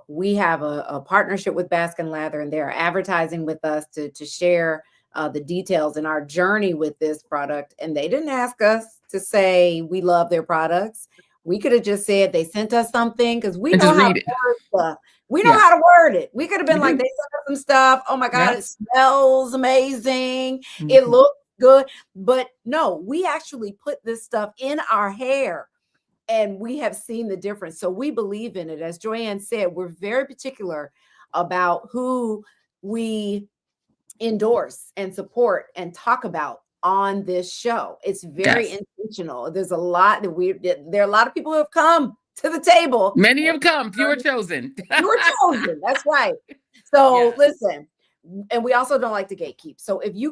We have a partnership with Baskin Lather, and they're advertising with us to share the details in our journey with this product. And they didn't ask us to say we love their products. We could have just said they sent us something, because we know how to word stuff. We know how to word it. We could have been like, they sent us some stuff. Oh my God, it smells amazing. It looks good. But no, we actually put this stuff in our hair, and we have seen the difference. So we believe in it. As Joyanne said, we're very particular about who we endorse and support and talk about on this show. It's very intentional. There's a lot that there are a lot of people who have come to the table. Many have come, few are chosen. You were chosen. That's right. So listen, and we also don't like to gatekeep. So if you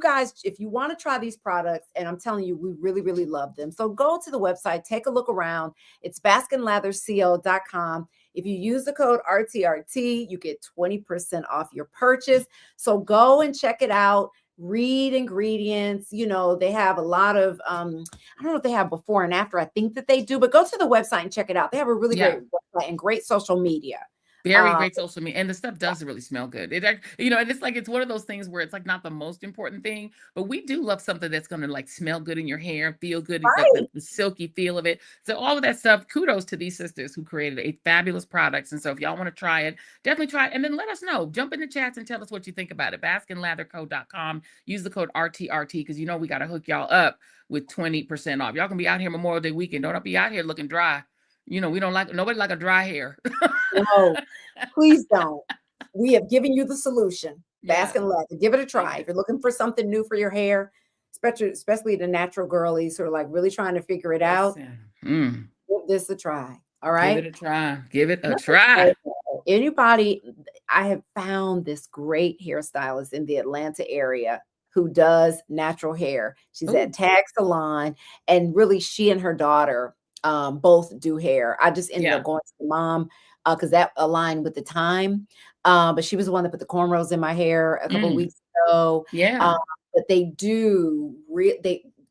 want to try these products, and I'm telling you, we really, really love them. So go to the website, take a look around. It's baskinlatherco.com. If you use the code RTRT, you get 20% off your purchase. So go and check it out. Read ingredients. They have a lot of, I don't know if they have before and after. I think that they do, but go to the website and check it out. They have a really great website and great social media. Very great social media, and the stuff does really smell good. And it's one of those things where it's like not the most important thing, but we do love something that's going to like smell good in your hair, feel good, the silky feel of it. So all of that stuff, kudos to these sisters who created a fabulous products. And so if y'all want to try it, definitely try it, and then let us know. Jump in the chats and tell us what you think about it. BaskinLatherco.com. Use the code RTRT, because we got to hook y'all up with 20% off. Y'all can be out here Memorial Day weekend. Don't be out here looking dry. We don't like, nobody like a dry hair. No, please don't. We have given you the solution. Baskin Lather. Give it a try. If you're looking for something new for your hair, especially the natural girlies who are like really trying to figure it out, give this a try. All right. Give it a try. Give it a try. Anybody, I have found this great hairstylist in the Atlanta area who does natural hair. She's at Tag Salon, and really she and her daughter both do hair. I just ended up going to the mom because that aligned with the time. But she was the one that put the cornrows in my hair a couple of weeks ago. But they do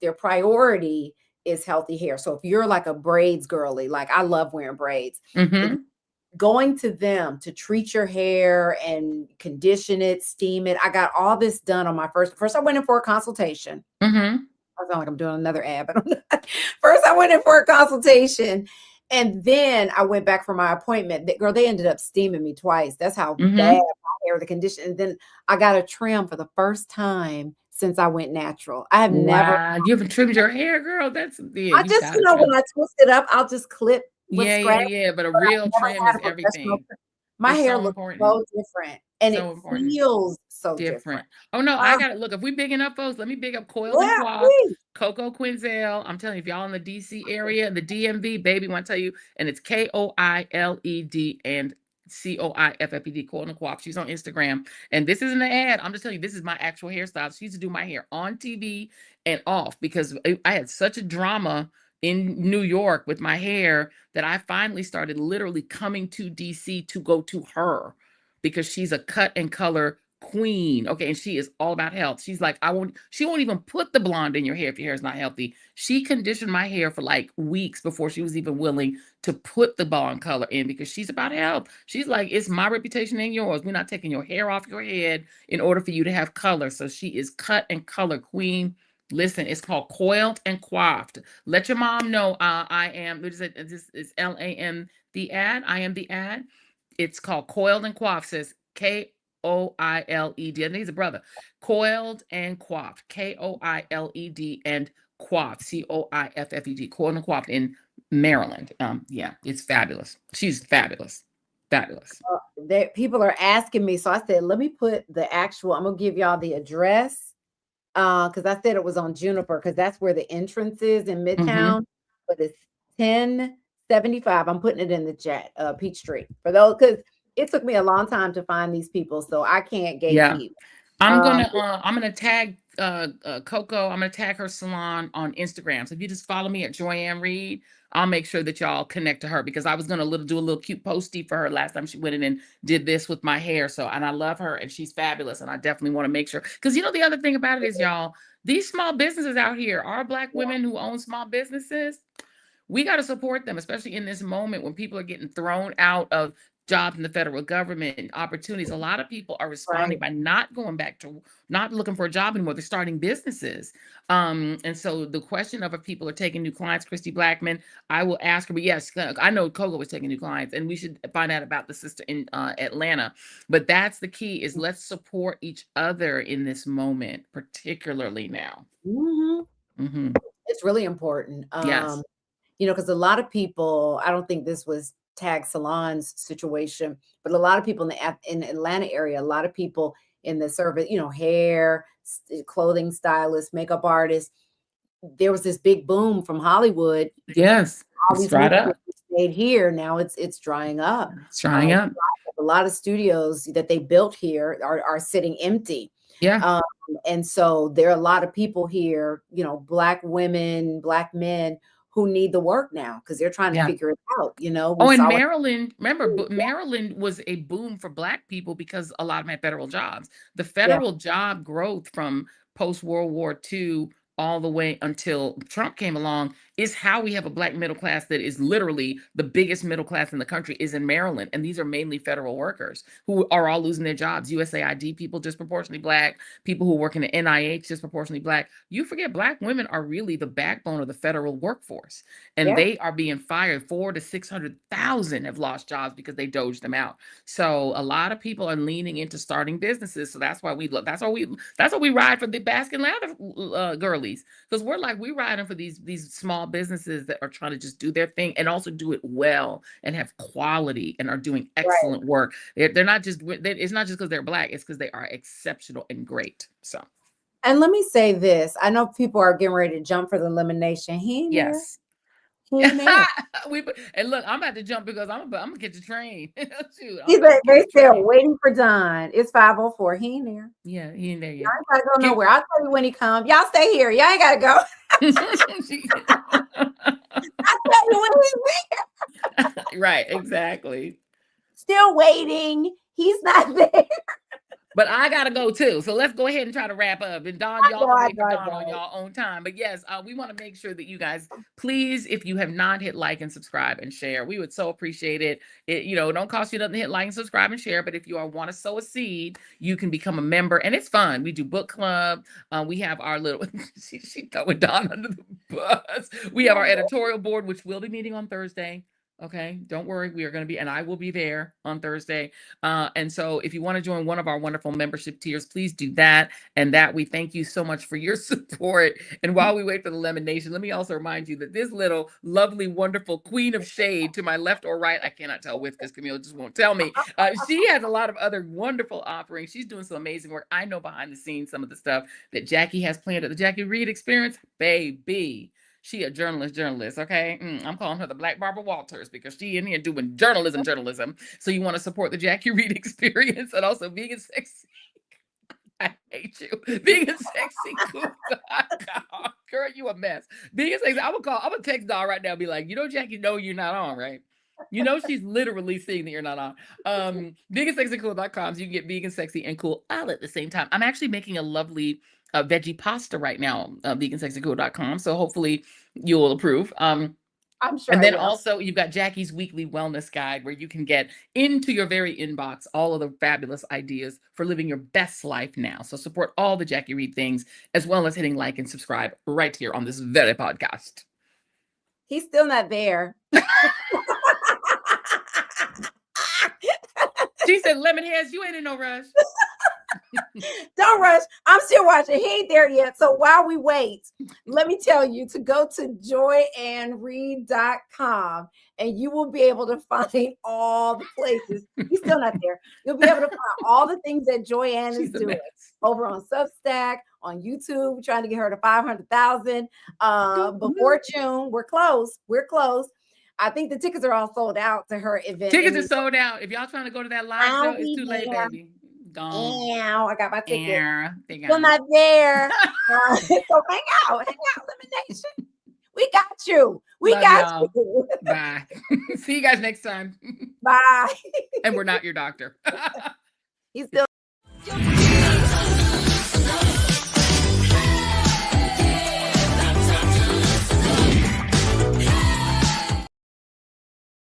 their priority is healthy hair. So if you're like a braids girly, like I love wearing braids, going to them to treat your hair and condition it, steam it. I got all this done on my first I went in for a consultation. I sound like I'm doing another ad, but I'm not. First, I went in for a consultation, and then I went back for my appointment. Girl, they ended up steaming me twice. That's how bad my hair, the condition. And then I got a trim for the first time since I went natural. I have never. You haven't trimmed your hair, girl. That's I just, when I twist it up, I'll just clip. But a real trim is everything. My hair looks so different, and it feels so different. Oh no, I got it. Look, if we big enough, folks, let me big up Coils and Quaff, Coco Quinzel. I'm telling you, if y'all in the DC area and the DMV, baby, want to tell you, and it's KOILED and COIFFED, Coil and Quaff. She's on Instagram, and this isn't an ad. I'm just telling you, this is my actual hairstyle. She used to do my hair on TV and off because I had such a drama in New York with my hair that I finally started literally coming to DC to go to her, because she's a cut and color queen. Okay. And she is all about health. She's like, she won't even put the blonde in your hair if your hair is not healthy. She conditioned my hair for like weeks before she was even willing to put the blonde color in, because she's about health. She's like, it's my reputation and yours. We're not taking your hair off your head in order for you to have color. So she is cut and color queen. Listen, it's called Coiled and Coiffed. Let your mom know I am, what is it? This is LAM the ad. I am the ad. It's called Coiled and Coiffed. Says Koiled. I think he's a brother. Coiled and Coiffed. Koiled and Coiffed. Coiffed. Coiled and Coiffed in Maryland. Yeah, it's fabulous. She's fabulous. Fabulous. People are asking me, so I said, let me put the actual. I'm gonna give y'all the address because I said it was on Juniper because that's where the entrance is in Midtown. But it's 1075. I'm putting it in the chat, Peachtree, for those, because it took me a long time to find these people, so I can't Yeah. gatekeep. I'm gonna tag Coco. I'm gonna tag her salon on Instagram. So if you just follow me at Joyanne Reed, I'll make sure that y'all connect to her, because I was gonna do a little cute posty for her last time she went in and did this with my hair. So, and I love her and she's fabulous. And I definitely want to make sure, because the other thing about it is, y'all, these small businesses out here, our Black women who own small businesses, we got to support them, especially in this moment when people are getting thrown out of jobs in the federal government and opportunities. A lot of people are responding by not going back to, not looking for a job anymore. They're starting businesses. And so the question of if people are taking new clients, Christy Blackman, I will ask her, but yes, I know Coco was taking new clients, and we should find out about the sister in Atlanta. But that's the key, is let's support each other in this moment, particularly now. It's really important. Yes. Because a lot of people, I don't think this was Tag Salon's situation, but a lot of people in the Atlanta area, a lot of people in the service, hair, clothing stylists, makeup artists, there was this big boom from Hollywood. Yes. All It's these dried up. stayed here. Now it's drying up. It's drying up. A lot of studios that they built here are sitting empty. Yeah. And so there are a lot of people here, Black women, Black men who need the work now because they're trying to figure it out. Oh, and Maryland, remember, but Maryland was a boom for Black people because a lot of them had federal jobs. The federal job growth from post-World War II all the way until Trump came along is how we have a Black middle class that is literally the biggest middle class in the country, is in Maryland. And these are mainly federal workers who are all losing their jobs. USAID people, disproportionately Black. People who work in the NIH, disproportionately Black. You forget Black women are really the backbone of the federal workforce. And they are being fired. 400,000 to 600,000 have lost jobs because they doged them out. So a lot of people are leaning into starting businesses. So that's why we look. That's why we ride for the Baskin Lather girlies, because we're like, we riding for these small businesses that are trying to just do their thing and also do it well and have quality and are doing excellent work. They're not just. It's not just because they're Black. It's because they are exceptional and great. So. And let me say this: I know people are getting ready to jump for the elimination. Yes. And look, I'm about to jump because I'm gonna get the train. Shoot, they still waiting for Don. It's 5:04. He ain't there. Yeah, he ain't there yet. I ain't gotta go nowhere. I'll tell you when he comes. Y'all stay here. Y'all ain't gotta go. I'll tell you when he's there. Right, exactly. Still waiting. He's not there. But I gotta go too. So let's go ahead and try to wrap up. And Dawn, y'all wait for Dawn on y'all own time. But yes, we want to make sure that you guys, please, if you have not, hit like and subscribe and share. We would so appreciate it. It don't cost you nothing to hit like and subscribe and share. But if you want to sow a seed, you can become a member, and it's fun. We do book club. We have our little. she throwing Dawn under the bus. We have our editorial board, which will be meeting on Thursday. Okay, don't worry. We are going to be, and I will be there on Thursday. And so if you want to join one of our wonderful membership tiers, please do that. And that we thank you so much for your support. And while we wait for the elimination, let me also remind you that this little lovely, wonderful queen of shade to my left or right, I cannot tell which because Camille just won't tell me. She has a lot of other wonderful offerings. She's doing some amazing work. I know behind the scenes some of the stuff that Jackie has planned at the Jackie Reed Experience. Baby. She a journalist, okay? I'm calling her the Black Barbara Walters because she in here doing journalism. So you want to support the Jackie Reed Experience and also Vegan Sexy. I hate you. Vegan Sexy Cool. Girl, you a mess. Vegan Sexy. I'm gonna text Dawn right now and be like, Jackie, no, you're not on, right? You know, she's literally seeing that you're not on. Vegansexycool.com. So you can get vegan, sexy, and cool all at the same time. I'm actually making a lovely veggie pasta right now, vegansexycool.com. So hopefully you'll approve. I'm sure And I then will. also you've got Jackie's weekly wellness guide where you can get into your very inbox all of the fabulous ideas for living your best life now. So support all the Jackie Reed things, as well as hitting like and subscribe right here on this very podcast. He's still not there. She said, Lemonheads, you ain't in no rush. Don't rush. I'm still watching. He ain't there yet. So while we wait, let me tell you to go to joyandread.com and you will be able to find all the places. He's still not there. You'll be able to find all the things that Joyanne is doing over on Substack, on YouTube. We're trying to get her to 500,000 before June. We're close. We're close. I think the tickets are all sold out to her event. Tickets are sold out. If y'all trying to go to that live show, it's too late, baby. Gone. I got my ticket. Still Still not there. So hang out, Elimination. We got you. We Love got y'all. you. Bye. See you guys next time. Bye. And we're not your doctor. He's still